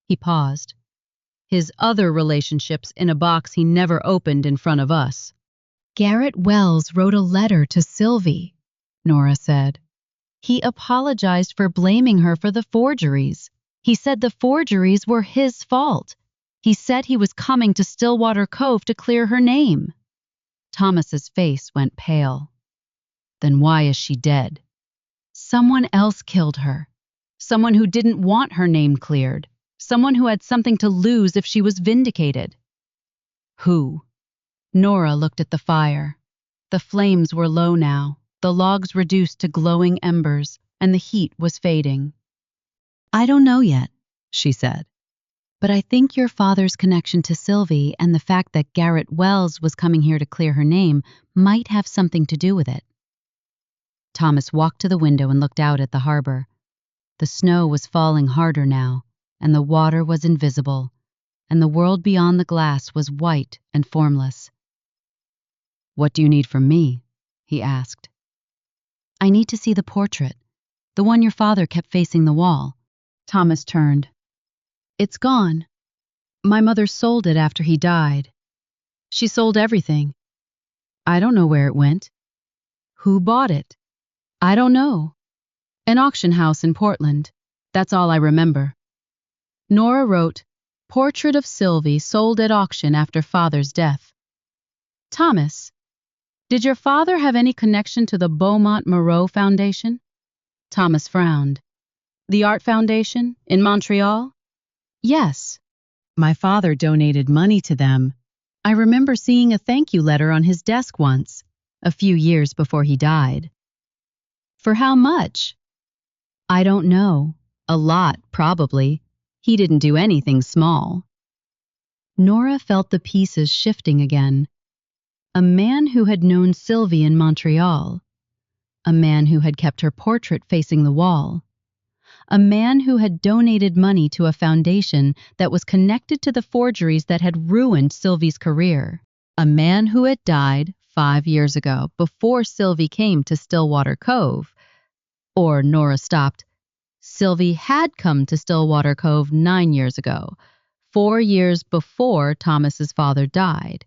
He paused. "His other relationships in a box he never opened in front of us." "Garrett Wells wrote a letter to Sylvie," Nora said. "He apologized for blaming her for the forgeries. He said the forgeries were his fault. He said he was coming to Stillwater Cove to clear her name." Thomas's face went pale. "Then why is she dead?" "Someone else killed her. Someone who didn't want her name cleared. Someone who had something to lose if she was vindicated." "Who?" Nora looked at the fire. The flames were low now, The logs reduced to glowing embers, and the heat was fading. "I don't know yet," she said, "but I think your father's connection to Sylvie and the fact that Garrett Wells was coming here to clear her name might have something to do with it." Thomas walked to the window and looked out at the harbor. The snow was falling harder now, and the water was invisible, and the world beyond the glass was white and formless. "What do you need from me?" he asked. "I need to see the portrait, the one your father kept facing the wall." Thomas turned. "It's gone. My mother sold it after he died. She sold everything. I don't know where it went. Who bought it? I don't know. An auction house in Portland. That's all I remember." Nora wrote, "Portrait of Sylvie sold at auction after father's death." "Thomas, did your father have any connection to the Beaumont Moreau Foundation?" Thomas frowned. "The Art Foundation in Montreal?" "Yes. My father donated money to them. I remember seeing a thank you letter on his desk once, a few years before he died." "For how much?" "I don't know. A lot, probably. He didn't do anything small." Nora felt the pieces shifting again. A man who had known Sylvie in Montreal. A man who had kept her portrait facing the wall. A man who had donated money to a foundation that was connected to the forgeries that had ruined Sylvie's career. A man who had died 5 years ago, before Sylvie came to Stillwater Cove. Or, Nora stopped. Sylvie had come to Stillwater Cove 9 years ago, 4 years before Thomas's father died.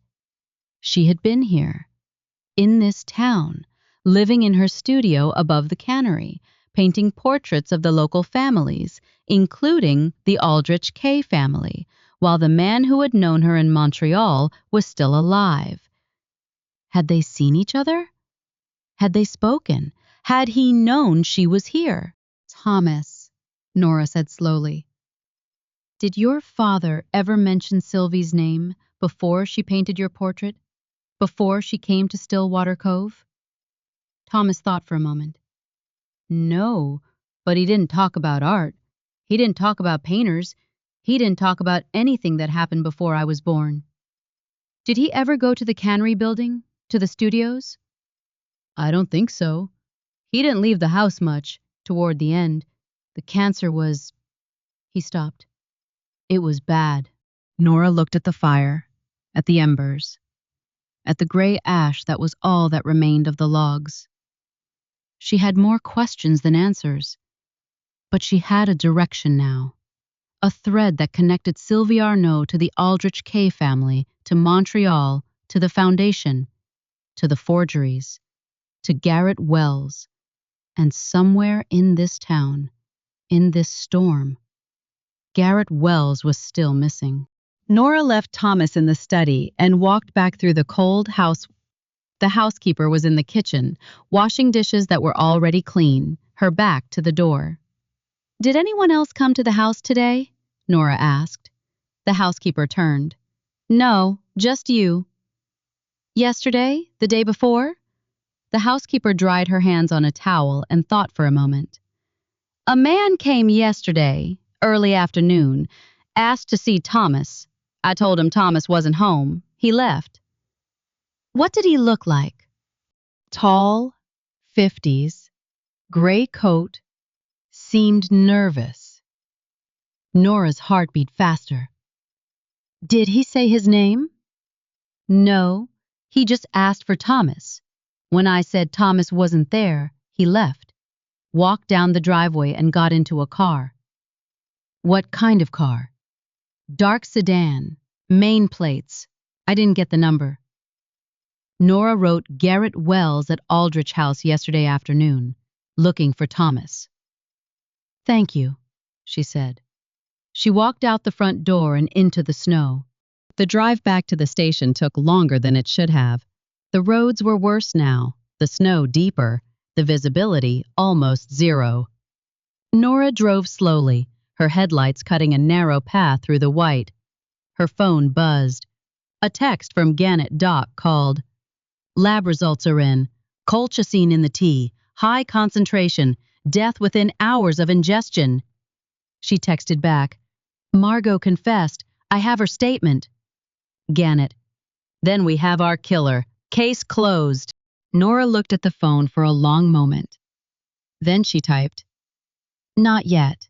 She had been here, in this town, living in her studio above the cannery, painting portraits of the local families, including the Aldrich K family, while the man who had known her in Montreal was still alive. Had they seen each other? Had they spoken? Had he known she was here? "Thomas," Nora said slowly, "did your father ever mention Sylvie's name before she painted your portrait? Before she came to Stillwater Cove?" Thomas thought for a moment. "No, but he didn't talk about art. He didn't talk about painters. He didn't talk about anything that happened before I was born." "Did he ever go to the cannery building, to the studios?" "I don't think so. He didn't leave the house much, toward the end. The cancer was—" He stopped. "It was bad." Nora looked at the fire, at the embers, at the gray ash that was all that remained of the logs. She had more questions than answers, but she had a direction now, a thread that connected Sylvie Arnaud to the Aldrich K family, to Montreal, to the foundation, to the forgeries, to Garrett Wells, and somewhere in this town, in this storm, Garrett Wells was still missing. Nora left Thomas in the study and walked back through the cold house. The housekeeper was in the kitchen, washing dishes that were already clean, her back to the door. "Did anyone else come to the house today?" Nora asked. The housekeeper turned. "No, just you." "Yesterday? The day before?" The housekeeper dried her hands on a towel and thought for a moment. "A man came yesterday, early afternoon, asked to see Thomas. I told him Thomas wasn't home. He left." "What did he look like?" "Tall, 50s, gray coat, seemed nervous." Nora's heart beat faster. "Did he say his name?" "No, he just asked for Thomas. When I said Thomas wasn't there, he left, walked down the driveway and got into a car." "What kind of car?" "Dark sedan, main plates. I didn't get the number." Nora wrote Garrett Wells at Aldrich House yesterday afternoon, looking for Thomas. "Thank you," she said. She walked out the front door and into the snow. The drive back to the station took longer than it should have. The roads were worse now, the snow deeper, the visibility almost zero. Nora drove slowly, her headlights cutting a narrow path through the white. Her phone buzzed. A text from Gannett Dock called. "Lab results are in. Colchicine in the tea, high concentration, death within hours of ingestion. She texted back, Margot confessed. I have her statement. Gannett, then we have our killer. Case closed. Nora looked at the phone for a long moment. Then she typed, not yet.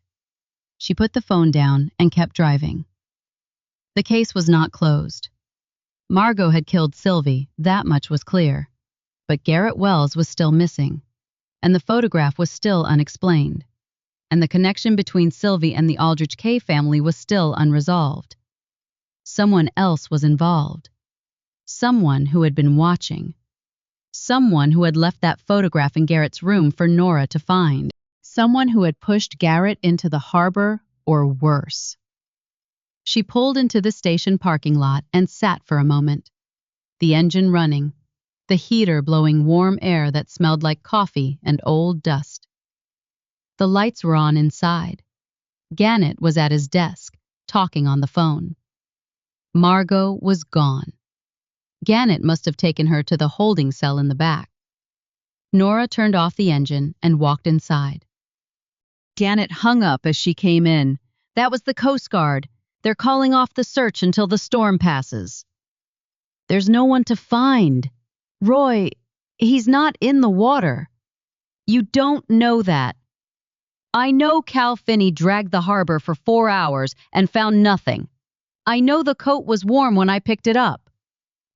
She put the phone down and kept driving. The case was not closed. Margot had killed Sylvie, that much was clear. But Garrett Wells was still missing, and the photograph was still unexplained, and the connection between Sylvie and the Aldrich K family was still unresolved. Someone else was involved. Someone who had been watching. Someone who had left that photograph in Garrett's room for Nora to find. Someone who had pushed Garrett into the harbor, or worse. She pulled into the station parking lot and sat for a moment. The engine running, the heater blowing warm air that smelled like coffee and old dust. The lights were on inside. Gannett was at his desk, talking on the phone. Margot was gone. Gannett must have taken her to the holding cell in the back. Nora turned off the engine and walked inside. Gannett hung up as she came in. That was the Coast Guard. They're calling off the search until the storm passes. There's no one to find. Roy, he's not in the water. You don't know that. I know Cal Finney dragged the harbor for 4 hours and found nothing. I know the coat was warm when I picked it up.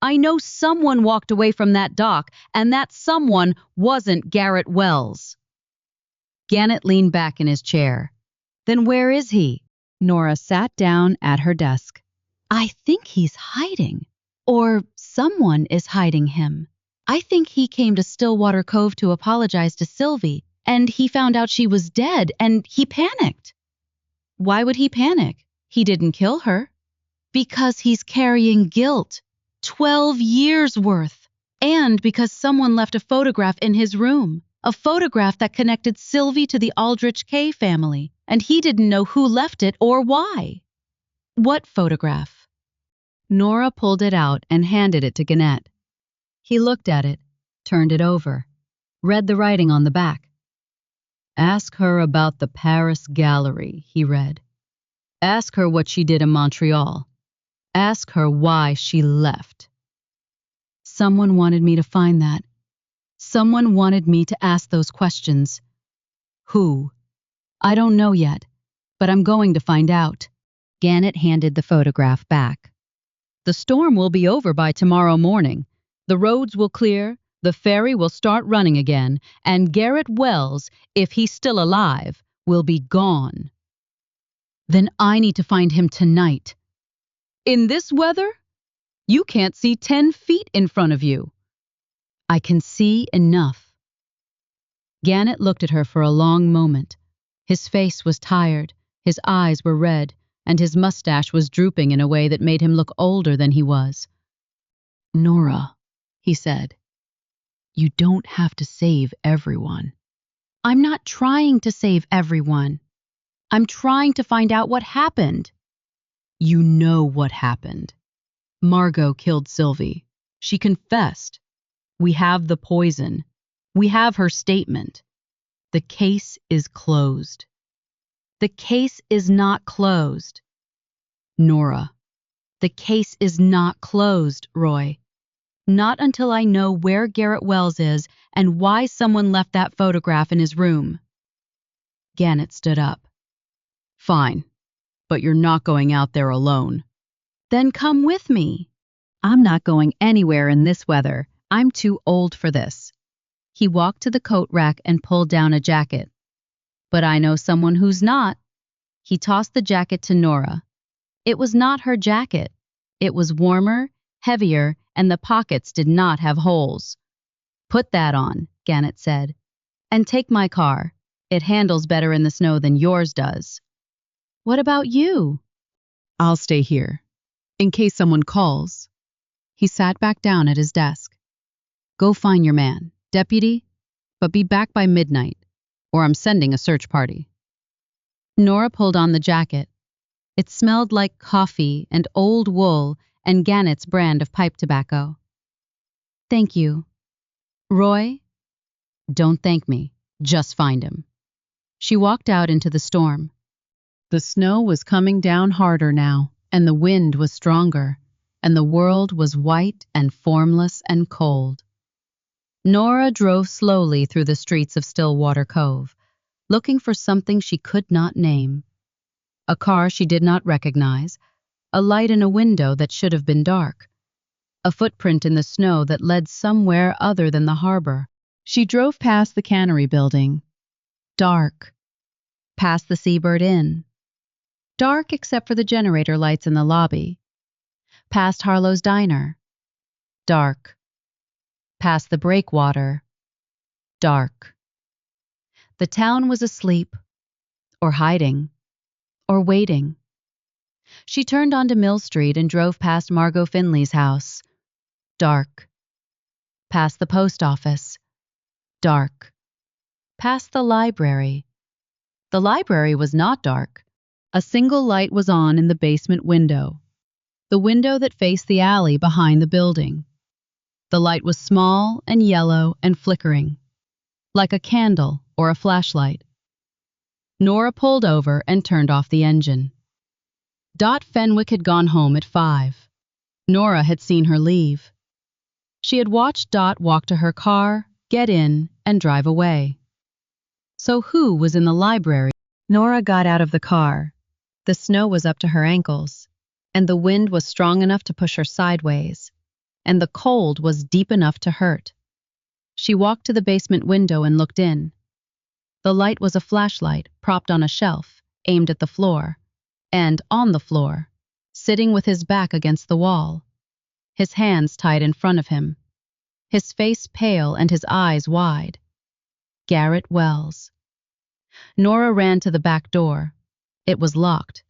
I know someone walked away from that dock, and that someone wasn't Garrett Wells. Gannett leaned back in his chair. Then where is he? Nora sat down at her desk. I think he's hiding. Or someone is hiding him. I think he came to Stillwater Cove to apologize to Sylvie, and he found out she was dead, and he panicked. Why would he panic? He didn't kill her. Because he's carrying guilt. 12 years worth. And because someone left a photograph in his room. A photograph that connected Sylvie to the Aldrich K family, and he didn't know who left it or why. What photograph? Nora pulled it out and handed it to Gannett. He looked at it, turned it over, read the writing on the back. Ask her about the Paris Gallery, he read. Ask her what she did in Montreal. Ask her why she left. Someone wanted me to find that. Someone wanted me to ask those questions. Who? I don't know yet, but I'm going to find out. Gannett handed the photograph back. The storm will be over by tomorrow morning. The roads will clear, the ferry will start running again, and Garrett Wells, if he's still alive, will be gone. Then I need to find him tonight. In this weather? You can't see 10 feet in front of you. I can see enough. Gannett looked at her for a long moment. His face was tired, his eyes were red, and his mustache was drooping in a way that made him look older than he was. Nora, he said, you don't have to save everyone. I'm not trying to save everyone. I'm trying to find out what happened. You know what happened. Margot killed Sylvie. She confessed. We have the poison. We have her statement. The case is closed. The case is not closed. Nora, the case is not closed, Roy. Not until I know where Garrett Wells is and why someone left that photograph in his room. Gannett stood up. Fine, but you're not going out there alone. Then come with me. I'm not going anywhere in this weather. I'm too old for this. He walked to the coat rack and pulled down a jacket. But I know someone who's not. He tossed the jacket to Nora. It was not her jacket. It was warmer, heavier, and the pockets did not have holes. Put that on, Gannett said. And take my car. It handles better in the snow than yours does. What about you? I'll stay here, in case someone calls. He sat back down at his desk. Go find your man, deputy, but be back by midnight, or I'm sending a search party. Nora pulled on the jacket. It smelled like coffee and old wool and Gannett's brand of pipe tobacco. Thank you. Roy, Don't thank me. Just find him. She walked out into the storm. The snow was coming down harder now, and the wind was stronger, and the world was white and formless and cold. Nora drove slowly through the streets of Stillwater Cove, looking for something she could not name. A car she did not recognize, a light in a window that should have been dark, a footprint in the snow that led somewhere other than the harbor. She drove past the cannery building. Dark. Past the Seabird Inn. Dark except for the generator lights in the lobby. Past Harlow's Diner. Dark. Past the breakwater. Dark. The town was asleep, or hiding, or waiting. She turned onto Mill Street and drove past Margot Finley's house. Dark. Past the post office. Dark. Past the library. The library was not dark. A single light was on in the basement window, the window that faced the alley behind the building. The light was small and yellow and flickering, like a candle or a flashlight. Nora pulled over and turned off the engine. Dot Fenwick had gone home at 5. Nora had seen her leave. She had watched Dot walk to her car, get in, and drive away. So who was in the library? Nora got out of the car. The snow was up to her ankles, and the wind was strong enough to push her sideways, and the cold was deep enough to hurt. She walked to the basement window and looked in. The light was a flashlight propped on a shelf, aimed at the floor, and on the floor, sitting with his back against the wall, his hands tied in front of him, his face pale and his eyes wide. Garrett Wells. Nora ran to the back door. It was locked.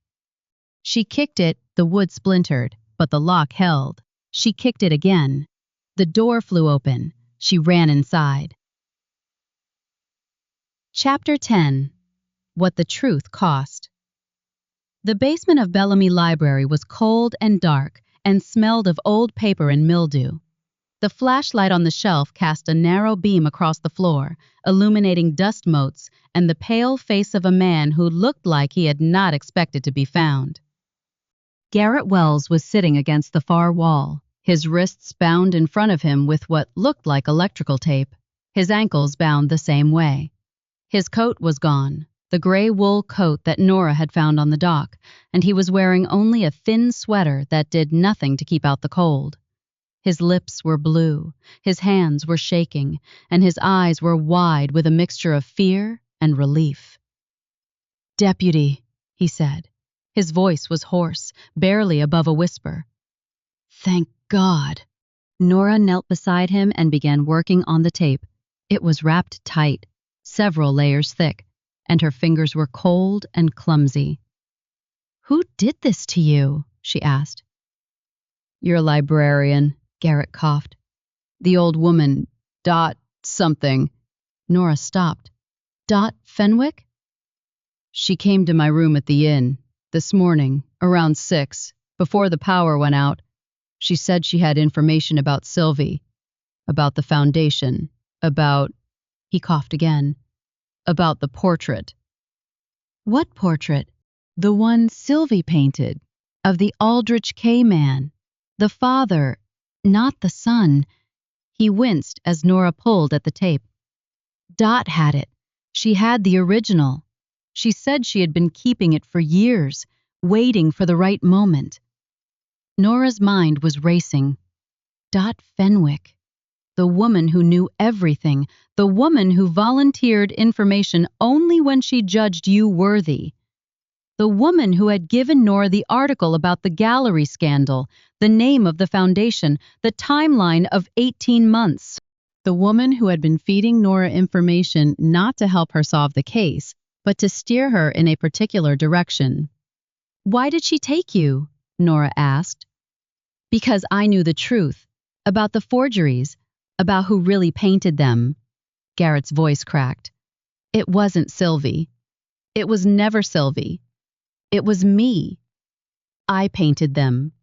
She kicked it, the wood splintered, but the lock held. She kicked it again. The door flew open. She ran inside. Chapter 10. What the Truth Cost. The basement of Bellamy Library was cold and dark and smelled of old paper and mildew. The flashlight on the shelf cast a narrow beam across the floor, illuminating dust motes and the pale face of a man who looked like he had not expected to be found. Garrett Wells was sitting against the far wall, his wrists bound in front of him with what looked like electrical tape, his ankles bound the same way. His coat was gone, the gray wool coat that Nora had found on the dock, and he was wearing only a thin sweater that did nothing to keep out the cold. His lips were blue, his hands were shaking, and his eyes were wide with a mixture of fear and relief. "Deputy," he said. His voice was hoarse, barely above a whisper. "Thank God." Nora knelt beside him and began working on the tape. It was wrapped tight, several layers thick, and her fingers were cold and clumsy. "Who did this to you?" she asked. "Your librarian," Garrett coughed. "The old woman, Dot something." Nora stopped. "Dot Fenwick?" "She came to my room at the inn this morning, around 6, before the power went out. She said she had information about Sylvie, about the foundation, about," he coughed again, "about the portrait." "What portrait?" "The one Sylvie painted, of the Aldrich K man, the father, not the son." He winced as Nora pulled at the tape. "Dot had it. She had the original. She said she had been keeping it for years, waiting for the right moment." Nora's mind was racing. Dot Fenwick. The woman who knew everything, the woman who volunteered information only when she judged you worthy. The woman who had given Nora the article about the gallery scandal, the name of the foundation, the timeline of 18 months. The woman who had been feeding Nora information not to help her solve the case, but to steer her in a particular direction. "Why did she take you?" Nora asked. "Because I knew the truth, about the forgeries, about who really painted them." Garrett's voice cracked. "It wasn't Sylvie. It was never Sylvie. It was me. I painted them.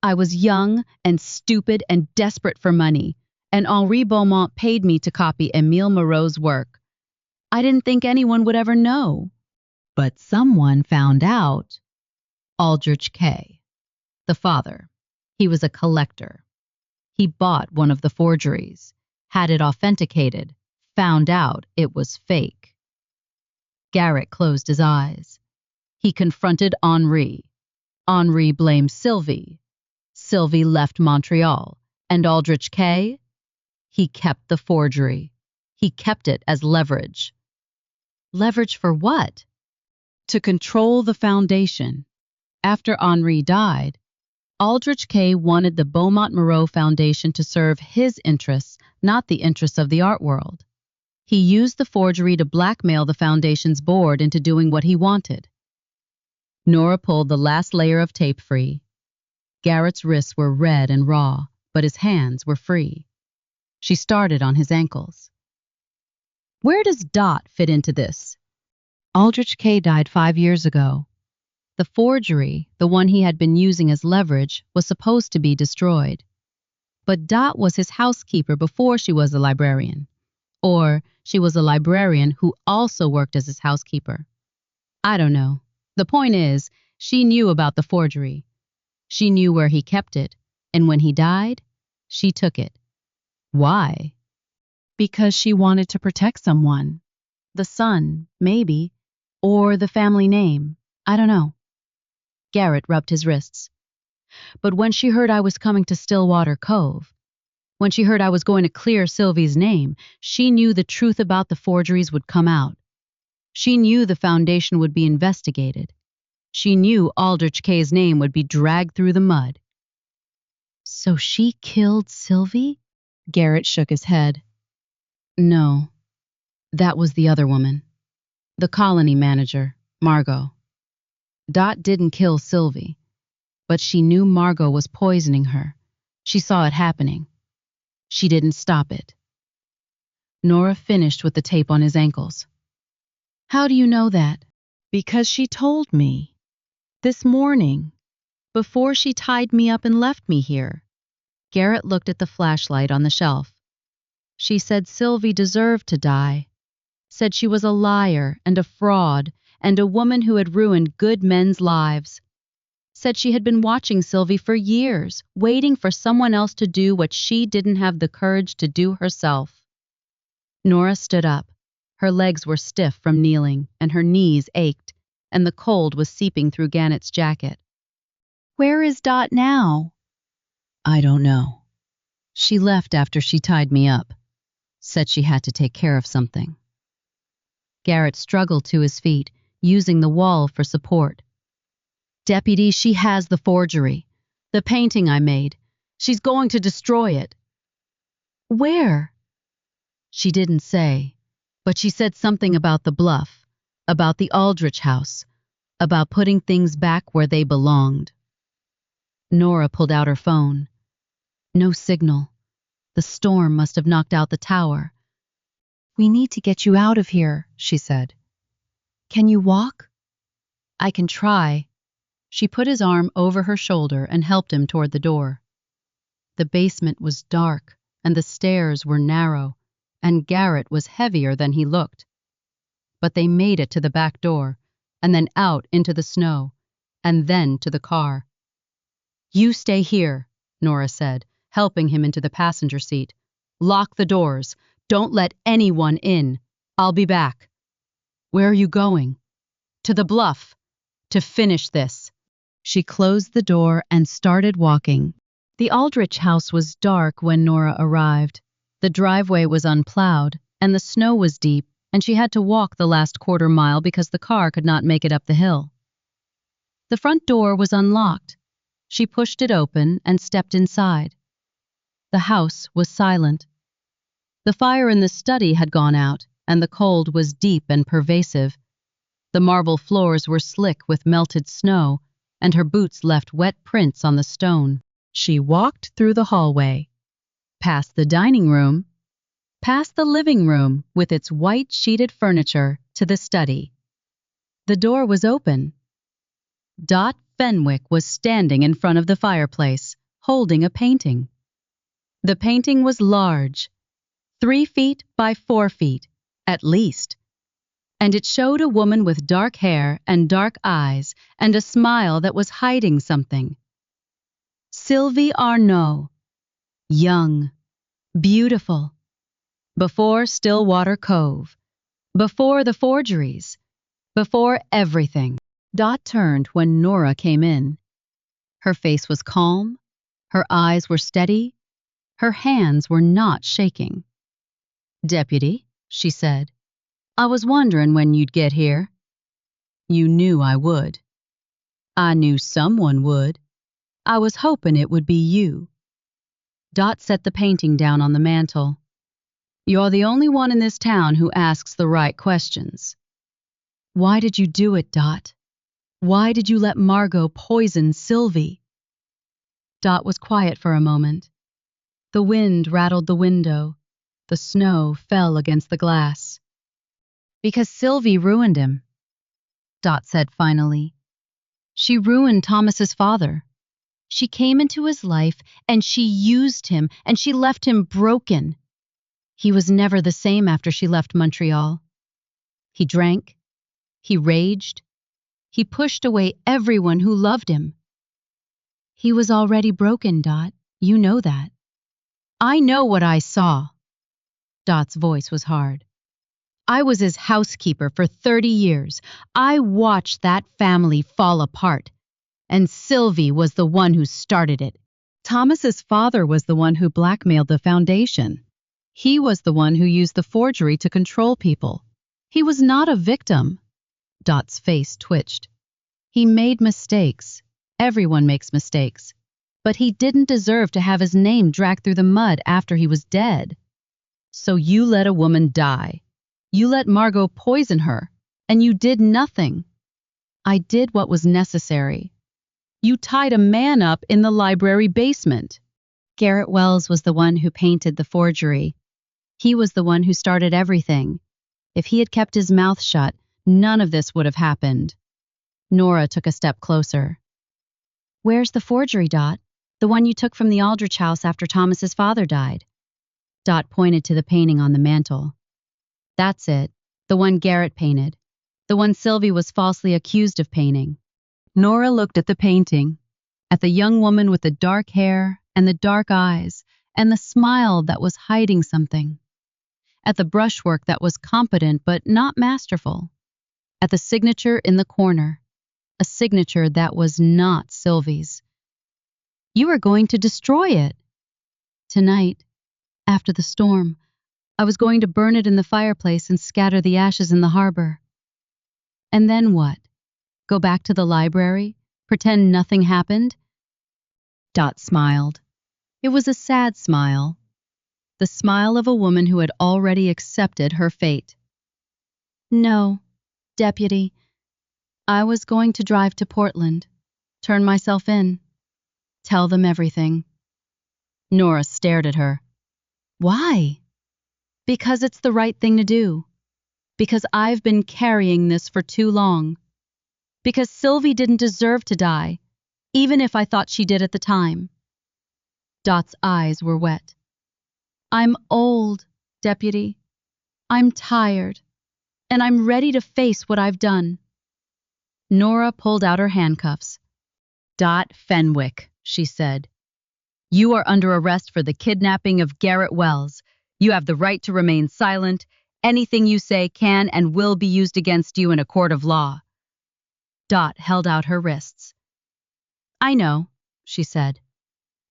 I was young and stupid and desperate for money, and Henri Beaumont paid me to copy Émile Moreau's work. I didn't think anyone would ever know. But someone found out. Aldrich K., the father. He was a collector. He bought one of the forgeries, had it authenticated, found out it was fake. Garrett closed his eyes. He confronted Henri. Henri blamed Sylvie. Sylvie left Montreal. And Aldrich K.? He kept the forgery. He kept it as leverage. Leverage for what? To control the foundation. After Henri died, Aldrich K. wanted the Beaumont-Moreau Foundation to serve his interests, not the interests of the art world. He used the forgery to blackmail the foundation's board into doing what he wanted. Nora pulled the last layer of tape free. Garrett's wrists were red and raw, but his hands were free. She started on his ankles. Where does Dot fit into this? Aldrich K. died 5 years ago. The forgery, the one he had been using as leverage, was supposed to be destroyed. But Dot was his housekeeper before she was a librarian. Or she was a librarian who also worked as his housekeeper. I don't know. The point is, she knew about the forgery. She knew where he kept it, and when he died, she took it. Why? Because she wanted to protect someone. The son, maybe, or the family name. I don't know. Garrett rubbed his wrists. But when she heard I was coming to Stillwater Cove, when she heard I was going to clear Sylvie's name, she knew the truth about the forgeries would come out. She knew the foundation would be investigated. She knew Aldrich K.'s name would be dragged through the mud. So she killed Sylvie? Garrett shook his head. No, that was the other woman. The colony manager, Margot. Dot didn't kill Sylvie, but she knew Margot was poisoning her. She saw it happening. She didn't stop it. Nora finished with the tape on his ankles. How do you know that? Because she told me. This morning, before she tied me up and left me here. Garrett looked at the flashlight on the shelf. She said Sylvie deserved to die. Said she was a liar and a fraud and a woman who had ruined good men's lives. Said she had been watching Sylvie for years, waiting for someone else to do what she didn't have the courage to do herself. Nora stood up. Her legs were stiff from kneeling, and her knees ached, and the cold was seeping through Gannett's jacket. Where is Dot now? I don't know. She left after she tied me up. Said she had to take care of something. Garrett struggled to his feet, using the wall for support. Deputy, she has the forgery. The painting I made. She's going to destroy it. Where? She didn't say, but she said something about the bluff, about the Aldrich house, about putting things back where they belonged. Nora pulled out her phone. No signal. The storm must have knocked out the tower. We need to get you out of here, she said. Can you walk? I can try. She put his arm over her shoulder and helped him toward the door. The basement was dark, and the stairs were narrow, and Garrett was heavier than he looked. But they made it to the back door, and then out into the snow, and then to the car. You stay here, Nora said, helping him into the passenger seat. Lock the doors. Don't let anyone in. I'll be back. Where are you going? To the bluff. To finish this. She closed the door and started walking. The Aldrich house was dark when Nora arrived. The driveway was unplowed, and the snow was deep, and she had to walk the last quarter mile because the car could not make it up the hill. The front door was unlocked. She pushed it open and stepped inside. The house was silent. The fire in the study had gone out, and the cold was deep and pervasive. The marble floors were slick with melted snow, and her boots left wet prints on the stone. She walked through the hallway, past the dining room, past the living room with its white sheeted furniture, to the study. The door was open. Dot Fenwick was standing in front of the fireplace, holding a painting. The painting was large, 3 feet by 4 feet, at least, and it showed a woman with dark hair and dark eyes and a smile that was hiding something. Sylvie Arnaud, young, beautiful, before Stillwater Cove, before the forgeries, before everything. Dot turned when Nora came in. Her face was calm, her eyes were steady, her hands were not shaking. "Deputy," she said, "I was wondering when you'd get here." "You knew I would." "I knew someone would. I was hoping it would be you." Dot set the painting down on the mantel. "You're the only one in this town who asks the right questions." "Why did you do it, Dot? Why did you let Margot poison Sylvie?" Dot was quiet for a moment. The wind rattled the window. The snow fell against the glass. "Because Sylvie ruined him," Dot said finally. "She ruined Thomas's father. She came into his life and she used him and she left him broken. He was never the same after she left Montreal. He drank. He raged. He pushed away everyone who loved him. He was already broken, Dot. You know that." "I know what I saw." Dot's voice was hard. "I was his housekeeper for 30 years. I watched that family fall apart. And Sylvie was the one who started it. Thomas's father was the one who blackmailed the foundation. He was the one who used the forgery to control people. He was not a victim." Dot's face twitched. "He made mistakes. Everyone makes mistakes. But he didn't deserve to have his name dragged through the mud after he was dead. So you let a woman die. You let Margot poison her, and you did nothing." "I did what was necessary." "You tied a man up in the library basement." "Garrett Wells was the one who painted the forgery. He was the one who started everything. If he had kept his mouth shut, none of this would have happened." Nora took a step closer. "Where's the forgery, Dot? The one you took from the Aldrich house after Thomas's father died?" Dot pointed to the painting on the mantel. "That's it, the one Garrett painted, the one Sylvie was falsely accused of painting." Nora looked at the painting, at the young woman with the dark hair and the dark eyes and the smile that was hiding something, at the brushwork that was competent but not masterful, at the signature in the corner, a signature that was not Sylvie's. "You are going to destroy it." "Tonight, after the storm, I was going to burn it in the fireplace and scatter the ashes in the harbor." "And then what? Go back to the library? Pretend nothing happened?" Dot smiled. It was a sad smile. The smile of a woman who had already accepted her fate. "No, Deputy. I was going to drive to Portland, turn myself in, tell them everything." Nora stared at her. "Why?" "Because it's the right thing to do. Because I've been carrying this for too long. Because Sylvie didn't deserve to die, even if I thought she did at the time." Dot's eyes were wet. "I'm old, Deputy. I'm tired, and I'm ready to face what I've done." Nora pulled out her handcuffs. "Dot Fenwick," she said, "you are under arrest for the kidnapping of Garrett Wells. You have the right to remain silent. Anything you say can and will be used against you in a court of law." Dot held out her wrists. "I know," she said.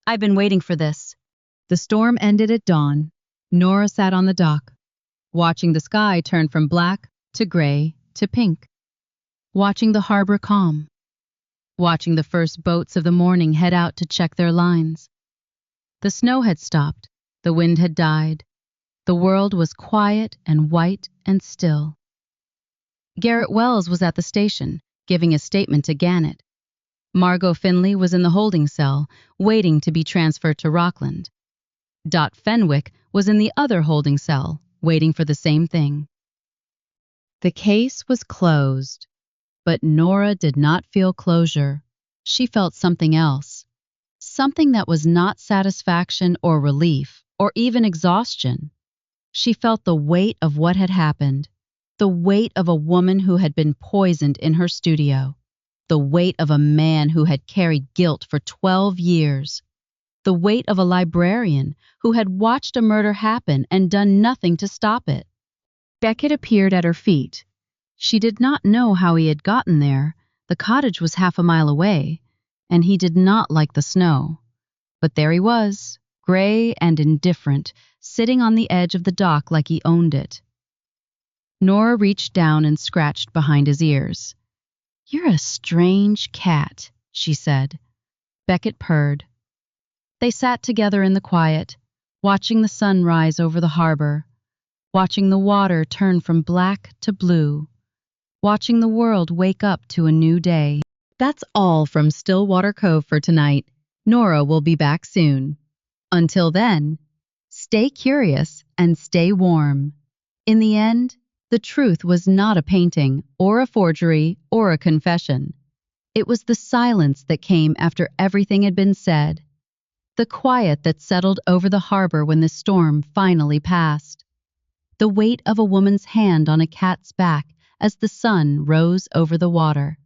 "I've been waiting for this." The storm ended at dawn. Nora sat on the dock, watching the sky turn from black to gray to pink, watching the harbor calm, watching the first boats of the morning head out to check their lines. The snow had stopped, the wind had died, the world was quiet and white and still. Garrett Wells was at the station, giving a statement to Gannett. Margot Finley was in the holding cell, waiting to be transferred to Rockland. Dot Fenwick was in the other holding cell, waiting for the same thing. The case was closed, but Nora did not feel closure. She felt something else. something that was not satisfaction or relief or even exhaustion. She felt the weight of what had happened, the weight of a woman who had been poisoned in her studio, the weight of a man who had carried guilt for 12 years, the weight of a librarian who had watched a murder happen and done nothing to stop it. Beckett appeared at her feet. She did not know how he had gotten there. The cottage was half a mile away, and he did not like the snow. But there he was, gray and indifferent, sitting on the edge of the dock like he owned it. Nora reached down and scratched behind his ears. "You're a strange cat," she said. Beckett purred. They sat together in the quiet, watching the sun rise over the harbor, watching the water turn from black to blue, watching the world wake up to a new day. That's all from Stillwater Cove for tonight. Nora will be back soon. Until then, stay curious and stay warm. In the end, the truth was not a painting or a forgery or a confession. It was the silence that came after everything had been said, the quiet that settled over the harbor when the storm finally passed, the weight of a woman's hand on a cat's back as the sun rose over the water.